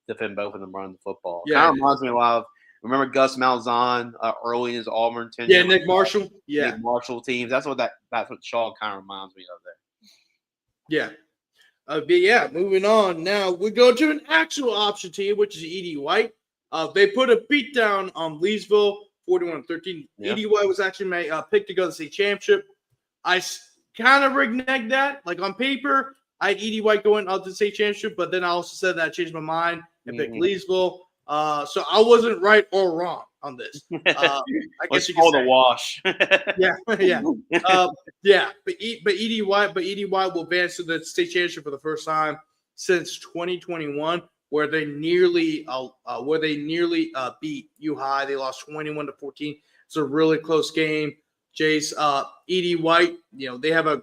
defend both of them running the football. Yeah. Kind of reminds me a lot of, remember Gus Malzahn early in his Auburn tenure? Yeah, Nick Marshall. Yeah. Nick Marshall teams. That's what Shaw kind of reminds me of there. Yeah. But yeah, moving on. Now we go to an actual option team, which is Ed White. They put a beat down on Leesville, 41-13. Yeah. Ed White was actually picked to go to the state championship. I kind of reneged that. Like on paper, I had Ed White going out to the state championship, but then I also said that I changed my mind and picked Leesville. So I wasn't right or wrong on this. I guess you could call say. the wash. Yeah. But Ed White will advance to the state championship for the first time since 2021, where they nearly beat U High. They lost 21-14. It's a really close game. Jace, Edie White, they have a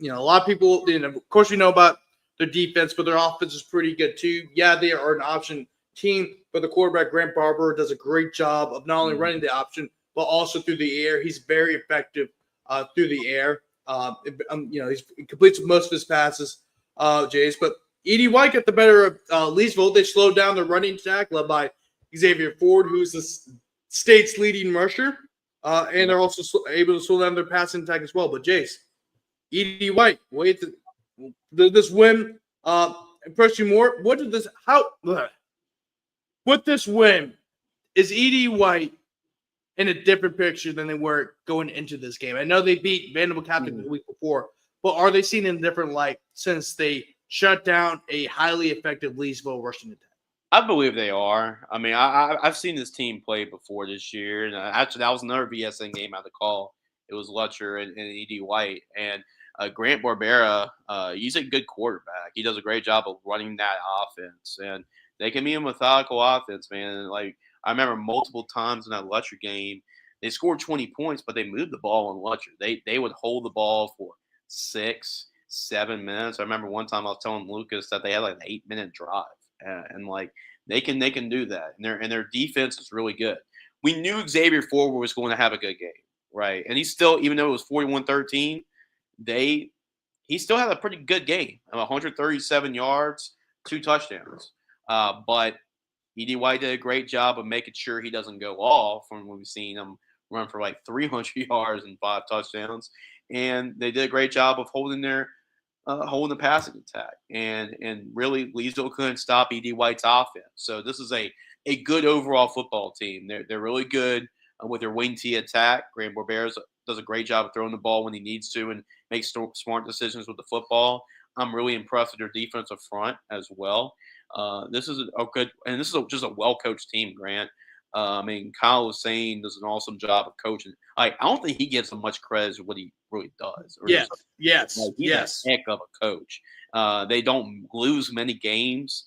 lot of people, of course we know about their defense, but their offense is pretty good too. Yeah, they are an option team, but the quarterback, Grant Barber, does a great job of not only running the option, but also through the air. He's very effective through the air. He completes most of his passes, Jace, but Edie White got the better of Leesville. They slowed down the running attack led by Xavier Ford, who's the state's leading rusher. And they're also able to slow down their passing attack as well. But Jace, Edie White, did this win impress you more? With this win, is Edie White in a different picture than they were going into this game? I know they beat Vanderbilt Catholic the week before, but are they seen in a different light since they shut down a highly effective Leesville rushing attack? I believe they are. I mean, I've seen this team play before this year, and actually that was another VSN game I had to call. It was Lutcher and Edie White, and Grant Barbera. He's a good quarterback. He does a great job of running that offense, and they can be a methodical offense, man. Like I remember multiple times in that Lutcher game, they scored 20 points, but they moved the ball on Lutcher. They would hold the ball for 6, 7 minutes. I remember one time I was telling Lucas that they had like an 8-minute drive. And like they can do that, and their defense is really good. We knew Xavier Ford was going to have a good game, right? And he still, even though it was 41-13, he still had a pretty good game, 137 yards, 2 touchdowns. But Edie White did a great job of making sure he doesn't go off from when we've seen him run for like 300 yards and 5 touchdowns. And they did a great job of holding the passing attack, and really Leesville couldn't stop Edie White's offense. So this is a good overall football team. They're really good with their wing T attack. Grant Barbera does a great job of throwing the ball when he needs to and makes smart decisions with the football. I'm really impressed with their defensive front as well. This is just a well-coached team, Grant. I mean, Kyle was saying does an awesome job of coaching. I don't think he gives him much credit for what he really does. Yes. He's a heck of a coach. They don't lose many games.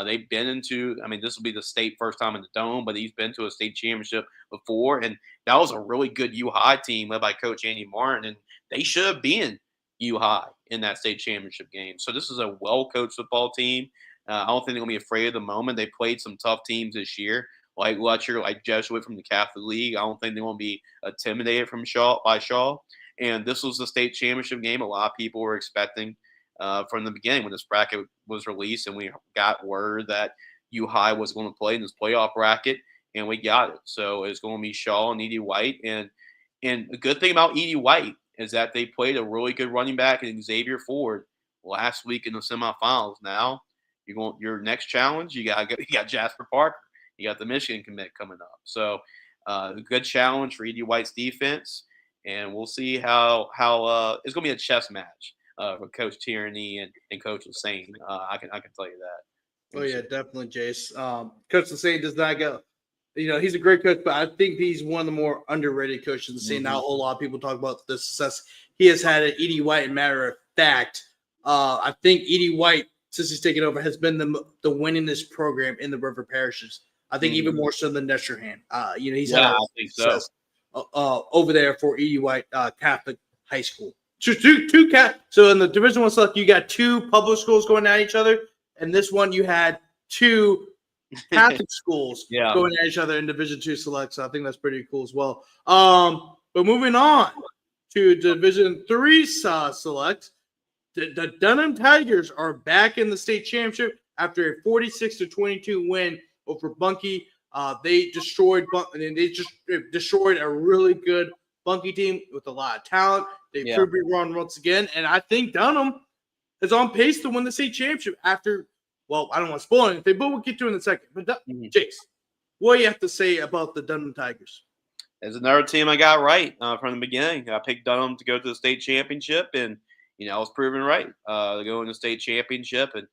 They've been into, I mean, this will be the state first time in the Dome, but he's been to a state championship before. And that was a really good U-High team led by Coach Andy Martin. And they should have been U-High in that state championship game. So this is a well-coached football team. I don't think they're going to be afraid of the moment. They played some tough teams this year, like Lutcher, like Jesuit from the Catholic League. I don't think they won't be intimidated by Shaw. And this was the state championship game a lot of people were expecting from the beginning when this bracket was released, and we got word that U-High was going to play in this playoff bracket, and we got it. So it's going to be Shaw and Edie White. And the good thing about Edie White is that they played a really good running back in Xavier Ford last week in the semifinals. Now your next challenge, you got Jasper Parker. You got the Michigan commit coming up. So a good challenge for Edie White's defense. And we'll see how it's going to be a chess match for Coach Tierney and Coach Lassane. I can tell you that. Oh, yeah, definitely, Jace. Coach Lassane does not go. He's a great coach, but I think he's one of the more underrated coaches in the scene. Now, a whole lot of people talk about the success he has had at Edie White. Matter of fact, I think Edie White, since he's taken over, has been the winningest program in the River Parishes. I think even more so than Nesherhan. He's had a success over there for Edie White Catholic High School. So in the Division I select, you got 2 public schools going at each other, and this one you had 2 Catholic schools going at each other in Division II select. So I think that's pretty cool as well. But moving on to Division III select, the Dunham Tigers are back in the state championship after a 46-22 win over Bunkie. They destroyed a really good Bunkie team with a lot of talent. They proved it wrong once again, and I think Dunham is on pace to win the state championship after. Well, I don't want to spoil anything, but we'll get to it in a second. But Jace, what do you have to say about the Dunham Tigers? There's another team I got right from the beginning. I picked Dunham to go to the state championship, and I was proven right. They go in the state championship and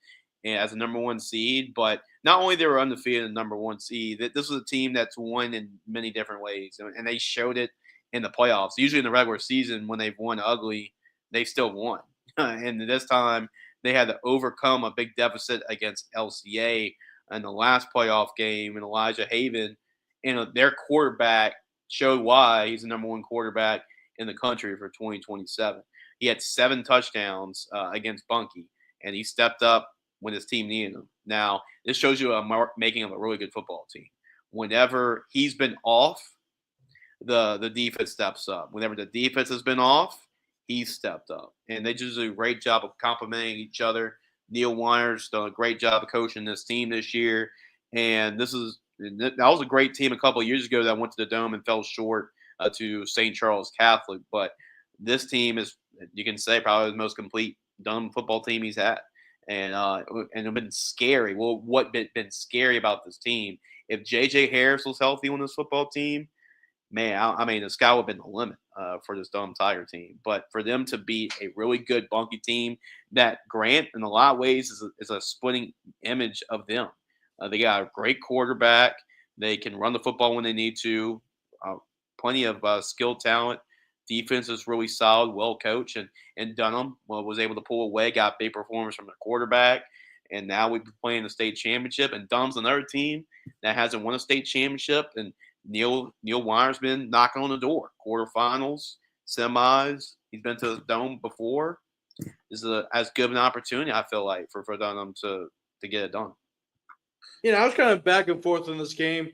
as a number 1 seed, but not only they were undefeated in the number 1 seed, this was a team that's won in many different ways, and they showed it in the playoffs. Usually in the regular season, when they've won ugly, they still won. And this time, they had to overcome a big deficit against LCA in the last playoff game, and Elijah Haven, and their quarterback showed why he's the number 1 quarterback. in the country for 2027. He had 7 touchdowns against Bunkie, and he stepped up when his team needed him. Now, this shows you making him a really good football team. Whenever he's been off, the defense steps up. Whenever the defense has been off, he's stepped up. And they just do a great job of complimenting each other. Neil Weiner's done a great job of coaching this team this year. And that was a great team a couple of years ago that went to the Dome and fell short to St. Charles Catholic. But this team is, you can say, probably the most complete Dome football team he's had. And it's been scary. Well, what been scary about this team, if J.J. Harris was healthy on this football team, man, I mean, the sky would have been the limit for this Dome Tiger team. But for them to beat a really good Bunkie team that Grant, in a lot of ways, is a splitting image of them. They got a great quarterback. They can run the football when they need to. Plenty of skilled talent. Defense is really solid, well coached, and Dunham was able to pull away, got big performance from the quarterback, and now we've been playing the state championship. And Dunham's another team that hasn't won a state championship, and Neil Weiner's been knocking on the door. Quarterfinals, semis. He's been to the Dome before. This is as good of an opportunity, I feel like, for Dunham to get it done. I was kind of back and forth in this game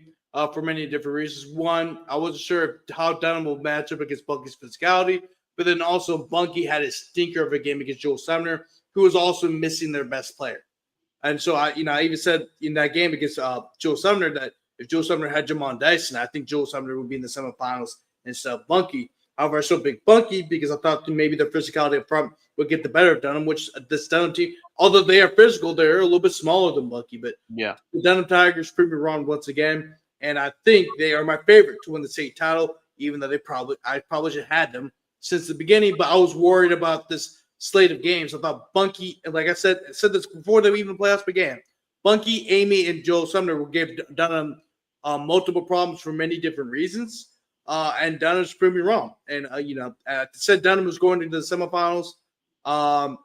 for many different reasons. One, I wasn't sure how Dunham will match up against Bunkie's physicality, but then also Bunkie had a stinker of a game against Joel Sumner, who was also missing their best player. And so I even said in that game against Joel Sumner that if Joel Sumner had Jamon Dyson, I think Joel Sumner would be in the semifinals instead of Bunkie. However, I still picked Bunkie because I thought maybe their physicality up front would get the better of Dunham, which this Dunham team, although they are physical, they're a little bit smaller than Bunkie. But yeah, the Dunham Tigers proved me wrong once again. And I think they are my favorite to win the state title, even though I probably should have had them since the beginning. But I was worried about this slate of games. I thought Bunkie, and like I said this before the playoffs began, Bunkie, Amy, and Joel Sumner will give Dunham multiple problems for many different reasons. And Dunham's proved me wrong. And, I said Dunham was going into the semifinals. I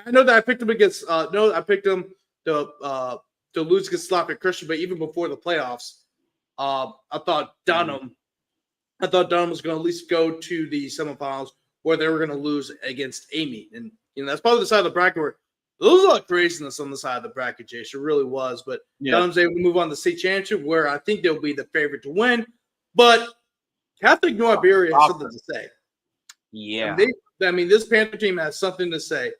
know that I picked him against I picked him to lose against Sloppy Christian, but even before the playoffs, I thought Dunham was going to at least go to the semifinals where they were going to lose against Amy. And, that's probably the side of the bracket where there was a lot of craziness on the side of the bracket, Jace. It really was. But Dunham's able to move on to the state championship where I think they'll be the favorite to win. But Catholic New Iberia has something to say. Yeah. This Panther team has something to say.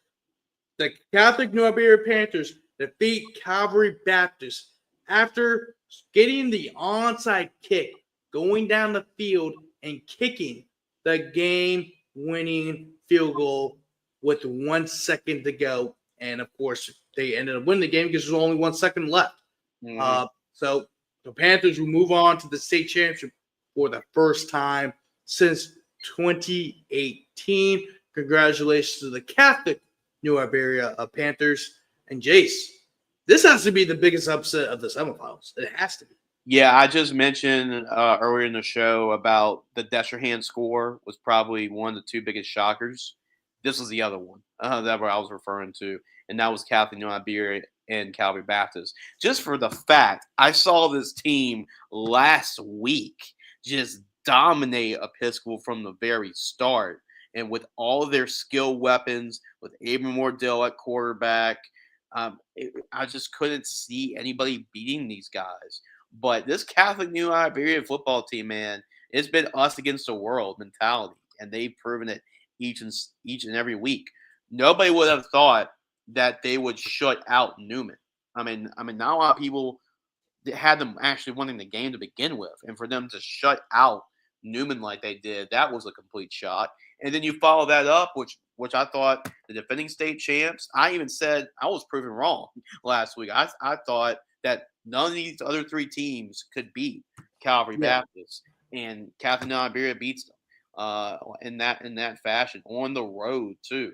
The Catholic New Iberia Panthers defeat Calvary Baptist after getting the onside kick, going down the field and kicking the game-winning field goal with 1 second to go. And, of course, they ended up winning the game because there's only 1 second left. Mm-hmm. So the Panthers will move on to the state championship for the first time since 2018. Congratulations to the Catholic New Iberia Panthers. And Jace, this has to be the biggest upset of the semifinals. It has to be. Yeah, I just mentioned earlier in the show about the Destrehan score was probably one of the 2 biggest shockers. This was the other one that I was referring to, and that was Catholic New Iberia and Calvary Baptist. Just for the fact, I saw this team last week just dominate Episcopal from the very start. And with all of their skill weapons, with Abram Wardell at quarterback, I just couldn't see anybody beating these guys. But this Catholic New Iberia football team, man, it's been us against the world mentality, and they've proven it each and every week. Nobody would have thought that they would shut out Newman. I mean, not a lot of people had them actually winning the game to begin with, and for them to shut out Newman like they did, that was a complete shock. And then you follow that up, which I thought the defending state champs. I even said I was proven wrong last week. I thought that none of these other 3 teams could beat Calvary Baptist, and Catholic New Iberia beats them in that fashion on the road too.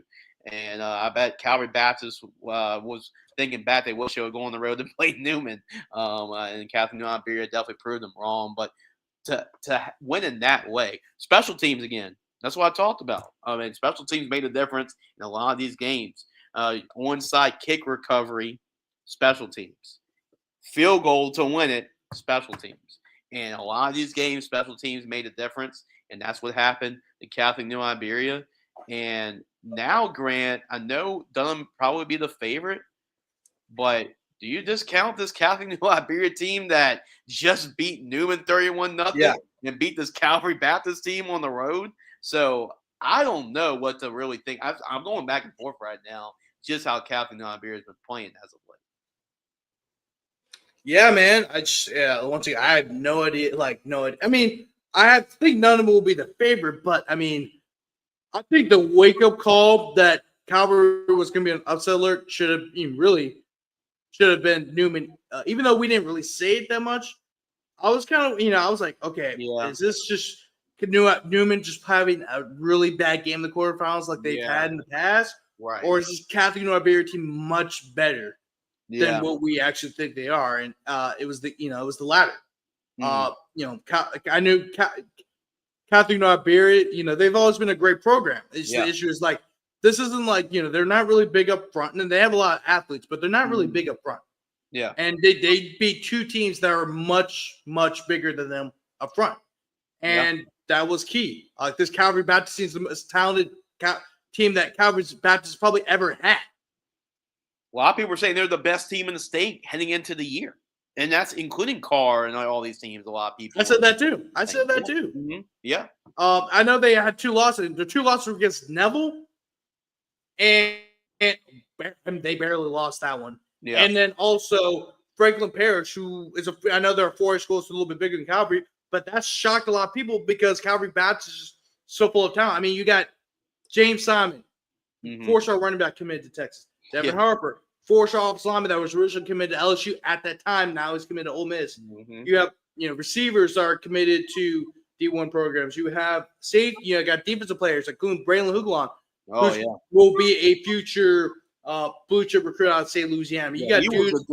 And I bet Calvary Baptist was thinking back, they wish they would go on the road to play Newman. And Catholic New Iberia definitely proved them wrong. But to win in that way, special teams again, that's what I talked about. I mean, special teams made a difference in a lot of these games. Onside kick recovery, special teams. Field goal to win it, special teams. And a lot of these games, special teams made a difference. And that's what happened the Catholic New Iberia. And now, Grant, I know Dunham probably be the favorite, but do you discount this Catholic New Iberia team that just beat Newman 31-0 and beat this Calvary Baptist team on the road? So I don't know what to really think. I'm going back and forth right now, just how Catholic New Iberia has been playing as of late. Yeah, man. Once again, I have no idea. No idea. I mean, I think none of them will be the favorite, but I mean, I think the wake up call that Calvary was going to be an upset alert should have been Newman. Even though we didn't really say it that much, I was kind of, I was like, okay, is this just Newman just having a really bad game in the quarterfinals like they've had in the past, right? Or is this Catholic New Iberia team much better than what we actually think they are? And it was the latter. I knew Catholic New Iberia, they've always been a great program. The issue is like, this isn't like, they're not really big up front, and they have a lot of athletes, but they're not really big up front. Yeah. And they beat two teams that are much, much bigger than them up front. And that was key. This Calvary Baptist team is the most talented team that Calvary Baptist probably ever had. A lot of people are saying they're the best team in the state heading into the year. And that's including Karr and all these teams. A lot of people. I said that too. Mm-hmm. Yeah. I know they had two losses. The two losses were against Neville, and they barely lost that one. Yeah. And then also Franklin Parish, who is I know they're a 4A school, so a little bit bigger than Calvary, but that shocked a lot of people because Calvary Baptist is so full of talent. I mean, you got James Simon, 4-star running back committed to Texas. Devin Harper, 4-star offensive lineman that was originally committed to LSU at that time. Now he's committed to Ole Miss. You have, receivers are committed to D1 programs. You have safety, got defensive players like Braylon Huglon, will be a future blue chip recruit out of St. Louisiana. You got dudes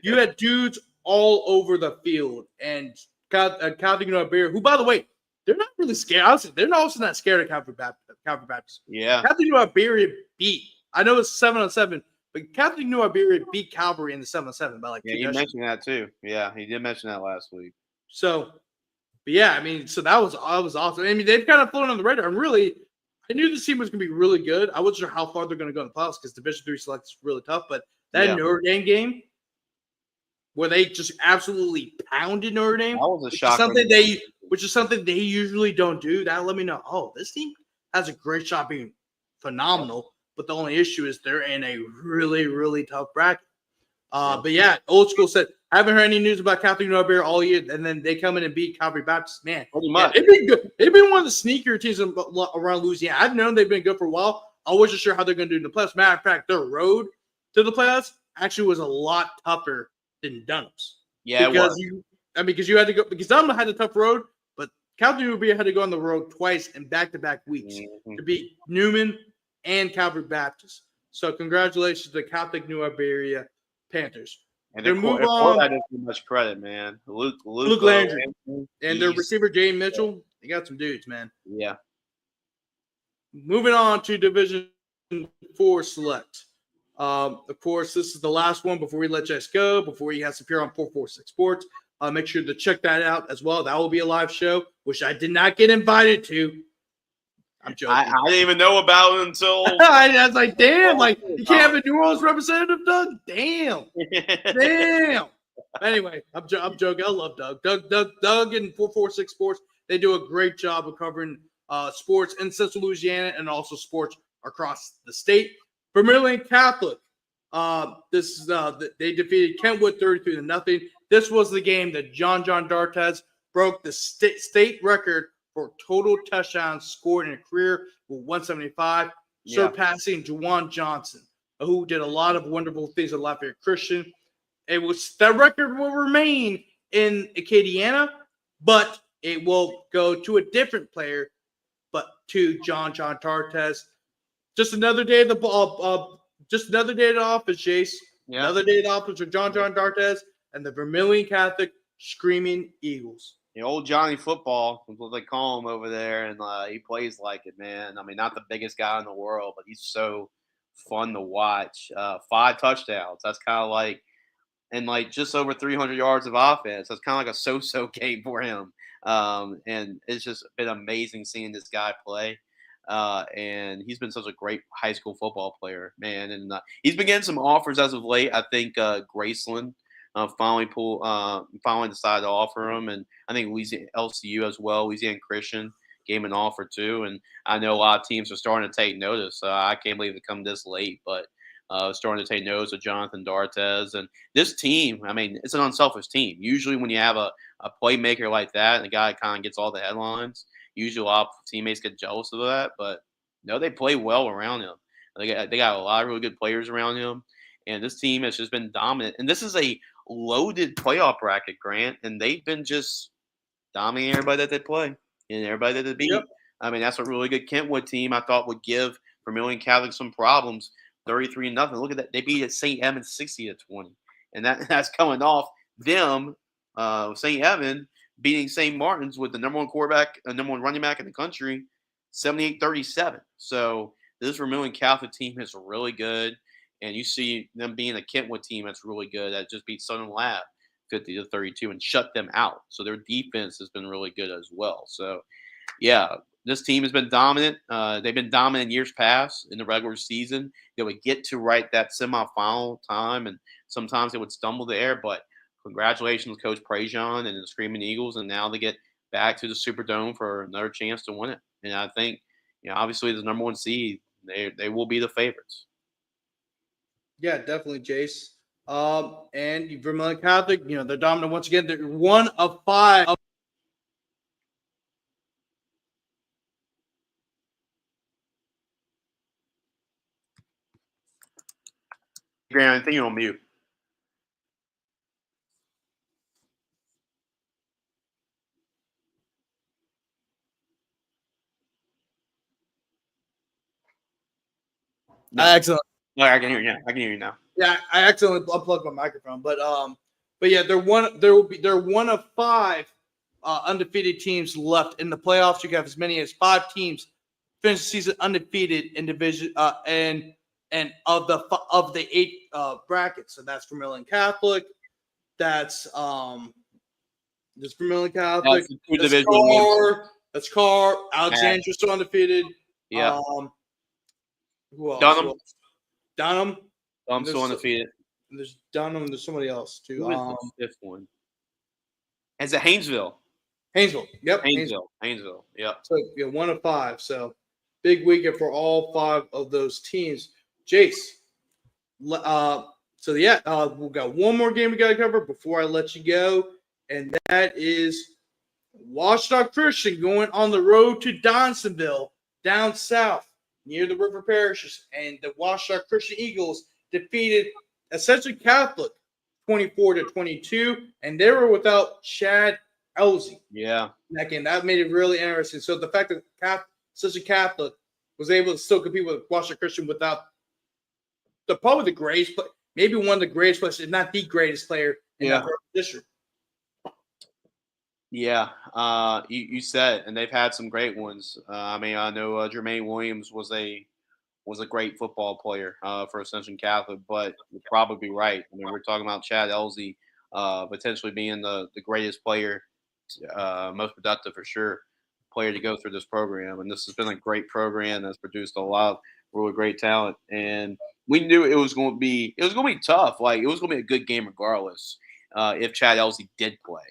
you had dudes all over the field, and Catholic New Iberia, who, by the way, they're not really scared. Honestly, they're also not scared of Calvary Baptist. Yeah, Catholic New Iberia beat. I know it's 7-7, but Catholic New Iberia beat Calvary in the 7-7 by you mentioned that too. Yeah, he did mention that last week. So, but yeah, I mean, so that was awesome. I mean, they've kind of flown on the radar, and really, I knew this team was going to be really good. I wasn't sure how far they're going to go in the playoffs because Division III select is really tough. But that Notre Dame game, where they just absolutely pounded Notre Dame, that was a shock. Which is something they usually don't do. That let me know. Oh, this team has a great shot being phenomenal. But the only issue is they're in a really, really tough bracket. But yeah, Old School said, I haven't heard any news about Catholic New Iberia all year, and then they come in and beat Calvary Baptist. Man, it'd been good. They've been one of the sneakier teams around Louisiana. I've known they've been good for a while. I wasn't sure how they're going to do in the playoffs. Matter of fact, their road to the playoffs actually was a lot tougher than Dunham's. Yeah, because you had to go because Dunham had a tough road, but Catholic New Iberia had to go on the road twice in back-to-back weeks to beat Newman and Calvary Baptist. So congratulations to Catholic New Iberia Panthers. And they move on. I don't give much credit, man. Luke Landry and their receiver Jane Mitchell. They got some dudes, man. Yeah. Moving on to Division 4 select. Of course, this is the last one before we let Jace go. Before he has to appear on 446 Sports. Make sure to check that out as well. That will be a live show, which I did not get invited to. I'm joking. I didn't even know about it until I was like, damn, like you can't have a New Orleans representative, Doug. Damn. Anyway, I'm joking. I love Doug. Doug and 446 Sports. They do a great job of covering sports in Central Louisiana and also sports across the state. Vermilion Catholic. They defeated Kentwood 33-0. This was the game that John D'Artes broke the state record for total touchdowns scored in a career with 175, surpassing Juwan Johnson, who did a lot of wonderful things at Lafayette Christian. That record will remain in Acadiana, but it will go to a different player, but to John D'Artes. Just another day of the office, Jace. Yeah. Another day of the office with John D'Artes and the Vermilion Catholic Screaming Eagles. The old Johnny Football is what they call him over there, and he plays like it, man. I mean, not the biggest guy in the world, but he's so fun to watch. 5 touchdowns. That's kind of like, and like just over 300 yards of offense. That's kind of like a so-so game for him. And it's just been amazing seeing this guy play. And he's been such a great high school football player, man. And he's been getting some offers as of late. I think Graceland finally decided to offer him, and I think Louisiana LCU as well, Louisiana Christian gave him an offer too. And I know a lot of teams are starting to take notice. I can't believe it come this late, but starting to take notice of Jonathan D'Artes. And this team, I mean, it's an unselfish team. Usually when you have a playmaker like that and a guy kind of gets all the headlines, usually a lot of teammates get jealous of that. But no, they play well around him. They got a lot of really good players around him. And this team has just been dominant. And this is a loaded playoff bracket, Grant, and they've been just dominating everybody that they play and everybody that they beat. Yep. I mean, that's a really good Kentwood team I thought would give Vermilion Catholic some problems. 33-0. Look at that. They beat St. Edmund 60-20. And that's coming off them, St. Edmund beating St. Martin's with the number one quarterback, number one running back in the country, 78-37. So this Vermilion Catholic team is really good. And you see them being a Kentwood team that's really good that just beat Southern Lab 50-32 and shut them out. So their defense has been really good as well. So, yeah, this team has been dominant. They've been dominant in years past in the regular season. They would get to that semifinal time, and sometimes they would stumble there. But congratulations, Coach Prejean and the Screaming Eagles, and now they get back to the Superdome for another chance to win it. And I think, obviously the number one seed, they will be the favorites. Yeah, definitely, Jace. And Vermilion Catholic, they're dominant once again. They're 1 of 5. Grant, I think you're on mute. Excellent. No, I can hear you now. I can hear you now. Yeah, I accidentally unplugged my microphone, but yeah, they're one of 5 undefeated teams left in the playoffs. You have as many as 5 teams finish the season undefeated in division and of the 8 brackets. So that's Vermilion Catholic. That's Vermilion Catholic. That's Carr. Alexandria's still undefeated. Yeah. Who else? Dunham. Dunham. I'm still undefeated. There's Dunham. There's somebody else too. Who is the 5th one? Is it Haynesville? Haynesville. Yep. Haynesville. Yep. So 1 of 5. So big weekend for all 5 of those teams. Jace. We've got one more game we got to cover before I let you go, and that is Washita Christian going on the road to Donsonville down south near the river parishes, and the Washita Christian Eagles defeated essentially Catholic 24-22, and they were without Chad Elsie. Yeah. That game, that made it really interesting. So the fact that essentially Catholic was able to still compete with Washita Christian without probably the greatest, maybe one of the greatest players, if not the greatest player in that district. Yeah, you said it, and they've had some great ones. I know Jermaine Williams was a great football player for Ascension Catholic, but you're probably right. I mean, we're talking about Chad Elsie potentially being the greatest player, most productive for sure, player to go through this program. And this has been a great program that's produced a lot of really great talent. And we knew it was going to be tough. Like, it was going to be a good game regardless if Chad Elsie did play.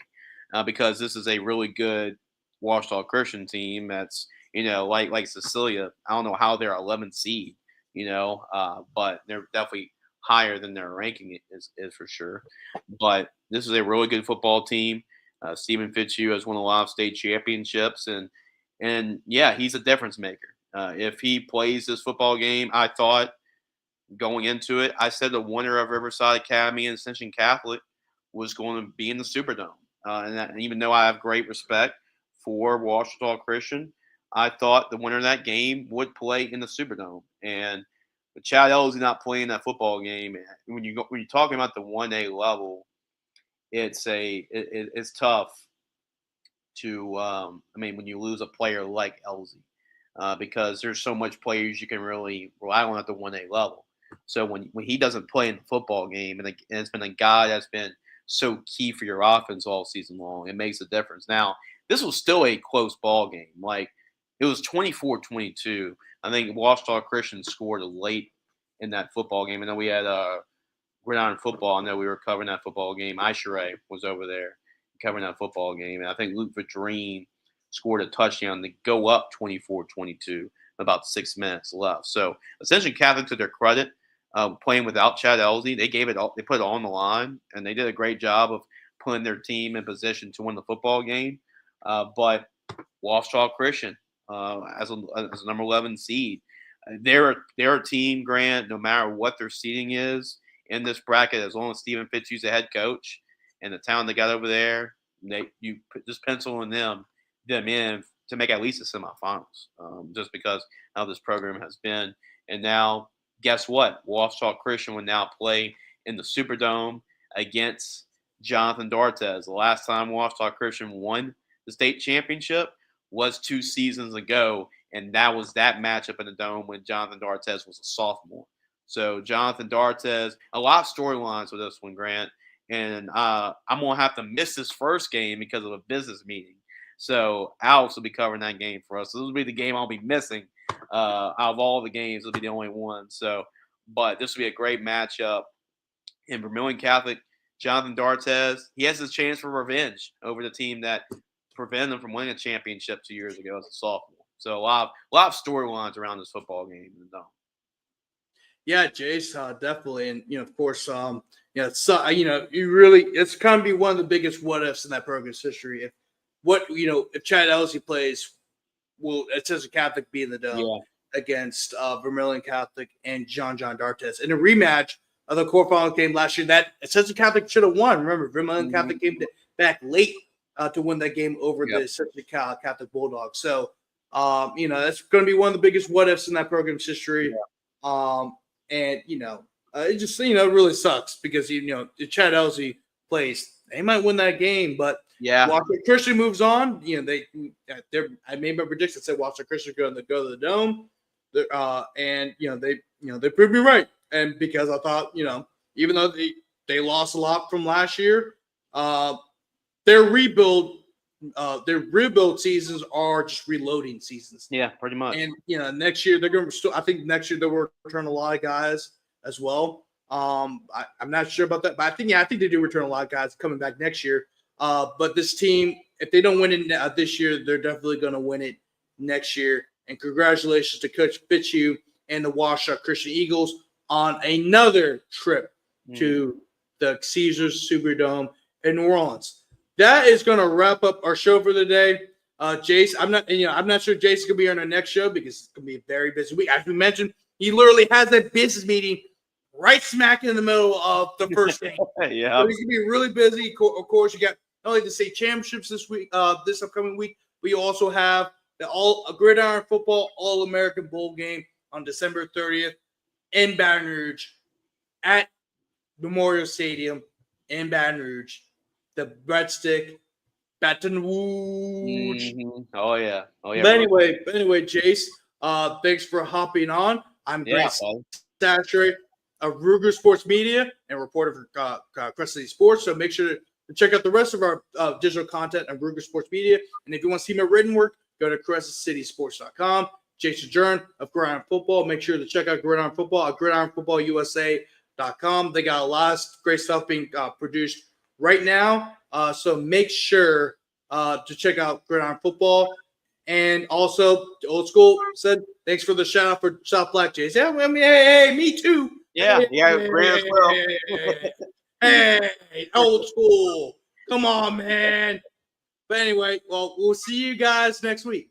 Because this is a really good Washita Christian team that's, like Cecilia. I don't know how they're 11th seed, but they're definitely higher than their ranking is for sure. But this is a really good football team. Stephen Fitzhugh has won a lot of state championships, and yeah, he's a difference maker. If he plays this football game, I thought going into it, I said the winner of Riverside Academy and Ascension Catholic was going to be in the Superdome. And even though I have great respect for Washita Christian, I thought the winner of that game would play in the Superdome. And with Chad Elsie not playing that football game, when you're talking about the 1A level, it's tough to when you lose a player like Elsie, because there's so much players you can really rely on at the 1A level. So when he doesn't play in the football game, and it's been a guy that's been so key for your offense all season long, it makes a difference. Now, this was still a close ball game. Like, it was 24-22. I think Washita Christian scored late in that football game. And then we had Gridiron football. I know we were covering that football game. Aisha was over there covering that football game. And I think Luke Vidrine scored a touchdown to go up 24-22. About 6 minutes left. So essentially, Catholic, to their credit, playing without Chad Elsie, they gave it all, they put it on the line, and they did a great job of putting their team in position to win the football game. But Washita Christian, as a number 11 seed, they're a team, Grant, no matter what their seeding is in this bracket, as long as Stephen Fitzhugh's the head coach and the talent they got over there, you just pencil in them in to make at least the semifinals, just because how this program has been. And now, guess what? Washita Christian will now play in the Superdome against Jonathan D'Artes. The last time Washita Christian won the state championship was 2 seasons ago, and that was that matchup in the Dome when Jonathan D'Artes was a sophomore. So Jonathan D'Artes, a lot of storylines with this one, Grant, and I'm going to have to miss this first game because of a business meeting. So Alex will be covering that game for us. So this will be the game I'll be missing. Out of all the games, it'll be the only one. So, but this will be a great matchup. In Vermilion Catholic, Jonathan D'Artes, he has his chance for revenge over the team that prevented him from winning a championship 2 years ago as a sophomore. So a lot of storylines around this football game in the Dome. Yeah, Jace, definitely, and of course, it's it's going to be one of the biggest what ifs in that program's history. If Chad Elsie plays, will Ascension Catholic be in the Dome against Vermilion Catholic and John D'Artes in a rematch of the quarterfinal game last year that Ascension Catholic should have won? Remember, Vermilion Catholic came back late to win that game over the Ascension Catholic Bulldogs. So, that's going to be one of the biggest what ifs in that program's history. Yeah. It just really sucks because if Chad Elsie plays, they might win that game, but. Yeah, Washita Christian moves on. I made my prediction. Said Washita Christian going to go to the Dome, and they proved me right. And because I thought even though they lost a lot from last year, their rebuild seasons are just reloading seasons. Yeah, pretty much. And next year they're going to. I think next year they'll return a lot of guys as well. I'm not sure about that, but I think they do return a lot of guys coming back next year. But this team, if they don't win it this year, they're definitely going to win it next year. And congratulations to Coach Fitzhugh and the Washita Christian Eagles on another trip to the Caesars Superdome in New Orleans. That is going to wrap up our show for the day. Jace, I'm not sure Jace is going to be on our next show because it's going to be a very busy week. As we mentioned, he literally has a business meeting right smack in the middle of the first game. Yeah, so he's going to be really busy. Of course, you got not only the state championships this week, this upcoming week, but you also have the Gridiron Football All-American Bowl game on December 30th in Baton Rouge at Memorial Stadium in Baton Rouge. The Breadstick, Baton Rouge. Mm-hmm. Oh yeah. But anyway, Jace, thanks for hopping on. I'm Grant Satcher of Ruger Sports Media and reporter for Crescent City Sports. So make sure to check out the rest of our digital content on Ruger Sports Media. And if you want to see my written work, go to CrescentCitySports.com. Jace LeJeune of Gridiron Football. Make sure to check out Gridiron Football at GridironFootballUSA.com. They got a lot of great stuff being produced right now. So make sure to check out Gridiron Football. And also, Old School said, thanks for the shout out for South Black Jace. Yeah, I mean, hey, me too. Yeah, Grant as well. Hey, Old School. Come on, man. But anyway, well, we'll see you guys next week.